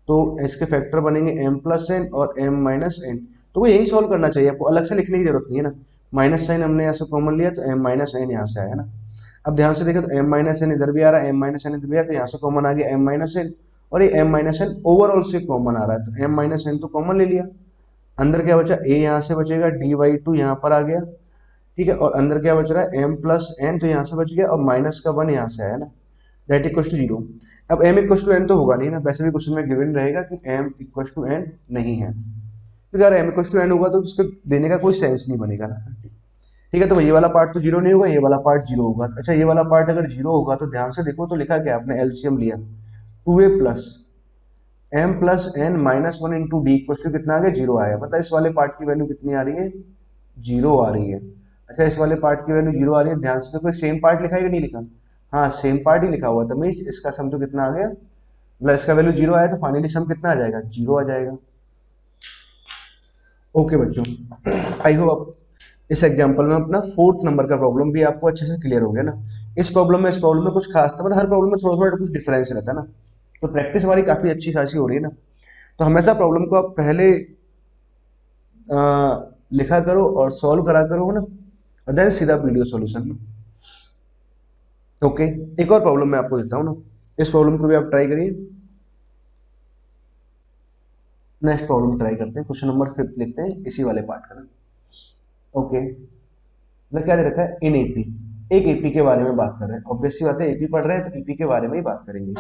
तो इसके फैक्टर बनेंगे m प्लस n और m माइनस n। तो वो यही सॉल्व करना चाहिए, आपको अलग से लिखने की जरूरत नहीं है ना, माइनस साइन हमने यहाँ से कॉमन लिया तो m माइनस n यहाँ से आया ना। अब ध्यान से देखें तो m माइनस n इधर भी आ रहा है, m माइनस n इधर भी आया, तो यहाँ से कॉमन आ गया m माइनस n, और ये m माइनस n ओवरऑल से कॉमन आ रहा है, तो m माइनस n तो कॉमन ले लिया, अंदर क्या बचा, a यहाँ से बचेगा, d/2 यहाँ पर आ गया। ठीक है, और अंदर क्या बच रहा है, m प्लस n तो यहाँ से बच गया, और माइनस का 1 यहाँ से आया ना, दैट इक्वल टू 0। अब m इक्वल टू n तो होगा नहीं ना, वैसे भी क्वेश्चन में गिवन रहेगा कि m इक्वल टू n नहीं है, तो अगर m इक्वल टू n होगा तो उसको देने का कोई सेंस नहीं बनेगा ना। ठीक है, तो ये वाला पार्ट तो 0 नहीं होगा, ये वाला पार्ट 0 होगा। अच्छा, ये वाला पार्ट अगर 0 होगा तो ध्यान से देखो, तो लिखा क्या आपने, एलसीएम लिया 2a plus m plus n minus 1 into d equal to कितना आ गया, 0 आया, मतलब इस वाले पार्ट की वैल्यू कितनी आ रही है, 0 आ रही है। अच्छा, इस वाले पार्ट की वैल्यू 0 आ रही है, ध्यान से देखो सेम पार्ट लिखा है कि नहीं लिखा, हाँ सेम पार्ट ही लिखा हुआ था, मीन्स इसका सम तो कितना आ गया, मतलब इसका वैल्यू 0 आया, तो फाइनली सम कितना आ जाएगा, 0 आ जाएगा। ओके बच्चों, आई होप इस एग्जांपल में अपना 4th नंबर का प्रॉब्लम भी आपको अच्छे से क्लियर हो गया ना। इस प्रॉब्लम में कुछ खास था, मतलब हर प्रॉब्लम में थोड़ा थोड़ा कुछ डिफरेंस रहता है ना, तो प्रैक्टिस हमारी काफ़ी अच्छी खासी हो रही है ना। तो हमेशा प्रॉब्लम को आप पहले लिखा करो और सॉल्व करा करो ना, और देन सीधा वीडियो सॉल्यूशन में। ओके, एक और प्रॉब्लम मैं आपको देता हूँ ना, इस प्रॉब्लम को भी आप ट्राई करिए। नेक्स्ट प्रॉब्लम ट्राई करते हैं, क्वेश्चन नंबर 5 लिखते हैं इसी वाले पार्ट का ना। ओके, मतलब क्या दे रखा है, इन एपी, एक एपी के बारे में बात कर रहे हैं, ऑब्वियस सी बात है एपी पढ़ रहे हैं तो एपी के बारे में ही बात करेंगे।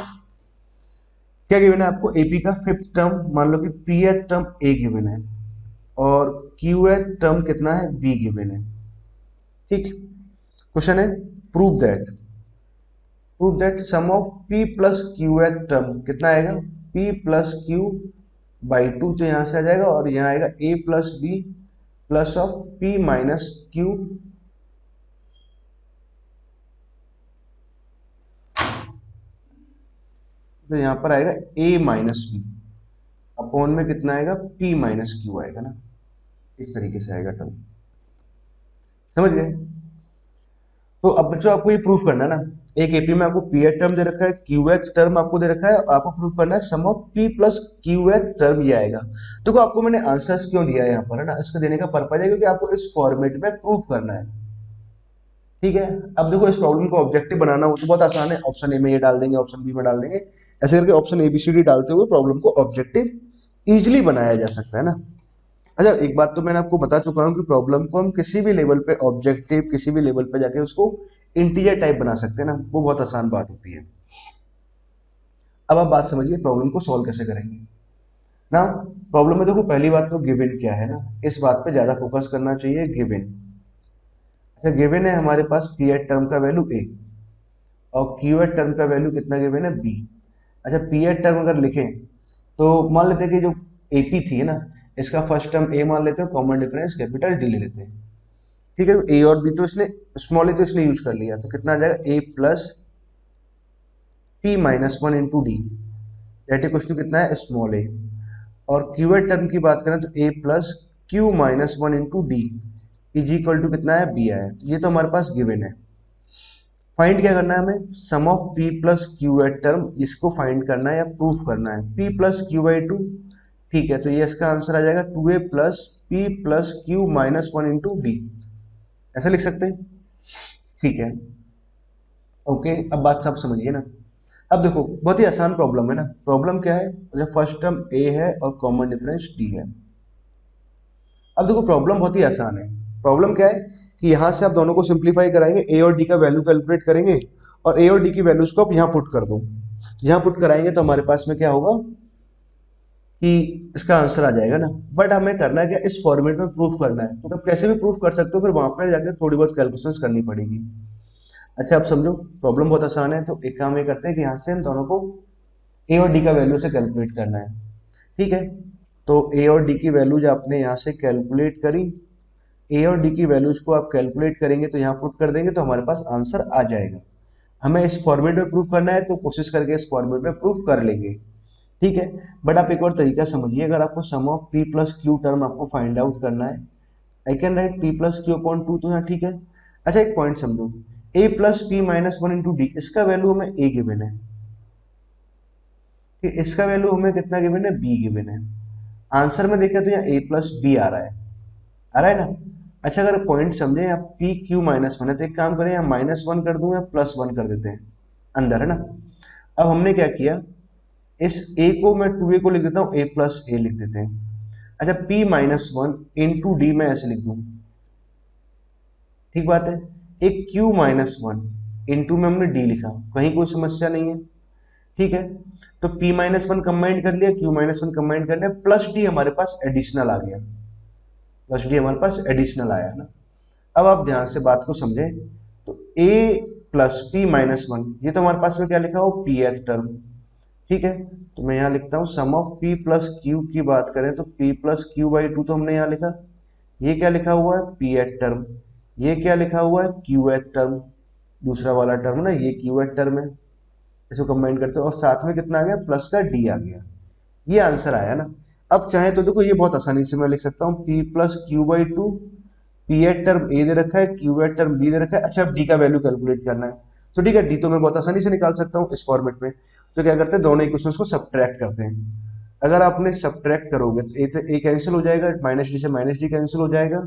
क्या गिवन है आपको, एपी का 5th टर्म, मान लो कि पीएथ टर्म ए गिवन है और क्यूएथ टर्म कितना है, बी गिवन है। ठीक, क्वेश्चन है prove that sum of p plus qth term कितना आएगा, पी प्लस क्यू बाई 2, तो यहां से आ जाएगा, और यहाँ आएगा a plus b plus of p minus q तो यहाँ पर आएगा a माइनस बी अपॉन में कितना आएगा, p माइनस क्यू आएगा ना, इस तरीके से आएगा टर्म, समझ गए। तो अब बच्चों आपको ये प्रूफ करना है ना, एक एपी में आपको पीएथ टर्म दे रखा है, क्यूएथ टर्म आपको दे रखा है, आपको प्रूफ करना है sum of p plus qth term ये आएगा। देखो आपको मैंने आंसर्स क्यों दिया है यहाँ पर है ना, इसको देने का पर्पज है क्योंकि आपको इस फॉर्मेट में प्रूफ करना है। ठीक है, अब देखो इस प्रॉब्लम को ऑब्जेक्टिव बनाना हो तो बहुत आसान है, ऑप्शन ए में ये डाल देंगे, ऑप्शन बी में डाल देंगे, ऐसे करके option A B C D डालते हुए प्रॉब्लम को ऑब्जेक्टिव इजीली बनाया जा सकता है ना। अच्छा, एक बात तो मैंने आपको बता चुका हूँ कि प्रॉब्लम को हम किसी भी लेवल पे ऑब्जेक्टिव, किसी भी लेवल पे जाके उसको इंटीजर टाइप बना सकते हैं ना, वो बहुत आसान बात होती है। अब आप बात समझिए प्रॉब्लम को सॉल्व कैसे करेंगे ना। प्रॉब्लम में देखो पहली बात तो गिवन क्या है ना, इस बात पे ज्यादा फोकस करना चाहिए, गिवन। अच्छा, गिवन है हमारे पास पीएथ टर्म का वैल्यू ए और क्यूएथ टर्म का वैल्यू कितना गिवन है, बी। अच्छा, पीएथ टर्म अगर लिखें तो मान लेते हैं कि जो एपी थी ना, इसका फर्स्ट टर्म ए मान लेते हैं, कॉमन डिफरेंस कैपिटल डी ले लेते हैं। ठीक है, ए और बी तो इसने स्मॉल ए तो इसने यूज कर लिया, तो कितना आ जाएगा, a plus p minus one into d that equal to कितना है स्मॉल ए, और क्यूएट टर्म की बात करें तो a plus q minus one into d is equal to कितना है बी आया। तो ये तो हमारे पास गिवन है। फाइंड क्या करना है हमें, sum of p plus q eight term, इसको फाइंड करना है या प्रूफ करना है। p plus q by two, ठीक है, तो ये इसका आंसर आ जाएगा 2a plus p plus q minus one into d, ऐसा लिख सकते हैं, ठीक है। ओके, अब बात सब समझिए ना। अब देखो बहुत ही आसान प्रॉब्लम है ना। प्रॉब्लम क्या है, जब फर्स्ट टर्म a है और कॉमन डिफरेंस d है। अब देखो प्रॉब्लम बहुत ही आसान है। प्रॉब्लम क्या है कि यहाँ से आप दोनों को सिंप्लीफाई कराएंगे, a और d का वैल्यू कैलकुलेट करेंगे और a और d की वैल्यूज को आप यहाँ पुट कर दो। यहाँ पुट कराएंगे तो हमारे पास में क्या होगा कि इसका आंसर आ जाएगा ना। बट हमें करना है क्या, इस फॉर्मेट में प्रूफ करना है। तो कैसे भी प्रूफ कर सकते हो, फिर वहां पर जाकर थोड़ी बहुत कैलकुलेशंस करनी पड़ेगी। अच्छा आप समझो, प्रॉब्लम बहुत आसान है। तो एक काम ये करते हैं कि यहाँ से हम दोनों को a और d का वैल्यू से कैलकुलेट करना है, ठीक है। तो a और d की वैल्यूज आपने यहाँ से कैलकुलेट करी, a और d की वैल्यूज को आप कैलकुलेट करेंगे तो यहाँ पुट कर देंगे तो हमारे पास आंसर आ जाएगा। हमें इस फॉर्मेट में प्रूफ करना है तो कोशिश करके इस फॉर्मेट में प्रूफ कर लेंगे, ठीक है। बट आप एक और तरीका समझिए, अगर आपको sum of p plus q term आपको फाइंड आउट करना है, I can write p plus q upon two, तो यहाँ ठीक है। अच्छा एक पॉइंट समझो, a plus p minus one into d, इसका वैल्यू हमें a गिवन है, इसका वैल्यू हमें कितना गिवन है, b गिवन है। आंसर में देखें तो यहाँ a प्लस बी आ रहा है, आ रहा है ना। अच्छा अगर पॉइंट समझे, यहाँ पी क्यू माइनस वन है तो एक काम करें, यहाँ माइनस वन कर दूं या प्लस वन कर देते हैं अंदर, है ना। अब हमने क्या किया, इस a को मैं 2a को लिख देता हूँ, a प्लस ए लिख देते हैं। अच्छा p minus one into D मैं ऐसे लिख दूं, ठीक बात है। एक q माइनस वन इंटू में हमने d लिखा, कहीं कोई समस्या नहीं है, ठीक है। तो p माइनस वन कंबाइंड कर लिया, q माइनस वन कंबाइंड कर लिया, प्लस d हमारे पास एडिशनल आ गया, प्लस डी हमारे पास एडिशनल आया ना। अब आप ध्यान से बात को समझें, तो a plus p minus one, ये तो हमारे पास में क्या लिखा हो, पी एथ टर्म, ठीक है। तो मैं यहाँ लिखता हूँ सम ऑफ p प्लस क्यू की बात करें तो p plus q by to, तो हमने यहाँ लिखा, ये क्या लिखा हुआ है, पी एथ टर्म, ये क्या लिखा हुआ है, क्यू एथ टर्म, दूसरा वाला टर्म ना, ये क्यू एथ टर्म है, इसको कंबाइन करते हो और साथ में कितना आ गया, प्लस का d आ गया, ये आंसर आया ना। अब चाहे तो देखो ये बहुत आसानी से मैं लिख सकता हूँ p plus q by two, pth term a दे रखा है, क्यू एट टर्म b दे रखा है। अच्छा अब d का वैल्यू कैलकुलेट करना है, तो ठीक है d तो मैं बहुत आसानी से निकाल सकता हूँ इस फॉर्मेट में। तो क्या करते हैं, दोनों इक्वेशंस को सब्ट्रैक्ट करते हैं। अगर आपने सब्ट्रैक्ट करोगे तो a कैंसिल हो जाएगा, माइनस डी से माइनस डी कैंसिल हो जाएगा,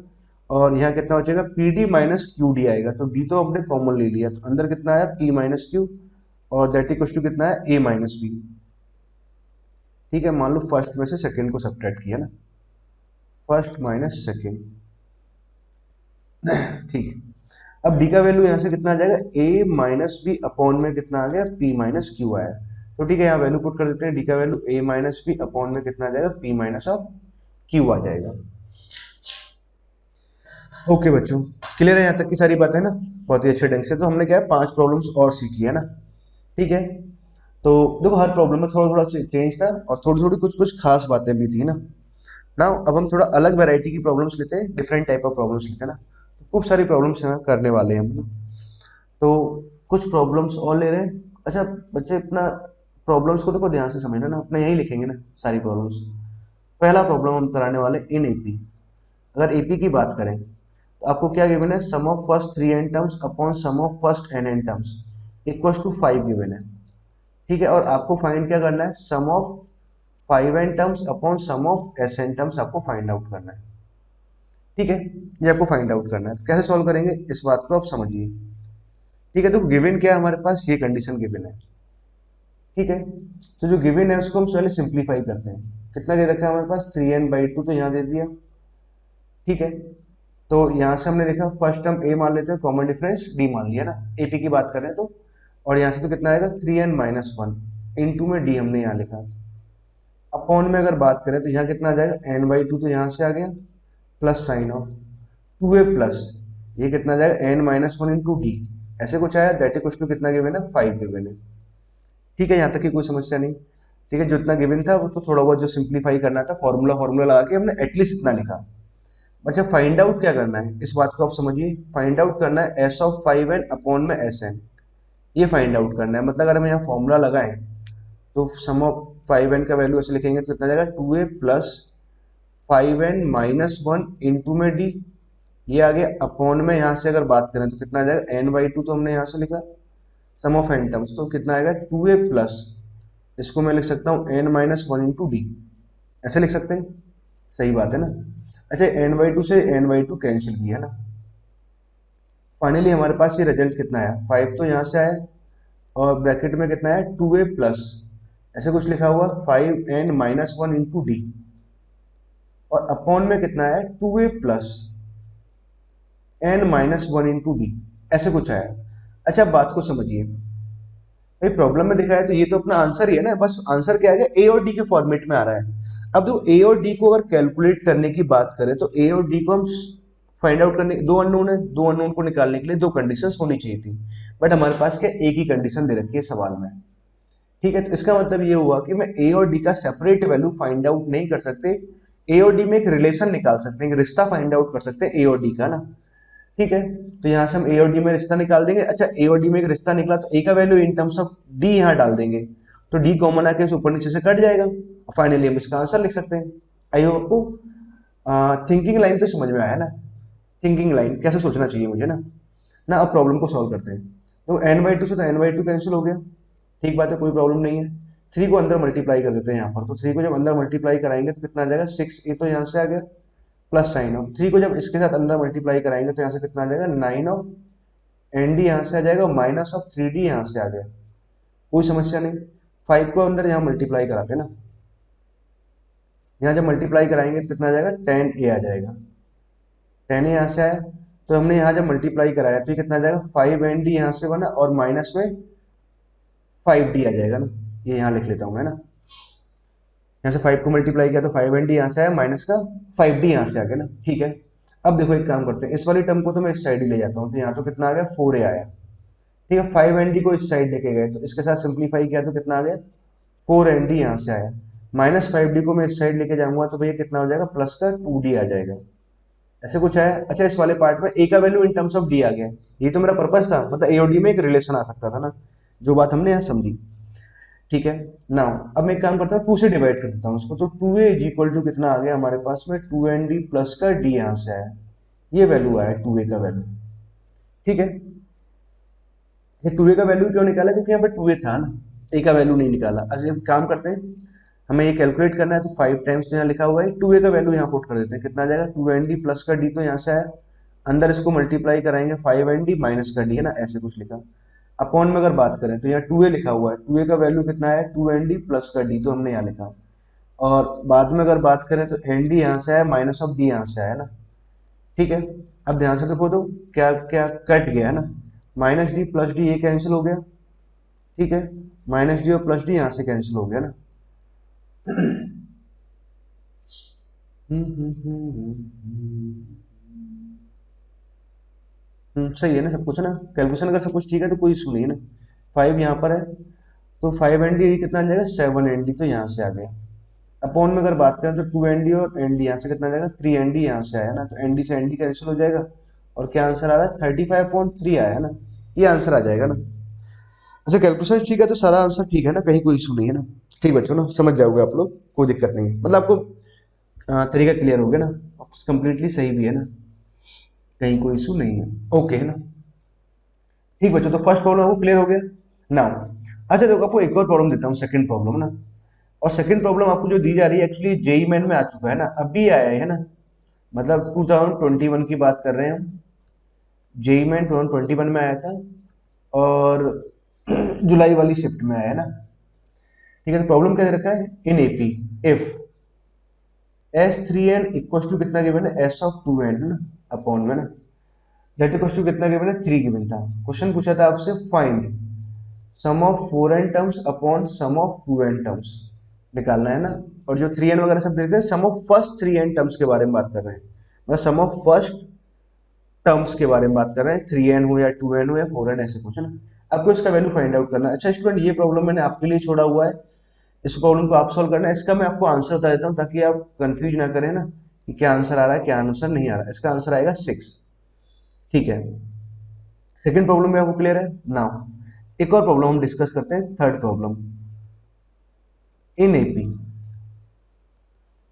और यहाँ कितना हो जाएगा, P D minus Q D आएगा। तो d तो हमने कॉमन ले लिया, तो अंदर कितना आया, p माइनस क्यू, और दैट इक्वल टू कितना है, a माइनस बी, ठीक है। मान लो फर्स्ट में से सेकंड को सब्ट्रैक्ट किया ना, फर्स्ट माइनस सेकंड, ठीक। अब d का वैल्यू यहाँ से कितना आ जाएगा, a माइनस बी अपॉन में कितना आ गया, p माइनस क्यू आया। तो ठीक है, यहाँ वैल्यू पुट कर देते हैं, d का value a minus b upon में कितना आ जाएगा, p माइनस ऑफ क्यू आ जाएगा। ओके बच्चों, क्लियर है यहाँ तक की सारी बातें ना, बहुत ही अच्छे ढंग से। तो हमने क्या है, 5 प्रॉब्लम्स और सीख लिया ना, ठीक है। तो देखो हर प्रॉब्लम में थोड़ा थोड़ा चेंज था और थोड़ी थोड़ी कुछ कुछ खास बातें भी थी ना। नाउ अब हम थोड़ा अलग वैरायटी की प्रॉब्लम्स लेते हैं, डिफरेंट टाइप ऑफ प्रॉब्लम्स लेते हैं ना। तो खूब सारी प्रॉब्लम्स करने वाले हैं हम ना, तो कुछ प्रॉब्लम्स और ले रहे हैं। अच्छा बच्चे अपना प्रॉब्लम्स को देखो ध्यान से समझना ना, अपने यहीं लिखेंगे ना सारी प्रॉब्लम्स। पहला प्रॉब्लम हम कराने वाले इन एपी। अगर एपी की बात करें तो आपको क्या गिवन है, sum of first 3 n terms upon sum of first n terms equals to 5 given है, ठीक है। और आपको फाइंड क्या करना है, sum of 5 n terms upon sum of S n terms आपको फाइंड आउट करना है, ठीक है। ये आपको फाइंड आउट करना है। तो कैसे सॉल्व करेंगे इस बात को आप समझिए, ठीक है। तो गिवन क्या है हमारे पास, ये कंडीशन गिवन है, ठीक है। तो जो गिवन है उसको हम पहले सिंप्लीफाई करते हैं। कितना दे रखा है हमारे पास, 3n/2, तो यहाँ दे दिया, ठीक है। तो यहाँ से हमने देखा फर्स्ट टर्म a मान लेते हैं, कॉमन डिफरेंस d मान लिया ना, एपी की बात कर रहे हैं तो। और यहाँ से तो कितना आएगा, 3n माइनस वन, इंटू में d हमने यहाँ लिखा। अपॉन में अगर बात करें तो यहाँ कितना आ जाएगा, n/2, तो यहाँ से आ गया plus sign of 2a plus, ये कितना आ जाएगा, n minus one into d, ऐसे कुछ आया, दैट इक्वल टू कितना गिवन है, 5 गिवन है, ठीक है। यहाँ तक की कोई समस्या नहीं, ठीक है। जो इतना गिवन था वो तो थोड़ा बहुत जो सिंप्लीफाई करना था, फॉर्मूला लगा के हमने एटलीस्ट इतना लिखा। अच्छा फाइंड आउट क्या करना है, इस बात को आप समझिए। फाइंड आउट करना है एस ऑफ 5n अपॉन में एस एन, ये फाइंड आउट करना है। मतलब अगर हम यहाँ फॉर्मूला लगाएं तो सम ऑफ 5n का वैल्यू ऐसे लिखेंगे तो कितना जाएगा 2a plus 5n minus 1 into में डी, ये आगे अपॉन में यहाँ से अगर बात करें तो कितना आ जाएगा n/2, तो हमने यहाँ से लिखा सम ऑफ n टर्म्स, तो कितना आएगा 2a प्लस, इसको मैं लिख सकता हूँ n-1 इंटू डी, ऐसे लिख सकते हैं। सही बात है ना। अच्छा n/2 से n/2 कैंसिल भी है ना। फाइनली हमारे पास ये रिजल्ट कितना आया, 5 तो यहाँ से आया और ब्रैकेट में कितना है 2a प्लस, ऐसे कुछ लिखा हुआ 5n-1 इंटू डी, और अपॉन में कितना है 2a plus n-1 into d, ऐसे कुछ आया। अच्छा अब बात को समझिए, भाई प्रॉब्लम में दिखा है तो ये तो अपना आंसर ही है ना, बस आंसर क्या है, ए और डी के फॉर्मेट में आ रहा है। अब दो ए और डी को अगर कैलकुलेट करने की बात करें तो ए और डी को हम फाइंड आउट करने, दो अननोन है, दो अननोन को निकालने के लिए दो कंडीशंस होनी चाहिए थी, बट हमारे पास क्या एक ही कंडीशन दे रखी है सवाल में। ठीक है, तो इसका मतलब ये हुआ कि मैं ए और डी का सेपरेट वैल्यू फाइंड आउट नहीं कर सकते, ए और डी में एक रिलेशन निकाल सकते हैं, एक रिश्ता फाइंड आउट कर सकते हैं ए और डी का ना। ठीक है, तो यहाँ से हम ए और डी में रिश्ता निकाल देंगे। अच्छा ए और डी में एक रिश्ता निकला तो ए का value in terms of D यहाँ डाल देंगे, तो डी कॉमन आके ऊपर नीचे से कट जाएगा, फाइनली हम इसका आंसर लिख सकते हैं। आई होप आपको थिंकिंग लाइन तो समझ में आया ना, थिंकिंग लाइन कैसे सोचना चाहिए मुझे ना। अब प्रॉब्लम को सॉल्व करते हैं। तो n/2 से तो n/2 कैंसिल हो गया, ठीक बात है, कोई प्रॉब्लम नहीं है। 3 को अंदर मल्टीप्लाई कर देते हैं यहाँ पर, तो 3 को जब अंदर मल्टीप्लाई कराएंगे तो कितना आ जाएगा 6, ए तो यहाँ से आ गया प्लस साइन ऑफ 3 को जब इसके साथ अंदर मल्टीप्लाई कराएंगे तो यहाँ से कितना आ जाएगा 9 ऑफ एन डी यहाँ से आ जाएगा, माइनस ऑफ 3d यहाँ से आ गया, कोई समस्या नहीं। 5 को अंदर यहाँ मल्टीप्लाई कराते हैं ना, यहाँ जब मल्टीप्लाई कराएंगे तो कितना आ जाएगा 10a आ जाएगा, 10a यहाँ से आया, तो हमने यहाँ जब मल्टीप्लाई कराया तो ये कितना आ जाएगा 5nd यहाँ से बना और माइनस में 5d आ जाएगा ना, ये यहाँ लिख लेता हूँ मैं ना, यहाँ से 5 को मल्टीप्लाई किया तो 5nd यहाँ से आया माइनस का 5d यहाँ से आ गया ना। ठीक है, अब देखो एक काम करते हैं, इस वाली टर्म को तो मैं इस साइड ही ले जाता हूँ, तो यहाँ तो कितना आ गया 4a आया। ठीक है, 5nd को इस साइड लेके गए तो इसके साथ सिंप्लीफाई किया तो कितना आ गया 4nd यहाँ से आया, माइनस 5d को मैं इस साइड लेके जाऊंगा तो भैया कितना हो जाएगा प्लस का 2d आ जाएगा, ऐसे कुछ है। अच्छा इस वाले पार्ट में a का value in terms of d आ गया, ये तो मेरा पर्पस था, मतलब a और d में एक रिलेशन आ सकता था ना, जो बात हमने यहाँ समझी। ठीक है, नाउ अब मैं एक काम करता हूँ 2 से डिवाइड कर देता हूँ उसको, तो 2a इज इक्वल टू कितना आ गया हमारे पास में 2nd प्लस का d यहाँ से आया, ये वैल्यू आया 2a का वैल्यू। ठीक है, ये 2a का वैल्यू क्यों निकाला, क्योंकि यहाँ पे 2a था ना, a का वैल्यू नहीं निकाला। अच्छा एक काम करते हैं, हमें ये कैलकुलेट करना है तो 5 टाइम्स तो यहाँ लिखा हुआ है, 2a का वैल्यू यहाँ पुट कर देते हैं, कितना आ जाएगा 2nd प्लस का d, तो यहाँ से आया, अंदर इसको मल्टीप्लाई कराएंगे 5nd माइनस का d है ना, ऐसे कुछ लिखा। अपॉन में अगर बात करें तो यहाँ 2a लिखा हुआ है, 2a का वैल्यू कितना है 2nd प्लस का d, तो हमने यहाँ लिखा, और बाद में अगर बात करें तो nd यहाँ से आया माइनस ऑफ d यहाँ से आया ना। ठीक है, अब ध्यान से देखो तो क्या क्या कट गया है ना, माइनस डी प्लस डी ये कैंसिल हो गया। ठीक है, माइनस डी और प्लस डी यहाँ से कैंसिल हो गया ना। सही है ना सब कुछ ना, कैलकुलेशन अगर सब कुछ ठीक है तो कोई इशू नहीं है ना। 5 यहाँ पर है तो 5nd कितना आ जाएगा 7nd, तो यहाँ से आ गया। अपॉन में अगर बात करें तो 2nd और nd यहाँ से कितना आ जाएगा 3nd यहाँ से आया ना, तो nd से nd कैंसिल हो जाएगा, और क्या आंसर आ रहा है 35.3 आया है ना, ये आंसर आ जाएगा ना। अच्छा कैलकुलेशन ठीक है तो सारा आंसर ठीक है ना, कहीं कोई इशू नहीं है ना। ठीक बच्चों ना, समझ जाओगे आप लोग, कोई दिक्कत नहीं है, मतलब आपको तरीका क्लियर हो गया ना, कंप्लीटली सही भी है ना, कहीं कोई इशू नहीं है, ओके है ना। ठीक बच्चों, तो फर्स्ट प्रॉब्लम आपको क्लियर हो गया नाउ। अच्छा देखो आपको एक और प्रॉब्लम देता हूँ, सेकंड प्रॉब्लम ना, और सेकंड प्रॉब्लम आपको जो दी जा रही है एक्चुअली जेई मेन में आ चुका है ना, अभी आया है ना, मतलब 2021 की बात कर रहे हैं हम, जेई मेन 2021 में आया था और जुलाई वाली शिफ्ट में आया है ना। ठीक है, तो प्रॉब्लम क्या दे रखा है, in AP if S3n equal to कितना गिवन है S ऑफ 2n ना, अपॉन में ना, दैट इक्वल टू कितना गिवन है 3 गिवन था। क्वेश्चन पूछा था आपसे find sum of 4n terms upon sum of 2n terms निकालना है ना, और जो 3n वगैरह सब देखते हैं sum of first 3n terms के बारे में बात कर रहे हैं, मतलब सम ऑफ फर्स्ट टर्म्स के बारे में बात कर रहे हैं, 3n हो या 2n हो या 4n ऐसे कुछ है ना, आपको इसका वैल्यू फाइंड आउट करना है। अच्छा स्टूडेंट ये प्रॉब्लम मैंने आपके लिए छोड़ा हुआ है, इस प्रॉब्लम को आप सॉल्व करना है, इसका मैं आपको आंसर बता देता हूँ ताकि आप कंफ्यूज ना करें ना कि क्या आंसर आ रहा है क्या आंसर नहीं आ रहा है। इसका आंसर आएगा 6। ठीक है, सेकंड प्रॉब्लम में आपको क्लियर है नाउ, एक और प्रॉब्लम हम डिस्कस करते हैं, थर्ड प्रॉब्लम इन एपी।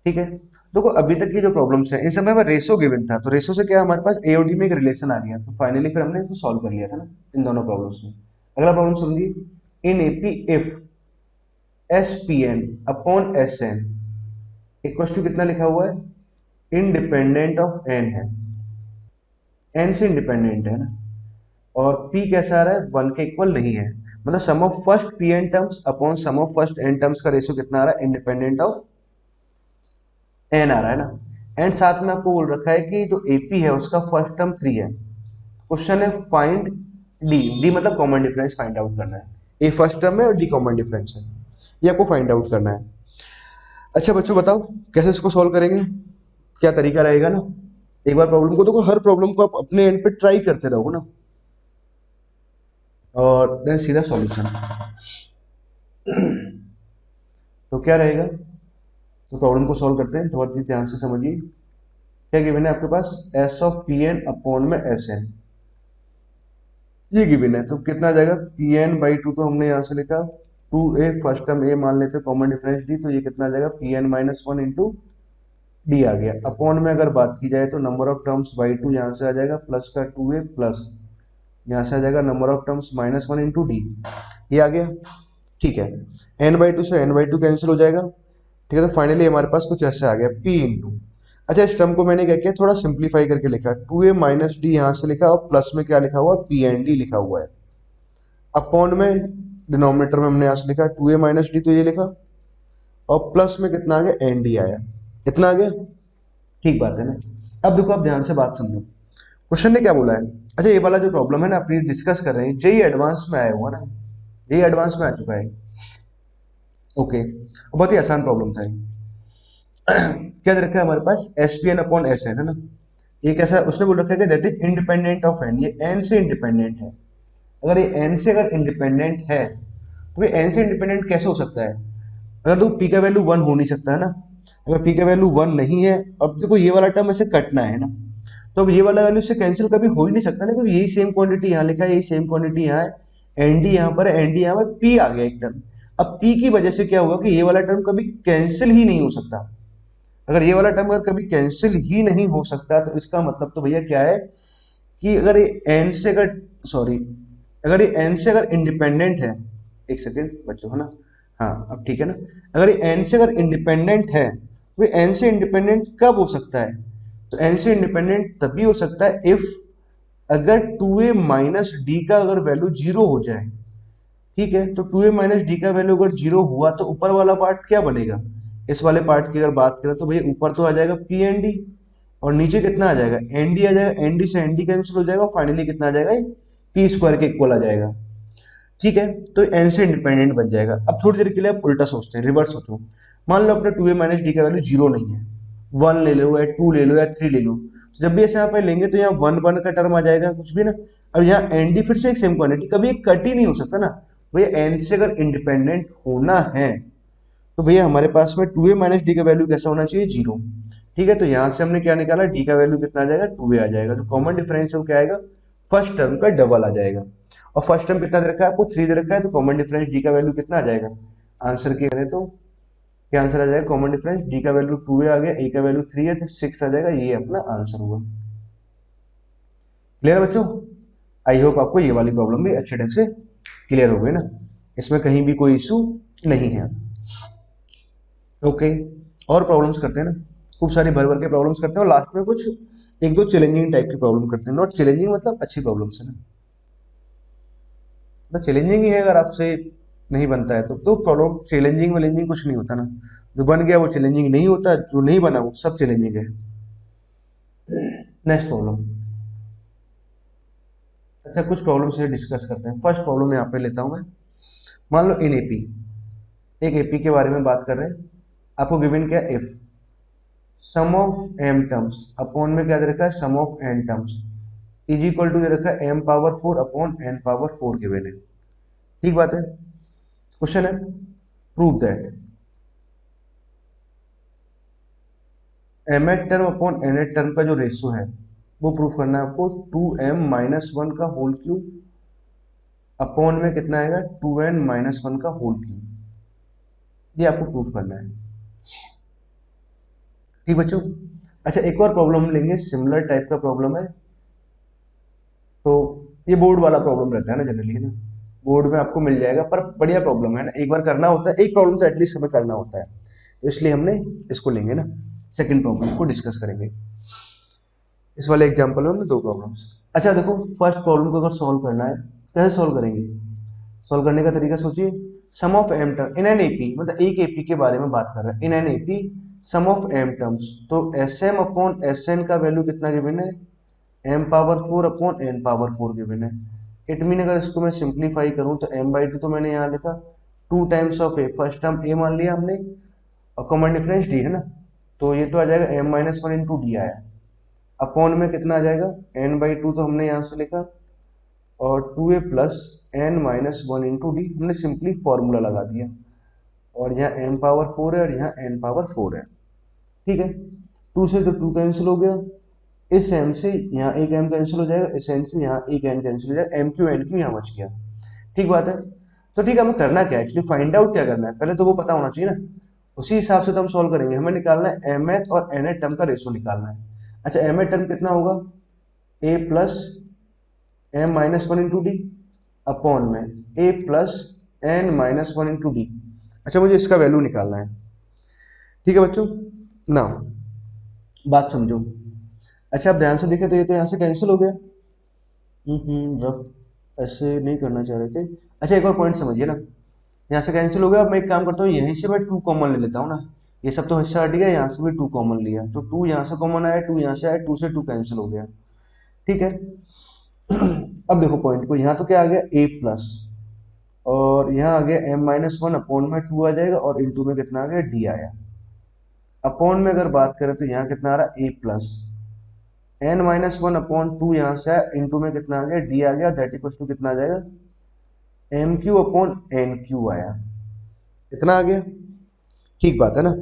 ठीक है, देखो अभी तक की जो प्रॉब्लम्स है इस समय में रेशो गिवन था, तो रेशो से क्या हमारे पास एओडी में एक रिलेशन आ गया, तो फाइनली फिर हमने इसको सॉल्व कर लिया था ना इन दोनों प्रॉब्लम्स में। अगला प्रॉब्लम समझिए, in AP if s p n upon S n equal to कितना लिखा हुआ है, इंडिपेंडेंट ऑफ एन है, एन से इंडिपेंडेंट है ना, और p कैसा आ रहा है, वन के इक्वल नहीं है, मतलब sum of first p n terms upon sum of first n terms का रेशियो कितना आ रहा है, इंडिपेंडेंट ऑफ एन आ रहा है ना। एंड साथ में आपको बोल रखा है कि जो एपी है उसका फर्स्ट टर्म 3 है। क्वेश्चन है फाइंड डी, डी मतलब कॉमन डिफरेंस फाइंड आउट करना है, ए फर्स्ट टर्म है और डी कॉमन डिफरेंस है, ये आपको फाइंड आउट करना है। अच्छा बच्चों बताओ कैसे इसको सॉल्व करेंगे, क्या तरीका रहेगा ना। एक बार प्रॉब्लम को देखो, हर प्रॉब्लम को आप अपने एंड पे ट्राई करते रहो ना, और देन सीधा सॉल्यूशन। तो क्या रहेगा, तो प्रॉब्लम को सॉल्व करते हैं, तो बहुत ही ध्यान से समझिए। क्या गिवन है आपके पास, S of p n upon में एस एन, ये गिवन है, तो कितना आ जाएगा, पी एन बाई टू, तो हमने यहाँ से लिखा to A, first term a मान लेते कॉमन डिफरेंस डी, तो ये कितना आ जाएगा, p n minus one into d आ गया। अपॉन में अगर बात की जाए तो number of terms by two यहाँ से आ जाएगा, प्लस का टू ए प्लस यहाँ से आ जाएगा number of terms minus one into d, ये आ गया। ठीक है, एन बाई टू से एन बाई टू कैंसिल हो जाएगा। ठीक है, तो फाइनली हमारे पास कुछ ऐसे आ गया पी इंटू, अच्छा इस टर्म को मैंने क्या किया, थोड़ा सिंप्लीफाई करके लिखा, टू ए माइनस डी यहाँ से लिखा, और प्लस में क्या लिखा हुआ, पी एन डी लिखा हुआ है। अपॉन में डिनोमिनेटर में हमने यहाँ से लिखा टू ए माइनस डी, तो ये लिखा, और प्लस में कितना आ गया, एन डी आया, इतना आ गया। ठीक बात है ना। अब देखो, आप ध्यान से बात समझो, क्वेश्चन ने क्या बोला है। अच्छा ये वाला जो प्रॉब्लम है ना अपनी डिस्कस कर रहे हैं, जेई एडवांस में आया हुआ ना, जेई एडवांस में आ चुका है। ओके, बहुत ही आसान प्रॉब्लम था ये। क्या दे रखा है हमारे पास, S p n upon S n है ना, ये कैसा है, उसने बोल रखा है कि that is independent of n, ये एन से इंडिपेंडेंट है। अगर ये एन से अगर इंडिपेंडेंट है तो ये एन से इंडिपेंडेंट कैसे हो सकता है, अगर देखो पी का वैल्यू वन हो नहीं सकता है ना, अगर पी का वैल्यू वन नहीं है, अब देखो ये वाला टर्म ऐसे कटना है ना, तो अब ये वाला वैल्यू से कैंसिल कभी हो ही नहीं सकता ना, क्योंकि यही सेम क्वांटिटी यहाँ लिखा है, यही सेम क्वांटिटी यहाँ है, एन डी यहाँ पर है, एन डी यहाँ पर, पी आ गया एक टर्म। अब पी की वजह से क्या होगा कि ये वाला टर्म कभी कैंसिल ही नहीं हो सकता। अगर ये वाला टर्म अगर कभी कैंसिल ही नहीं हो सकता, तो इसका मतलब तो भैया क्या है कि अगर ये एन से अगर, सॉरी, अगर ये एन से अगर इंडिपेंडेंट है, एक सेकेंड बच्चों है ना, हाँ अब ठीक है ना, अगर ये एन से अगर इंडिपेंडेंट है तो ये एन से इंडिपेंडेंट कब हो सकता है, तो एन से इंडिपेंडेंट तभी हो सकता है इफ अगर टू ए माइनस डी का अगर वैल्यू जीरो हो जाए। ठीक है, तो टू ए माइनस डी का वैल्यू अगर जीरो हुआ तो ऊपर वाला पार्ट क्या बनेगा, इस वाले पार्ट की अगर बात करें तो भैया ऊपर तो आ जाएगा पी एन डी, और नीचे कितना आ जाएगा, एन डी आ जाएगा, एन डी से एन डी कैंसिल हो जाएगा, और फाइनली कितना आ जाएगा, पी स्क्वायर के इक्वल आ जाएगा। ठीक है, तो एन से इंडिपेंडेंट बन जाएगा। अब थोड़ी देर के लिए आप उल्टा सोचते हैं, रिवर्स सोचो, मान लो अपने टू ए माइनस डी का वैल्यू जीरो नहीं है, वन ले लो या टू ले लो या थ्री ले लो, तो जब भी ऐसे यहाँ पे लेंगे तो यहाँ वन वन का टर्म आ जाएगा कुछ भी ना, और यहाँ एन डी फिर से एक सेम क्वांटिटी, कभी एक कट ही नहीं हो सकता ना भैया, एन से अगर इंडिपेंडेंट होना है तो भैया हमारे पास में टू ए माइनस डी का वैल्यू कैसा होना चाहिए, जीरो। ठीक है, तो यहाँ से हमने क्या निकाला, डी का वैल्यू कितना आ जाएगा, टू ए आ जाएगा, जो कॉमन डिफरेंस है वो क्या आएगा, फर्स्ट टर्म का डबल आ जाएगा, और फर्स्ट टर्म कितना दे रखा है आपको, थ्री दे रखा है, तो कॉमन डिफरेंस डी का वैल्यू कितना आ जाएगा, आंसर की करें तो क्या आंसर आ जाएगा, कॉमन डिफरेंस डी का वैल्यू टू ए आ गया, ए का वैल्यू थ्री है, तो सिक्स आ जाएगा, ये अपना आंसर हुआ। क्लियर है बच्चों, आई होप आपको ये वाली प्रॉब्लम भी अच्छे ढंग से क्लियर हो गई ना, इसमें कहीं भी कोई इशू नहीं है। ओके, और प्रॉब्लम्स करते हैं ना, खूब सारी भर भर के प्रॉब्लम्स करते हैं, और लास्ट में कुछ एक दो चैलेंजिंग टाइप की प्रॉब्लम करते हैं, नॉट चैलेंजिंग मतलब अच्छी प्रॉब्लम्स है ना, तो चैलेंजिंग ही है, अगर आपसे नहीं बनता है तो प्रॉब्लम चैलेंजिंग वैलेंजिंग कुछ नहीं होता ना, जो बन गया वो चैलेंजिंग नहीं होता, जो नहीं बना वो सब चैलेंजिंग है। नेक्स्ट प्रॉब्लम, अच्छा कुछ प्रॉब्लम से डिस्कस करते हैं। फर्स्ट प्रॉब्लम यहाँ पे लेता हूँ मैं, मान लो इन एपी, एक एपी के बारे में बात कर रहे हैं, आपको गिवन क्या, if sum of m terms upon में क्या दे रखा है, sum of N terms is equal to दे रखा है m power four upon n power four given है। ठीक बात है, क्वेश्चन है prove that m th term upon n eight term का जो रेशियो है वो प्रूफ करना है आपको, टू एम माइनस वन का होल क्यूब अपॉन में कितना आएगा 2n-1 का होल क्यूब, ये आपको प्रूफ करना है। ठीक बच्चों। अच्छा एक और प्रॉब्लम लेंगे, सिमिलर टाइप का प्रॉब्लम है, तो ये बोर्ड वाला प्रॉब्लम रहता है ना जनरली, है ना, बोर्ड में आपको मिल जाएगा, पर बढ़िया प्रॉब्लम है ना, एक बार करना होता है, एक प्रॉब्लम तो एटलीस्ट हमें करना होता है, तो इसलिए हमने इसको लेंगे ना, सेकंड प्रॉब्लम को डिस्कस करेंगे। इस वाले एग्जांपल में हमने दो प्रॉब्लम्स। अच्छा देखो, फर्स्ट प्रॉब्लम को अगर सॉल्व करना है, कैसे सॉल्व करेंगे? सॉल्व करने का तरीका सोचिए, sum of m term in an AP, मतलब एक एपी के बारे में बात कर रहे हैं, in an AP sum of m terms, तो S m upon S n का वैल्यू कितना गिवन है, m power 4 upon n power 4 given है। इट मीन अगर इसको मैं सिंप्लीफाई करूं तो एम बाई टू, तो मैंने यहाँ लिखा 2 times of a, first term a मान लिया हमने और कॉमन डिफरेंस डी है ना, तो ये तो आ जाएगा m minus one into d आया, अपॉन में कितना आ जाएगा एन बाई टू, तो हमने यहाँ से लिखा, और 2a plus n minus one into d, हमने सिंपली फॉर्मूला लगा दिया, और यहाँ एम पावर 4 है और यहाँ एन पावर 4 है। ठीक है, 2 से तो 2 कैंसिल हो गया, इस एम से यहाँ एक एम कैंसिल हो जाएगा, इस एन से यहाँ एक एन कैंसिल हो जाएगा, एम क्यू एन क्यू यहाँ बच गया। ठीक बात है, तो ठीक है, हमें करना क्या है एक्चुअली, फाइंड आउट क्या करना है, पहले तो वो पता होना चाहिए ना, उसी हिसाब से तो हम सॉल्व करेंगे। हमें निकालना है एम एथ और एन एथ टर्म का रेशो निकालना है। अच्छा एम एथ टर्म कितना होगा, a plus m minus one into d upon में a plus n minus one into d. अच्छा मुझे इसका वैल्यू निकालना है। ठीक है बच्चों, ना बात समझो। अच्छा आप ध्यान से देखें तो ये तो यहाँ से कैंसिल हो गया, रफ ऐसे नहीं करना चाह रहे थे। अच्छा एक और पॉइंट समझिए ना, यहाँ से कैंसिल हो गया, अब मैं एक काम करता हूँ, यहीं से मैं 2 कॉमन ले लेता हूँ ना, ये सब तो हिस्सा हट गया, यहाँ से भी 2 कॉमन लिया, तो 2 यहाँ से कॉमन आया, 2 यहाँ से आया, 2 से 2 कैंसिल हो गया। ठीक है, अब देखो पॉइंट को, यहाँ तो क्या आ गया a प्लस, और यहाँ आ गया एम माइनस वन, अपॉन में 2 आ जाएगा, और इंटू में कितना आ गया d आया, अपॉन में अगर बात करें तो यहाँ कितना आ रहा है a plus n minus one upon two, यहाँ से इंटू में कितना आ गया d आ गया, दैट इक्वल्स टू कितना आ जाएगा m q upon n q आया, इतना आ गया। ठीक बात है ना,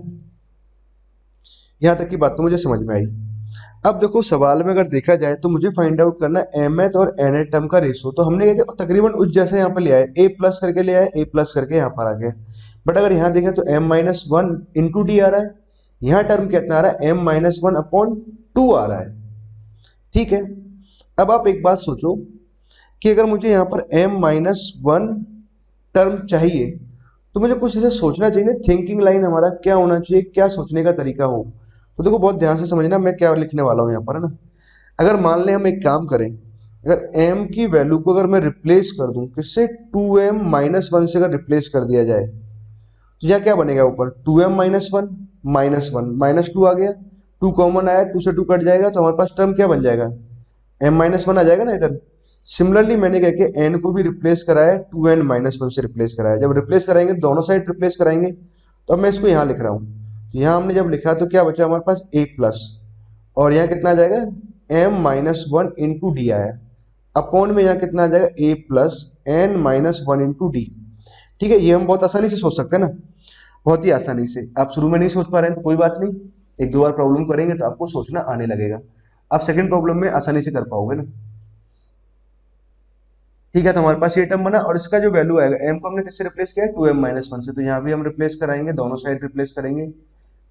यहाँ तक की बात तो मुझे समझ में आई। अब देखो सवाल में अगर देखा जाए तो मुझे फाइंड आउट करना है एम एथ और एन एथ टर्म का रेशो, तो हमने क्या किया, तकरीबन उस जैसे यहाँ पर ले आए, ए प्लस करके ले आए, ए प्लस करके यहाँ पर आ गया, बट अगर यहाँ देखें तो m minus one into d आ रहा है, यहाँ टर्म कितना आ रहा है m minus one upon two आ रहा है। ठीक है, अब आप एक बात सोचो कि अगर मुझे यहाँ पर m माइनस वन टर्म चाहिए, तो मुझे कुछ ऐसे सोचना चाहिए ना, थिंकिंग लाइन हमारा क्या होना चाहिए, क्या सोचने का तरीका हो। तो देखो बहुत ध्यान से समझना मैं क्या लिखने वाला हूँ यहाँ पर, है ना। अगर मान लें हम एक काम करें, अगर m की वैल्यू को अगर मैं रिप्लेस कर दूं किससे, 2m माइनस वन से अगर रिप्लेस कर दिया जाए, तो यहाँ क्या बनेगा, ऊपर 2m minus one minus two आ गया, 2 कॉमन आया, 2 से 2 कट जाएगा, तो हमारे पास टर्म क्या बन जाएगा, m माइनस वन आ जाएगा ना इधर। सिमिलरली मैंने क्या किया, n को भी रिप्लेस कराया, 2n माइनस वन से रिप्लेस कराया, जब रिप्लेस कराएंगे दोनों साइड रिप्लेस कराएंगे, तो अब मैं इसको यहाँ लिख रहा हूँ, तो यहाँ हमने जब लिखा तो क्या बचा हमारे पास a प्लस, और यहाँ कितना आ जाएगा m minus one into d आया, अपॉन में यहाँ कितना आ जाएगा a plus n minus one into d. ठीक है, ये हम बहुत आसानी से सोच सकते हैं ना, बहुत ही आसानी से। आप शुरू में नहीं सोच पा रहे हैं तो कोई बात नहीं, एक दो बार प्रॉब्लम करेंगे तो आपको सोचना आने लगेगा, आप सेकंड प्रॉब्लम में आसानी से कर पाओगे ना। ठीक है, तो हमारे पास ये टर्म बना, और इसका जो वैल्यू आएगा m को हमने किससे रिप्लेस किया है, 2m माइनस वन से, तो यहाँ भी हम रिप्लेस कराएंगे, दोनों साइड रिप्लेस करेंगे,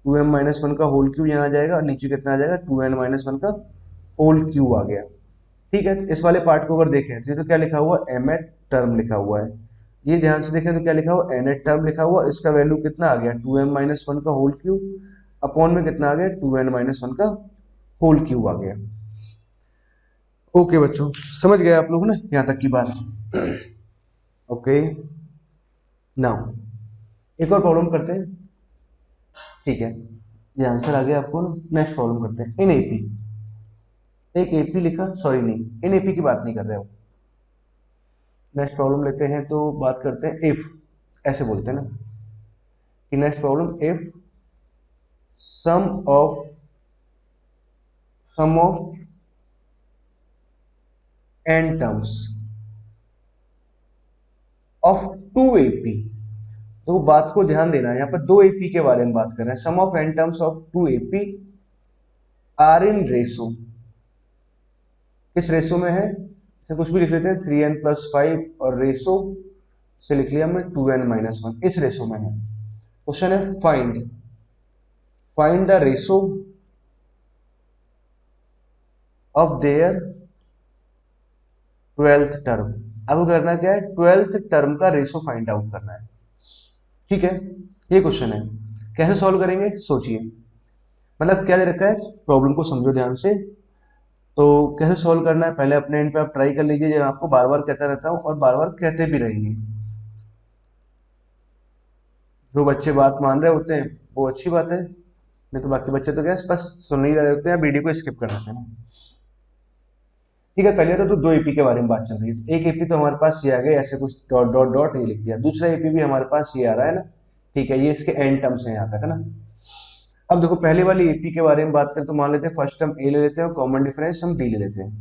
2m माइनस वन का होल क्यू यहाँ आ जाएगा, और नीचे कितना आ जाएगा 2n माइनस वन का होल क्यू आ गया। ठीक है, तो इस वाले पार्ट को अगर देखें तो ये तो क्या लिखा हुआ है, mth टर्म लिखा हुआ है, ये ध्यान से देखें तो क्या लिखा हुआ है, nth टर्म लिखा हुआ, और इसका वैल्यू कितना आ गया 2m माइनस वन का होल क्यू, अपॉन में कितना आ गया 2n माइनस वन का होल क्यू आ गया। ओके बच्चों, समझ गए आप लोग ना यहाँ तक की बात। ओके, नाउ एक और प्रॉब्लम करते हैं। ठीक है, ये आंसर आ गया आपको ना, नेक्स्ट प्रॉब्लम करते हैं। इन एपी, एक एपी लिखा, सॉरी नहीं, इन एपी की बात नहीं कर रहे हो, नेक्स्ट प्रॉब्लम लेते हैं, तो बात करते हैं इफ, ऐसे बोलते हैं ना कि next problem if sum of N terms of two AP, तो बात को ध्यान देना है, यहाँ पर दो एपी के बारे में बात कर रहे हैं, sum of N terms of two AP are in ratio, किस रेशो में है, इसे कुछ भी लिख लेते हैं, 3n+5 और रेशो से लिख लिया हमने 2n-1, इस रेशो में है। क्वेश्चन है find the ratio of their 12th term. आपको करना क्या है, 12th टर्म का रेशो फाइंड आउट करना है। ठीक है, ये क्वेश्चन है। कैसे सॉल्व करेंगे सोचिए, मतलब क्या दे रखा है, प्रॉब्लम को समझो ध्यान से। तो कैसे सॉल्व करना है, पहले अपने एंड पे आप ट्राई कर लीजिए, जो आपको बार बार कहता रहता हूँ और बार बार कहते भी रहेंगे। जो बच्चे बात मान रहे होते हैं वो अच्छी बात है, नहीं तो बाकी बच्चे तो क्या बस सुन ही रहे होते हैं, वीडियो को स्किप कर देते हैं ना। ठीक है, पहले तो दो एपी के बारे में बात चल रही है। एक एपी तो हमारे पास ये आ गया, ऐसे कुछ डॉट डॉट डॉट ये लिख दिया। दूसरा एपी भी हमारे पास ये आ रहा है ना, ठीक है, ये इसके एंड टर्म्स हैं यहाँ तक, है ना। अब देखो पहले वाली एपी के बारे में बात करें तो मान लेते हैं फर्स्ट टर्म ए ले लेते हैं और कॉमन डिफरेंस हम डी ले लेते हैं।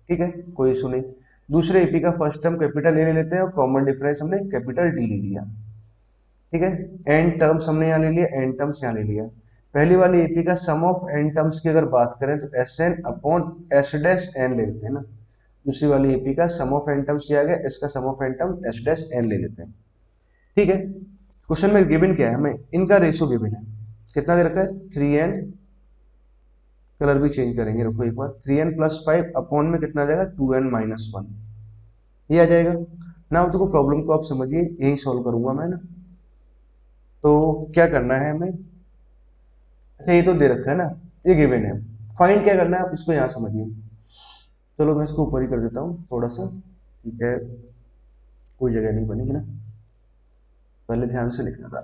ठीक है, कोई इशू नहीं। दूसरे एपी का फर्स्ट टर्म कैपिटल ए ले लेते हैं और कॉमन डिफरेंस हमने कैपिटल डी ले लिया। ठीक है, एन टर्म्स हमने यहाँ ले लिया, एन टर्म्स यहाँ ले लिया। पहली वाली एपी का सम ऑफ एन टर्म्स की अगर बात करें तो s n upon s dash n ले लेते हैं ना। दूसरी वाली एपी का सम ऑफ एन टर्म्स ये आ गया, इसका sum of n term S dash n ले लेते हैं। ठीक है, क्वेश्चन में गिवन क्या है, हमें इनका रेशो गिवन है, कितना दे रखा है 3n, कलर भी चेंज करेंगे, रुको एक बार, 3n+5 अपॉन में कितना आ जाएगा 2n-1, ये आ जाएगा ना। देखो प्रॉब्लम को आप समझिए, यही सॉल्व करूंगा मैं ना। तो क्या करना है हमें, अच्छा ये तो दे रखा है ना, ये गिवन है, फाइंड क्या करना है आप इसको यहाँ समझिए। चलो मैं इसको ऊपर ही कर देता हूँ थोड़ा सा, ठीक है, कोई जगह नहीं बनेगी ना, पहले ध्यान से लिखना था।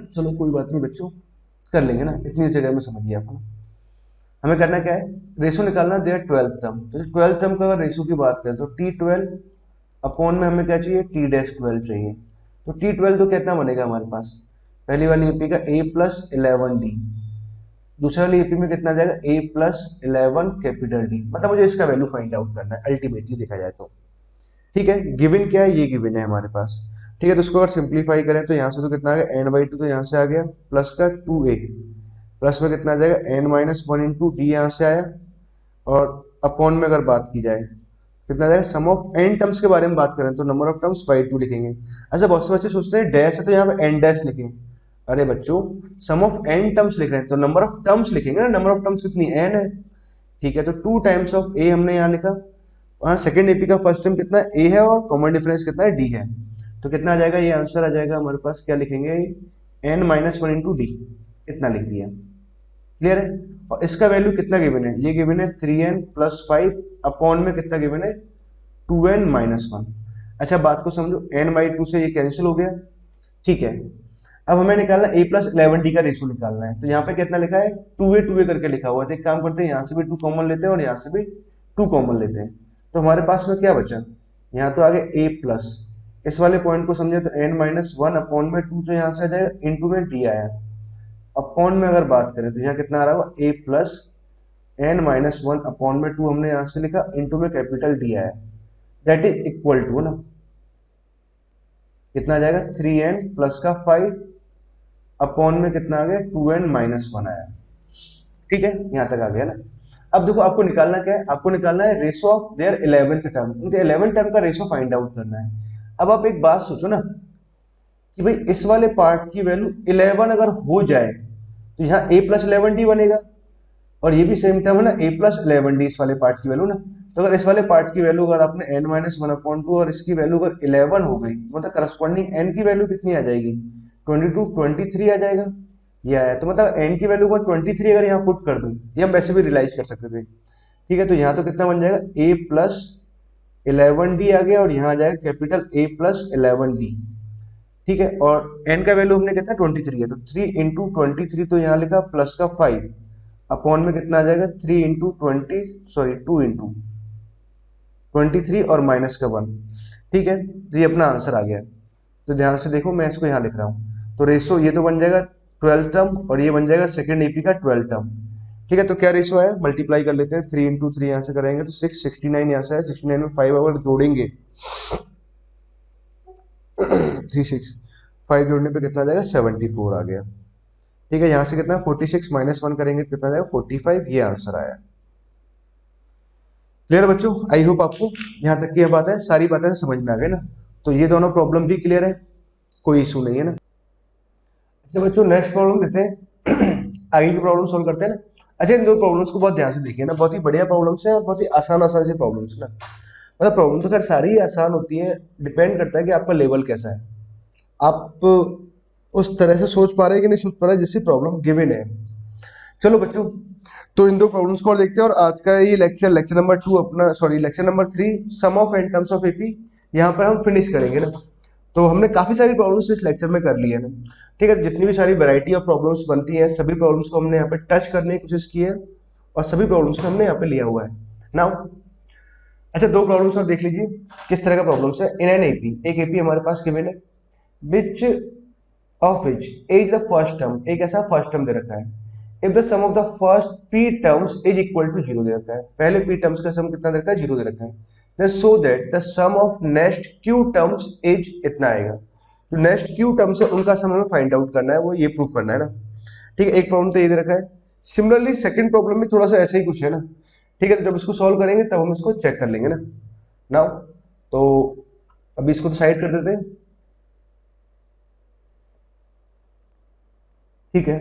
चलो कोई बात नहीं बच्चों, कर लेंगे ना, इतनी जगह में समझिए आप ना। हमें करना क्या है, रेशो निकालना देयर 12th टर्म। तो 12th टर्म का अगर रेशो की बात करें तो T12 अपॉन में हमें क्या चाहिए, T-12 चाहिए। तो T12 तो कितना बनेगा हमारे पास, पहली वाली एपी का A+11D, दूसरे वाली एपी में कितना जाएगा A+11 कैपिटल डी, मतलब मुझे इसका वैल्यू फाइंड आउट करना है अल्टीमेटली देखा जाए तो। ठीक है, गिवन क्या है, ये गिवन है हमारे पास। ठीक है, तो इसको अगर सिंप्लीफाई करें तो यहाँ से तो कितना आ गया n/2, तो यहाँ से आ गया प्लस का 2a, प्लस में कितना आ जाएगा n-1 इंटू डी, यहाँ से आया, और अपॉन में अगर बात की जाए कितना आ जाएगा, सम ऑफ n टर्म्स के बारे में बात करें तो नंबर ऑफ टर्म्स बाई 2 लिखेंगे। अच्छा बहुत से बच्चे सोचते हैं डैश है तो यहाँ पे n डैश लिखें, अरे बच्चों सम ऑफ n टर्म्स लिख रहे हैं तो नंबर ऑफ टर्म्स लिखेंगे ना, नंबर ऑफ टर्म्स कितनी n है। ठीक है, तो 2 टाइम्स ऑफ a हमने यहाँ लिखा, और सेकेंड एपी का फर्स्ट टर्म कितना a है और कॉमन डिफरेंस कितना है d है। तो कितना आ जाएगा, ये आंसर आ जाएगा हमारे पास, क्या लिखेंगे n-1 इंटू डी, इतना लिख दिया। क्लियर है, और इसका वैल्यू कितना गिवन है, ये गिवन है 3n+5 अपॉन में कितना गिवन है 2n-1। अच्छा बात को समझो, n/2 से ये कैंसिल हो गया। ठीक है, अब हमें निकालना A+11D का रेशो निकालना है। तो यहाँ पे कितना लिखा है 2a करके लिखा हुआ है, तो एक काम करते हैं यहाँ से भी 2 कॉमन लेते हैं और यहाँ से भी 2 कॉमन लेते हैं। तो हमारे पास में क्या बचा, यहाँ तो आ गया A+, इस वाले पॉइंट को समझे तो n-1 अपॉन में 2, तो यहाँ से आ जाएगा इंटू में d आया, अपॉन में अगर बात करें तो यहाँ कितना आ रहा होगा A+n-1 अपॉन में 2 हमने यहाँ से लिखा, इंटू में कैपिटल D आया, दैट इज इक्वल टू ना, कितना आ जाएगा 3n प्लस का 5 अपॉन में कितना आ गया 2n-1 आया। ठीक है, यहां तक आ गया ना। अब देखो आपको निकालना क्या है, आपको निकालना है ratio of their 11th term, उनके 11th टर्म का रेशो फाइंड आउट करना है। अब आप एक बात सोचो ना कि भाई इस वाले पार्ट की वैल्यू 11 अगर हो जाए तो यहाँ A+11D बनेगा, और ये भी सेम टर्म है ना A+11D, इस वाले पार्ट की वैल्यू ना। तो अगर इस वाले पार्ट की वैल्यू अगर आपने n-1/2 और इसकी वैल्यू अगर 11 हो गई, मतलब करस्पॉन्डिंग n की वैल्यू कितनी आ जाएगी 22, 23 आ जाएगा, ये आया। तो मतलब n की वैल्यू को 23 अगर यहाँ पुट कर दूं, ये हम वैसे भी रियलाइज कर सकते थे। ठीक है, तो यहाँ तो कितना बन जाएगा A+11D आ गया, और यहाँ आ जाएगा कैपिटल A+11D। ठीक है, और n का वैल्यू हमने कितना 23 है, तो 3 इंटू 23, तो यहाँ लिखा प्लस का 5 अपॉन में कितना आ जाएगा 3 इंटू 20, सॉरी 2 इंटू 23 और माइनस का 1। ठीक है, तो ये अपना आंसर आ गया। तो ध्यान से देखो, मैं इसको यहाँ लिख रहा हूँ, तो रेशो ये तो बन जाएगा 12 टर्म, और ये बन जाएगा सेकेंड एपी का 12 टर्म। ठीक है, तो क्या रेशो है, मल्टीप्लाई कर लेते हैं, 3 इंटू 3 यहाँ से करेंगे तो 6, 69 यहाँ से है, 69 में 5 अगर जोड़ेंगे 5 जोड़ने पे कितना आ जाएगा 74 आ गया। ठीक है, यहाँ से कितना 46 -1 करेंगे तो कितना आ जाएगा 45, ये आंसर आया। क्लियर बच्चों? आई होप आपको यहाँ तक की यह बात है, सारी बातें समझ में आ गई ना। तो ये दोनों प्रॉब्लम भी क्लियर है, कोई इशू नहीं है ना। अच्छा बच्चों, नेक्स्ट प्रॉब्लम देते हैं। आगे की प्रॉब्लम सोल्व करते हैं ना। अच्छा, इन दो प्रॉब्लम्स को बहुत ध्यान से देखिए ना, बहुत ही बढ़िया प्रॉब्लम्स हैं और बहुत ही आसान आसान से प्रॉब्लम्स है ना। मतलब प्रॉब्लम तो खैर सारी ही आसान होती है, डिपेंड करता है कि आपका लेवल कैसा है, आप उस तरह से सोच पा रहे हैं कि नहीं सोच पा रहे हैं जिससे प्रॉब्लम गिवन है। चलो बच्चों, तो इन दो प्रॉब्लम्स को और देखते हैं, और आज का ये लेक्चर नंबर 2 अपना, sorry lecture number 3 sum of N terms of AP, यहाँ पर हम फिनिश करेंगे ना। तो हमने काफी सारी प्रॉब्लम्स इस लेक्चर में कर ली है ना। ठीक है, जितनी भी सारी वैरायटी ऑफ प्रॉब्लम्स बनती हैं सभी प्रॉब्लम्स को हमने यहाँ पे टच करने की कोशिश की है, और सभी प्रॉब्लम्स को हमने यहाँ पे लिया हुआ है नाउ। अच्छा, दो प्रॉब्लम्स और देख लीजिए किस तरह का प्रॉब्लम्स है। इन एन एपी, एक एपी हमारे पास गिवन है, which of which is the first term, एक ऐसा फर्स्ट टर्म दे रखा है, if the sum of the first p terms is equal to zero दे रखा है, पहले पी टर्म्स का सम कितना दे रखा है, जीरो दे रखा है, then so that the sum of next q terms is इतना आएगा। जो नेक्स्ट क्यू टर्म्स है उनका सम हमें फाइंड आउट करना है, वो ये प्रूफ करना है ना। ठीक है, एक प्रॉब्लम तो ये दे रखा है। सिमिलरली सेकंड प्रॉब्लम भी थोड़ा सा ऐसे ही कुछ है ना। ठीक है, तो जब इसको सॉल्व करेंगे तब हम इसको चेक कर लेंगे ना। नाउ तो अभी इसको तो साइड कर देते हैं। ठीक है।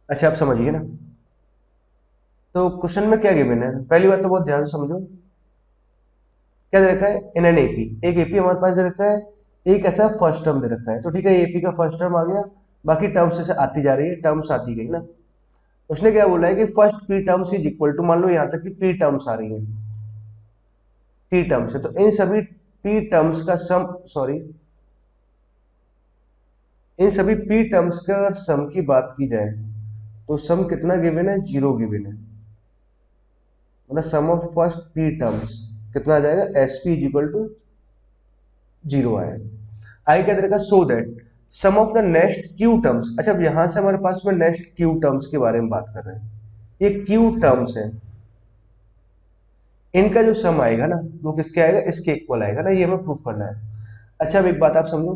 अच्छा, आप समझिए ना। तो क्वेश्चन में क्या गिवन है, पहली बात तो बहुत ध्यान से समझो। क्या दे रखा है, इन एन एपी, एक एपी हमारे पास दे रखा है, एक ऐसा फर्स्ट टर्म दे रखा है। तो ठीक है, एपी का फर्स्ट टर्म आ गया, बाकी टर्म्स ऐसे आती जा रही है, टर्म्स आती गई ना। उसने क्या बोला है कि first p terms is equal to, मान लो यहां तक कि पी टर्म्स आ रही है, पी टर्म्स है, तो इन सभी पी टर्म्स का सम, सॉरी इन सभी पी टर्म्स का अगर सम की बात की जाए तो सम कितना गिवन है, जीरो गिवन है। मतलब sum of first p terms कितना आ जाएगा, s p is equal to zero आएगा। आई क्या देगा, so that sum of the next q terms. अच्छा, अब यहां से हमारे पास में नेक्स्ट क्यू टर्म्स के बारे में बात कर रहे हैं, ये क्यू टर्म्स है, इनका जो सम आएगा ना वो किसके आएगा, इसके इक्वल आएगा ना, ये हमें प्रूफ करना है। अच्छा, अब एक बात आप समझो,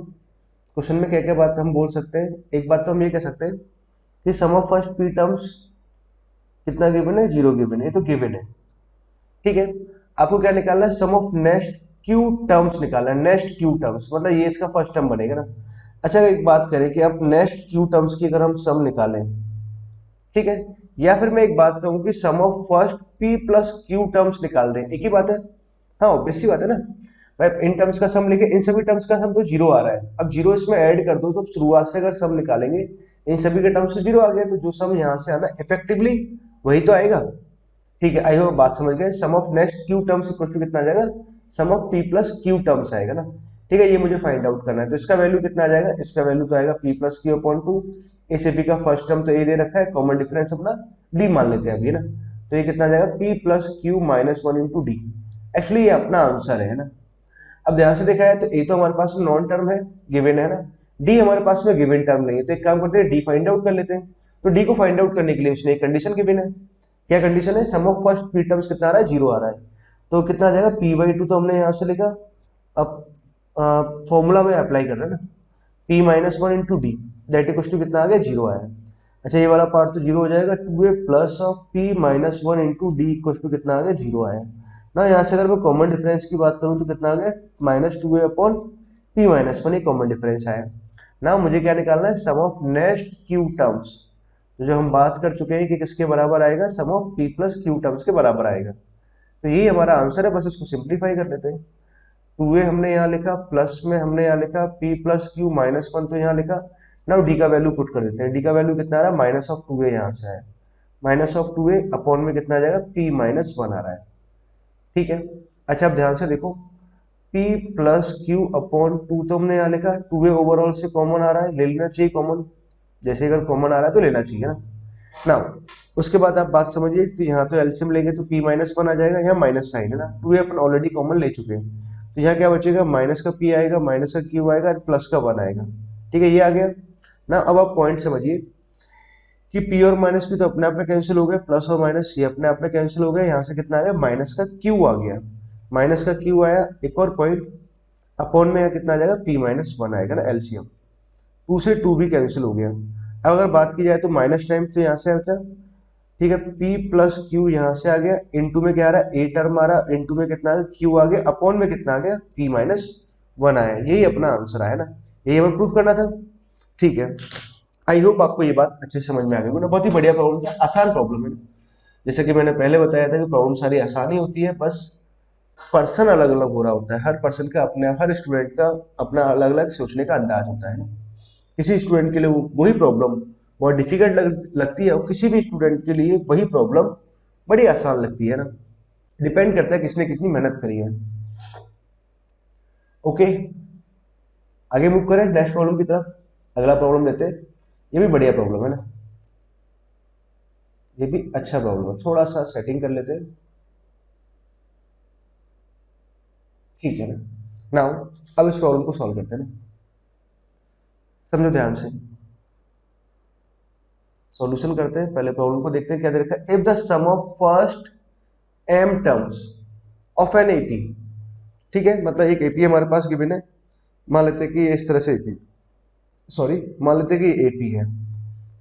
क्वेश्चन में क्या क्या बात हम बोल सकते हैं। एक बात तो हम ये कह सकते हैं कि sum of first p terms कितना गिवन है, जीरो गिवन है, ये तो गिवन है। ठीक है, आपको क्या निकालना है, sum of next q terms निकालना है, नेक्स्ट क्यू टर्म्स मतलब ये इसका फर्स्ट टर्म बनेगा ना। अच्छा, एक बात करें कि अब नेक्स्ट क्यू टर्म्स की अगर हम सम निकालें, ठीक है, या फिर मैं एक बात कहूं कि sum of first p plus q terms निकाल दें, एक ही बात है। हाँ, ऑब्वियस सी बात है ना भाई, इन टर्म्स का सम लेके इन सभी टर्म्स का सम तो जीरो आ रहा है, अब जीरो इसमें ऐड कर दो तो शुरुआत से अगर सम निकालेंगे इन सभी के टर्म्स से जीरो आ गया, तो जो सम यहां से आना इफेक्टिवली वही तो आएगा। ठीक है, आई होप बात समझ गए। Sum of next q terms equal to कितना आ जाएगा, sum of p plus q terms आएगा ना। ठीक है, ये मुझे फाइंड आउट करना है, तो इसका वैल्यू कितना आ जाएगा, इसका वैल्यू तो आएगा P plus q upon to, ACP का फर्स्ट टर्म तो ए दे रखा है, कॉमन डिफरेंस अपना डी मान लेते हैं अभी ना। तो ये कितना आ जाएगा, P plus q minus one into d. Actually ये अपना आंसर है ना। अब ध्यान से देखा है तो ए तो हमारे पास नॉन टर्म है, गिवन है ना, डी हमारे पास में गिवन टर्म नहीं है, तो एक काम करते हैं डी फाइंड आउट कर लेते हैं। तो डी को फाइंड आउट करने के लिए उसने एक कंडीशन गिवन है। क्या कंडीशन है, sum of first p terms कितना आ रहा है, जीरो आ रहा है, तो कितना आ जाएगा, पी बाई टू तो हमने यहां से लिखा, अब फॉर्मूला में अप्लाई कर रहे हैं ना, p minus one into d that equal to कितना आ गया, जीरो आया। अच्छा, ये वाला पार्ट तो जीरो हो जाएगा, two a plus of p minus one into d equal to कितना आ गया, जीरो आया ना। यहाँ से अगर मैं कॉमन डिफरेंस की बात करूँ तो कितना आ गया, minus two a upon P minus one, ये कॉमन डिफरेंस आया ना। मुझे क्या निकालना है, sum of next q terms, जो हम बात कर चुके हैं कि किसके बराबर आएगा, sum of p plus q terms के बराबर आएगा। तो यही हमारा आंसर है, बस इसको सिंप्लीफाई कर लेते हैं। टू ए हमने यहाँ लिखा, प्लस में हमने यहाँ लिखा P plus q minus one, तो यहाँ लिखा ना, डी का वैल्यू पुट कर देते हैं। डी का वैल्यू कितना आ रहा है, माइनस ऑफ टू ए, यहाँ से है minus of two a upon में कितना आ जाएगा, पी माइनस वन आ रहा है। ठीक है, अच्छा अब ध्यान से देखो, P plus q upon two तो हमने यहाँ लिखा, टू ए ओवरऑल से कॉमन आ रहा है, ले लेना चाहिए कॉमन, जैसे अगर कॉमन आ रहा है तो लेना चाहिए ना। ना उसके बाद आप बात समझिए, तो यहाँ तो एलसीएम लेंगे तो p माइनस वन आ जाएगा, यहाँ माइनस साइन है ना, टू ए अपन ऑलरेडी कॉमन ले चुके हैं, तो यहाँ क्या बचेगा, माइनस का p आएगा, माइनस का q आएगा और प्लस का वन आएगा। ठीक है, ये आ गया ना। अब आप पॉइंट समझिए कि p और माइनस p तो अपने आप में कैंसिल हो गए, प्लस और माइनस ये अपने आप में कैंसिल हो गए, यहाँ से कितना आ गया, माइनस का q आ गया, माइनस का q आया। एक और पॉइंट, अपॉन में यहाँ कितना आ जाएगा, p माइनस वन आएगा ना, एलसीएम टू से टू भी कैंसिल हो गया। अब अगर बात की जाए तो माइनस टाइम्स तो यहाँ से आता है, ठीक है, p प्लस क्यू यहां से आ गया, इनटू में क्या आ रहा है, a टर्म आ रहा है, इनटू में कितना आ गया, q आ गया, अपॉन में कितना आ गया, p माइनस 1 आया। यही अपना आंसर आया ना, यही हमें प्रूफ करना था। ठीक है, आई होप आपको ये बात अच्छे से समझ में आ गई ना। बहुत ही बढ़िया प्रॉब्लम था, आसान प्रॉब्लम है। जैसे कि मैंने पहले बताया था कि प्रॉब्लम सारी आसानी होती है, बस पर्सन अलग अलग हो रहा होता है। हर पर्सन का अपने, हर स्टूडेंट का अपना अलग अलग सोचने का अंदाज होता है ना। किसी स्टूडेंट के लिए वही प्रॉब्लम बहुत डिफिकल्ट लगती है, और किसी भी स्टूडेंट के लिए वही प्रॉब्लम बड़ी आसान लगती है ना। डिपेंड करता है किसने कितनी मेहनत करी है। ओके, आगे मूव करें नेक्स्ट प्रॉब्लम की तरफ। अगला प्रॉब्लम लेते हैं, ये भी बढ़िया प्रॉब्लम है ना, ये भी अच्छा प्रॉब्लम है। थोड़ा सा सेटिंग कर लेते हैं, ठीक है ना। नाउ अब इस प्रॉब्लम को सॉल्व करते हैं ना, समझो ध्यान से। सॉल्यूशन करते हैं, पहले प्रॉब्लम को देखते हैं क्या दे रखा है। If the sum of first m terms of an AP, ठीक है, मतलब एक एपी हमारे पास गिवन है, मान लेते हैं कि इस तरह से एपी, सॉरी मान लेते हैं कि एपी है,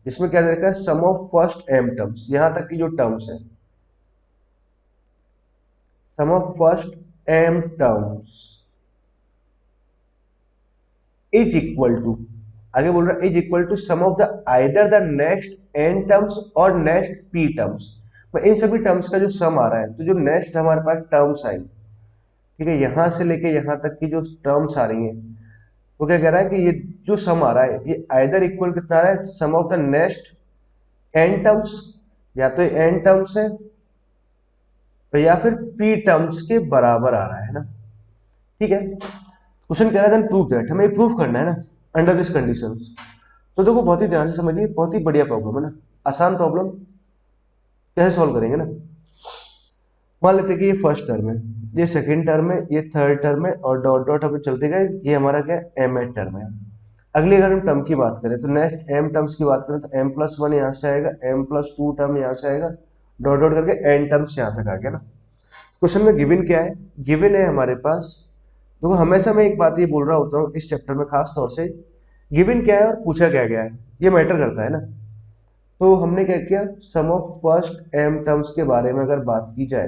इसमें क्या दे रखा है, sum of first m terms, यहां तक की जो टर्म्स है, sum of first m terms is equal to, आगे बोल रहा है is equal to sum of the either the next n terms और नेक्स्ट p टर्म्स। इन सभी टर्म्स का जो सम आ रहा है, तो जो नेक्स्ट हमारे पास टर्म्स आई, ठीक है, यहां से लेके यहां तक की जो टर्म्स आ रही हैं, वो क्या कह रहा है कि ये जो सम आ रहा है, ये आइदर इक्वल कितना आ रहा है, sum of the next n terms, या तो n टर्म्स है, तो या फिर p टर्म्स के बराबर आ रहा है ना। ठीक है, क्वेश्चन कह रहा है प्रूव दैट, हमें प्रूव करना है ना अंडर दिस कंडीशंस। तो देखो बहुत ही ध्यान से समझिए, बहुत ही बढ़िया प्रॉब्लम है ना, आसान प्रॉब्लम। कैसे सॉल्व करेंगे ना, मान लेते हैं कि ये फर्स्ट टर्म है, ये सेकंड टर्म है, ये थर्ड टर्म है, और डॉट डॉट हमें चलते गए, ये हमारा क्या है, एम एड टर्म है। अगली अगर हम टर्म की बात करें, तो नेक्स्ट एम टर्म्स की बात करें, तो एम प्लस 1 यहाँ से आएगा, एम प्लस 2 टर्म यहाँ से आएगा, डॉट डॉट करके एन टर्म्स यहाँ तक आ गया ना। क्वेश्चन में गिवन क्या है, गिवन है हमारे पास, देखो हमेशा मैं एक बात ये बोल रहा होता हूँ इस चैप्टर में खास तौर से, गिवन क्या है और पूछा क्या गया है, ये मैटर करता है ना। तो हमने क्या किया, sum of first m terms के बारे में अगर बात की जाए,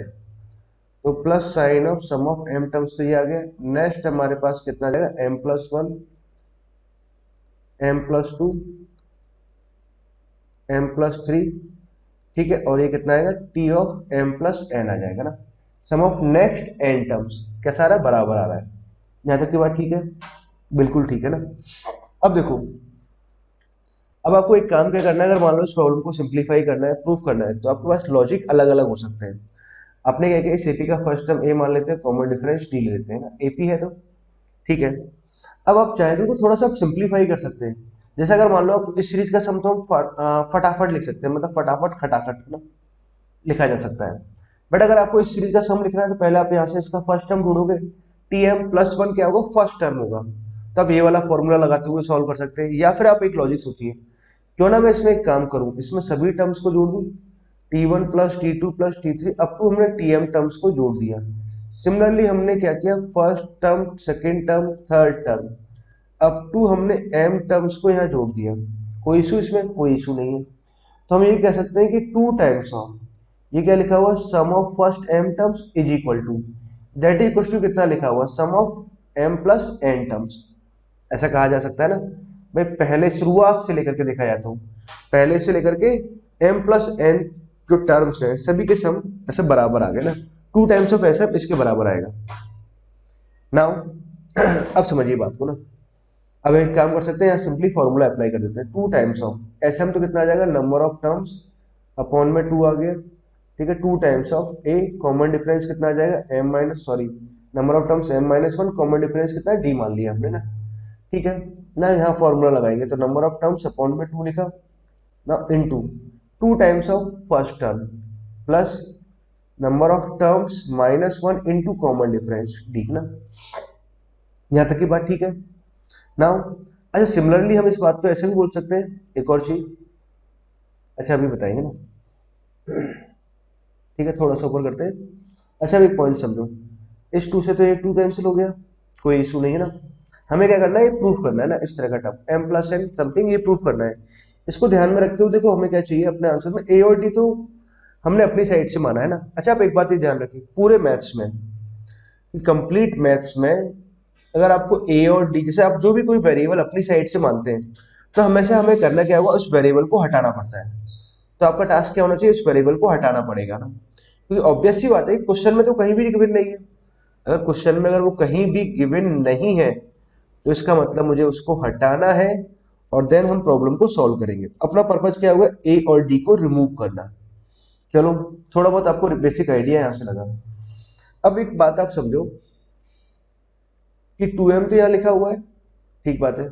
तो plus sign of sum of m terms, तो ये आ गया। नेक्स्ट हमारे पास कितना आ जाएगा, m plus 1, m plus 2, m plus 3, ठीक है, और ये कितना आएगा, T of m plus n आ जाएगा ना। Sum of next n terms कैसा आ रहा है, बराबर आ रहा है। यहां तक की बात ठीक है, बिल्कुल ठीक है ना। अब देखो, अब आपको एक काम क्या करना है, अगर मान लो इस प्रॉब्लम को सिंप्लीफाई करना है, प्रूफ करना है, तो आपके पास लॉजिक अलग अलग हो सकते हैं। आपने क्या किया, इस एपी का फर्स्ट टर्म ए मान लेते हैं, कॉमन डिफरेंस डी ले लेते हैं ना, एपी है तो ठीक है। अब आप चाहें तो थोड़ा सा आप सिंप्लीफाई कर सकते हैं। जैसे अगर मान लो आप इस सीरीज का सम तो हम फटाफट लिख सकते हैं, मतलब फटाफट खटाखट ना लिखा जा सकता है। बट अगर आपको इस सीरीज का सम लिखना है, तो पहले आप यहाँ से इसका फर्स्ट टर्म ढूंढोगे, टी एम प्लस 1 क्या होगा, फर्स्ट टर्म होगा, तो आप ये वाला फॉर्मूला लगाते हुए सॉल्व कर सकते हैं। या फिर आप एक लॉजिक सोचिए, क्यों ना मैं इसमें एक काम करूं, इसमें सभी टर्म्स को जोड़ दूं, T1 plus T2 plus T3 up to हमने Tm टर्म्स को जोड़ दिया। सिमिलरली हमने क्या किया, first term, second term, third term, up to हमने m टर्म्स को यहाँ जोड़ दिया। कोई इशू, इसमें कोई इशू नहीं है। तो हम ये कह सकते हैं कि टू टाइम्स ऑफ, ये क्या लिखा हुआ, sum of first m terms is equal to, that is equal to कितना लिखा हुआ, sum of m plus n terms. ऐसा कहा जा सकता है ना भाई, पहले शुरुआत से लेकर के देखा जाता हूँ, पहले से लेकर के m प्लस n जो टर्म्स है सभी के सम ऐसे बराबर आ गए ना, टू टाइम्स ऑफ ऐसा इसके बराबर आएगा। नाउ अब समझिए बात को ना। अब एक काम कर सकते हैं, यहाँ सिंपली फॉर्मूला अप्लाई कर देते हैं, two times of S m तो कितना आ जाएगा, नंबर ऑफ टर्म्स अपॉन में 2 आ गया, ठीक है, two times of a, common difference कितना आ जाएगा, m minus, sorry number of terms m minus 1, common difference कितना है, डी मान लिया हमने ना। ठीक है ना, यहाँ फॉर्मूला लगाएंगे, तो नंबर ऑफ टर्म्स अपॉन में 2 लिखा ना, into two times of first term plus number of terms minus 1 into common difference D ना। यहां तक की बात ठीक है। नाउ अच्छा, सिमिलरली हम इस बात को ऐसे भी बोल सकते हैं, एक और चीज, अच्छा अभी बताएंगे ना, ठीक है, थोड़ा सा ऊपर करते हैं। अच्छा अब एक पॉइंट समझो, इस 2 से तो ये 2 कैंसिल हो गया, कोई इशू नहीं है ना। हमें क्या करना है, ये प्रूफ करना है ना, इस तरह का term m plus n something, ये प्रूफ करना है। इसको ध्यान में रखते हुए देखो, हमें क्या चाहिए अपने आंसर में, a और d तो हमने अपनी साइड से माना है ना। अच्छा, आप एक बात ये ध्यान रखिए, पूरे मैथ्स में, कंप्लीट मैथ्स में, अगर आपको ए और डी, जैसे आप जो भी कोई वेरिएबल अपनी साइड से मानते हैं, तो हमेशा हमें करना क्या होगा, उस वेरिएबल को हटाना पड़ता है। तो आपका टास्क क्या होना चाहिए, इस वेरिएबल को हटाना पड़ेगा ना, क्योंकि ऑब्वियस सी बात है, क्वेश्चन में तो कहीं भी गिवन नहीं है। अगर क्वेश्चन में अगर वो कहीं भी गिवन नहीं है, तो इसका मतलब मुझे उसको हटाना है, और देन हम प्रॉब्लम को सॉल्व करेंगे। अपना पर्पज क्या होगा, ए और डी को रिमूव करना। चलो, थोड़ा बहुत आपको बेसिक आइडिया यहां से लगा। अब एक बात आप समझो कि 2m तो यहाँ लिखा हुआ है, ठीक बात है,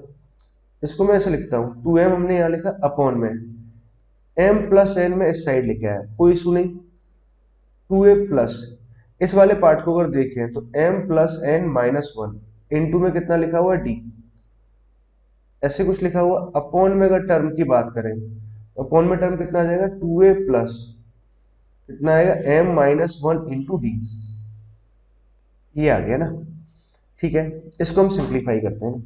इसको मैं ऐसे लिखता हूँ, 2m हमने यहाँ लिखा अपॉन में m प्लस n में इस साइड लिखा है, कोई इशू नहीं। 2a प्लस, इस वाले पार्ट को अगर देखें तो m plus n minus 1 into में कितना लिखा हुआ है, d, ऐसे कुछ लिखा हुआ। अपॉन में अगर टर्म की बात करें तो अपॉन में टर्म कितना आ जाएगा, 2a प्लस कितना आएगा, m माइनस 1 इंटू डी, ये आ गया ना। ठीक है, इसको हम सिंप्लीफाई करते हैं ना।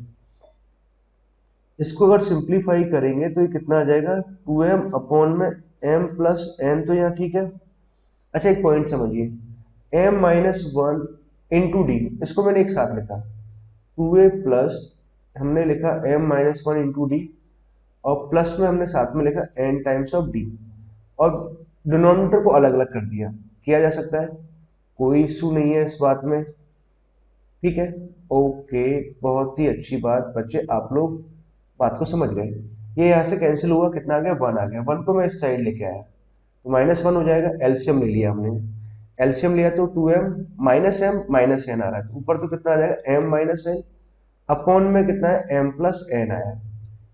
इसको अगर सिंप्लीफाई करेंगे तो ये कितना आ जाएगा, 2m अपॉन में m प्लस n, तो यहाँ ठीक है। अच्छा, एक पॉइंट समझिए, m माइनस 1 इंटू डी, इसको मैंने एक साथ लिखा, 2a प्लस हमने लिखा m माइनस 1 इंटू डी, और प्लस में हमने साथ में लिखा n टाइम्स ऑफ डी, और डिनोमिनेटर को अलग अलग कर दिया, किया जा सकता है, कोई इशू नहीं है इस बात में। ठीक है, ओके, बहुत ही अच्छी बात बच्चे, आप लोग बात को समझ गए। ये यहाँ से कैंसिल हुआ, कितना आ गया, 1 आ गया, 1 को मैं इस साइड लेके आया तो माइनस 1 हो जाएगा। एलसीएम ले लिया हमने, एलसीएम लिया तो 2m minus m minus n आ रहा है, तो ऊपर तो कितना आ जाएगा, m माइनस n, अपॉन में कितना है, m प्लस n आया।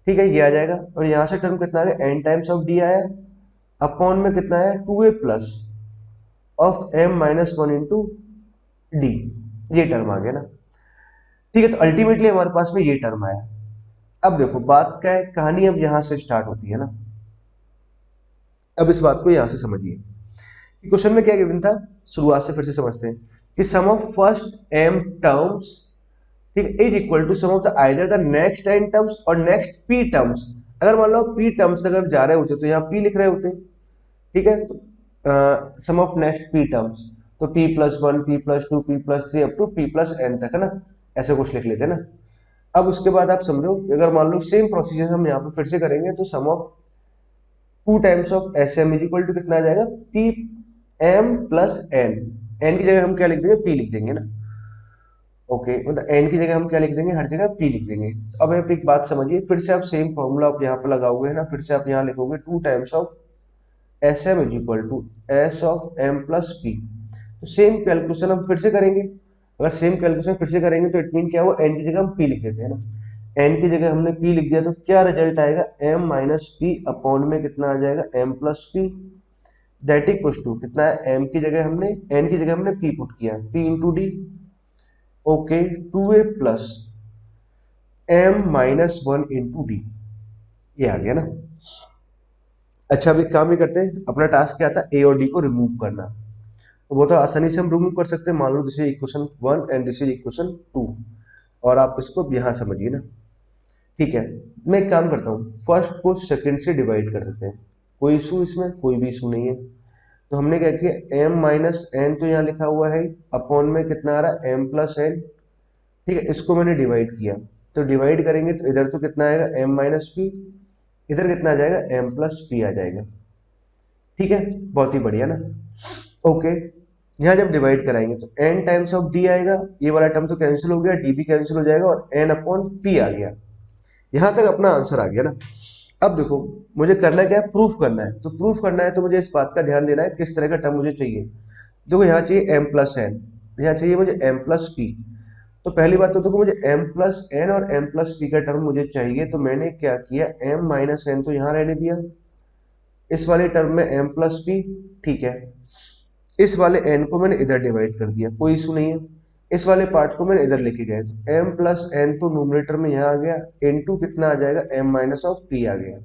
ठीक है, ये आ जाएगा, और यहाँ से टर्म कितना आ गया, n टाइम्स ऑफ d आया, अपॉन में कितना है, 2a plus of m minus 1 into d, ये टर्म आ गया ना। ठीक है, तो अल्टीमेटली हमारे पास में ये टर्म आया। अब देखो बात क्या है, कहानी अब यहां से स्टार्ट होती है ना। अब इस बात को यहां से समझिए कि क्वेश्चन में क्या गिवन था, शुरुआत से फिर से समझते हैं कि sum of first m terms, ठीक है, is equal to sum of the either the next n terms और नेक्स्ट p टर्म्स। अगर मान लो p टर्म्स अगर जा रहे होते तो यहाँ p लिख रहे होते, ठीक है, sum of next p terms, तो p plus 1, p plus 2, p plus 3 up to p plus n तक, है ना, ऐसे कुछ लिख लेते ना। अब उसके बाद आप समझो, अगर मान लो सेम प्रोसीजर हम यहाँ पे फिर से करेंगे, तो sum of 2 times of S M is equal to कितना आ जाएगा, P M plus N, N की जगह हम क्या लिख देंगे, पी लिख देंगे ना। ओके, मतलब एन की जगह हम क्या लिख देंगे, हर जगह पी लिख देंगे। अब आप एक बात समझिए, फिर से आप सेम फॉर्मूला आप यहाँ पे लगाओगे, है ना, फिर से आप यहाँ लिखोगे 2 times of S M is equal to s of m plus p. तो सेम कैलकुलेशन हम फिर से करेंगे, अगर सेम कैलकुलेशन फिर से करेंगे तो इट मीन क्या हुआ, एन की जगह हम पी लिख देते हैं ना, एन की जगह हमने पी लिख दिया, तो क्या रिजल्ट आएगा, एम माइनस पी अपॉन में कितना आ जाएगा, m plus p, that equals to कितना है, एम की जगह हमने, एन की जगह हमने पी पुट किया, p into d. Okay, 2a plus m minus 1 into d, ये आ गया ना। अच्छा, अब एक काम ही करते हैं, अपना टास्क क्या था, ए और डी को रिमूव करना, तो वो तो आसानी से हम रिमूव कर सकते हैं। मान लो this is equation 1 and this is equation 2, और आप इसको यहाँ समझिए ना। ठीक है, मैं एक काम करता हूँ, फर्स्ट को सेकंड से डिवाइड कर देते हैं, कोई इशू इसमें, कोई भी इशू नहीं है। तो हमने क्या किया, m माइनस एन तो यहाँ लिखा हुआ है, अपॉन में कितना आ रहा है, m प्लस एन। ठीक है, इसको मैंने डिवाइड किया, तो डिवाइड करेंगे तो इधर तो कितना आएगा, m माइनस पी, इधर कितना आ जाएगा, m प्लस पी आ जाएगा। ठीक है, बहुत ही बढ़िया ना। ओके, यहाँ जब डिवाइड कराएंगे तो n टाइम्स ऑफ d आएगा, ये वाला टर्म तो कैंसिल हो गया, d भी कैंसिल हो जाएगा, और n अपॉन p आ गया। यहाँ तक अपना आंसर आ गया ना। अब देखो, मुझे करना क्या है, प्रूफ करना है। तो प्रूफ करना है तो मुझे इस बात का ध्यान देना है किस तरह का टर्म मुझे चाहिए। देखो, यहाँ चाहिए m प्लस एन, यहाँ चाहिए मुझे m प्लस पी। तो पहली बात तो देखो, मुझे m प्लस एन और m प्लस पी का टर्म मुझे चाहिए, तो मैंने क्या किया, m माइनस एन तो यहाँ रहने दिया, इस वाले टर्म में m प्लस पी। ठीक है, इस वाले n को मैंने इधर डिवाइड कर दिया, कोई इशू नहीं है। इस वाले पार्ट को मैंने इधर लेके गया, तो m प्लस एन तो न्यूमरेटर में यहाँ आ गया, इनटू कितना आ जाएगा, m माइनस ऑफ p आ गया,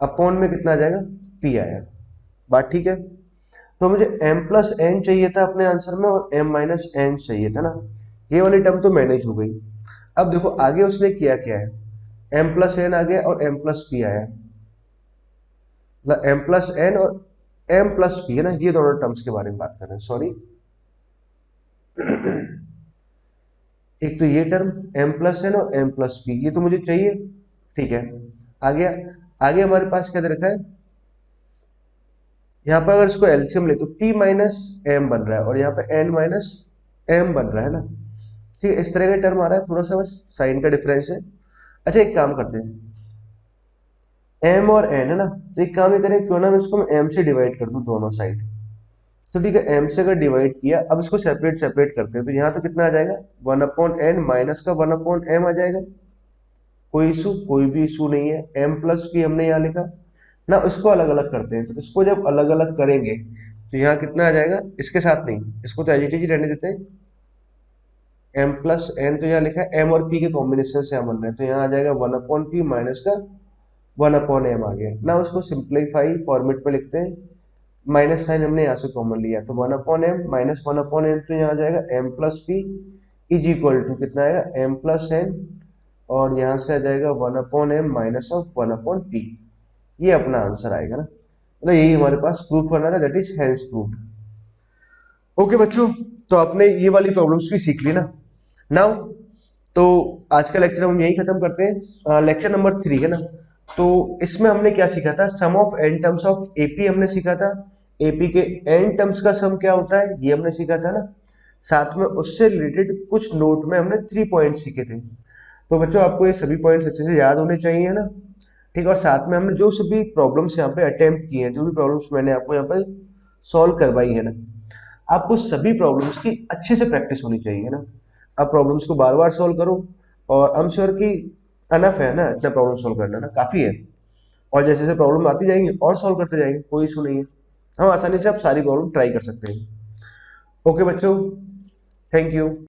अपॉन में कितना आ जाएगा, p आया। बात ठीक है, तो मुझे m प्लस एन चाहिए था अपने आंसर में, और m माइनस एन चाहिए था ना, ये वाली टर्म तो मैनेज हो गई। अब देखो आगे उसने किया क्या है, m प्लस एन आ गया और m प्लस पी आया, मतलब m प्लस एन और एम प्लस पी है ना, ये दोनों टर्म्स के बारे में बात कर रहे हैं, सॉरी। एक तो ये टर्म एम प्लस एन और एम प्लस पी, ये तो मुझे चाहिए, ठीक है। आगे आगे हमारे पास क्या दे रखा है, यहाँ पर अगर इसको एलसीएम ले तो टी माइनस एम बन रहा है और यहाँ पे एन माइनस एम बन रहा है ना, ठीक है। इस तरह का टर्म आ रहा है, थोड़ा सा बस साइन का डिफरेंस है। अच्छा एक काम करते हैं, एम और एन है ना, तो एक काम ये करें, क्यों ना मैं इसको एम से डिवाइड कर दूं दोनों साइड। तो ठीक है, एम से अगर डिवाइड किया, अब इसको सेपरेट सेपरेट करते हैं, तो यहाँ तो कितना आ जाएगा, वन अपॉन एन माइनस का वन अपॉन एम आ जाएगा। कोई इशू, कोई भी इशू नहीं है। एम प्लस पी हमने यहाँ लिखा ना, इसको अलग अलग करते हैं, तो इसको जब अलग अलग करेंगे तो यहाँ कितना आ जाएगा, इसके साथ नहीं, इसको तो एज इट इज रहने देते हैं। एम प्लस एन तो यहाँ लिखा है, एम और पी के कॉम्बिनेशन से यहाँ बन रहे हैं, तो यहाँ आ जाएगा वन अपॉन पी माइनस का वन अपॉन एम आ गया ना। उसको सिंप्लीफाई फॉर्मेट पे लिखते हैं, माइनस साइन हमने यहाँ से कॉमन लिया, तो one upon m minus one upon m, तो यहाँ आ जाएगा m plus p is equal to कितना आएगा, एम प्लस एन, और यहाँ से आ जाएगा one upon m minus of one upon p. ये अपना आंसर आएगा ना, मतलब यही हमारे पास प्रूफ करना था, that is hence proof. Okay बच्चों, तो आपने ये वाली प्रॉब्लम्स भी सीख ली ना। नाउ तो आज का लेक्चर हम यही खत्म करते हैं, लेक्चर नंबर 3 है ना। तो इसमें हमने क्या सीखा था, sum of N terms of AP हमने सीखा था। एपी के एन टर्म्स का सम क्या होता है ये हमने सीखा था ना। साथ में उससे रिलेटेड कुछ नोट में हमने 3 पॉइंट सीखे थे। तो बच्चों आपको ये सभी पॉइंट्स अच्छे से याद होने चाहिए ना, ठीक है। और साथ में हमने जो सभी प्रॉब्लम्स यहाँ पे अटेम्प्ट किए हैं, जो भी प्रॉब्लम्स मैंने आपको यहाँ पे सॉल्व करवाई है ना, आपको सभी प्रॉब्लम्स की अच्छे से प्रैक्टिस होनी चाहिए ना। आप प्रॉब्लम्स को बार बार सॉल्व करो, और आई एम श्योर कि अनफ है ना, इतना प्रॉब्लम सॉल्व करना ना काफ़ी है। और जैसे जैसे प्रॉब्लम आती जाएंगी और सॉल्व करते जाएंगे, कोई इशू नहीं है। हम आसानी से आप सारी प्रॉब्लम ट्राई कर सकते हैं। ओके बच्चों, थैंक यू।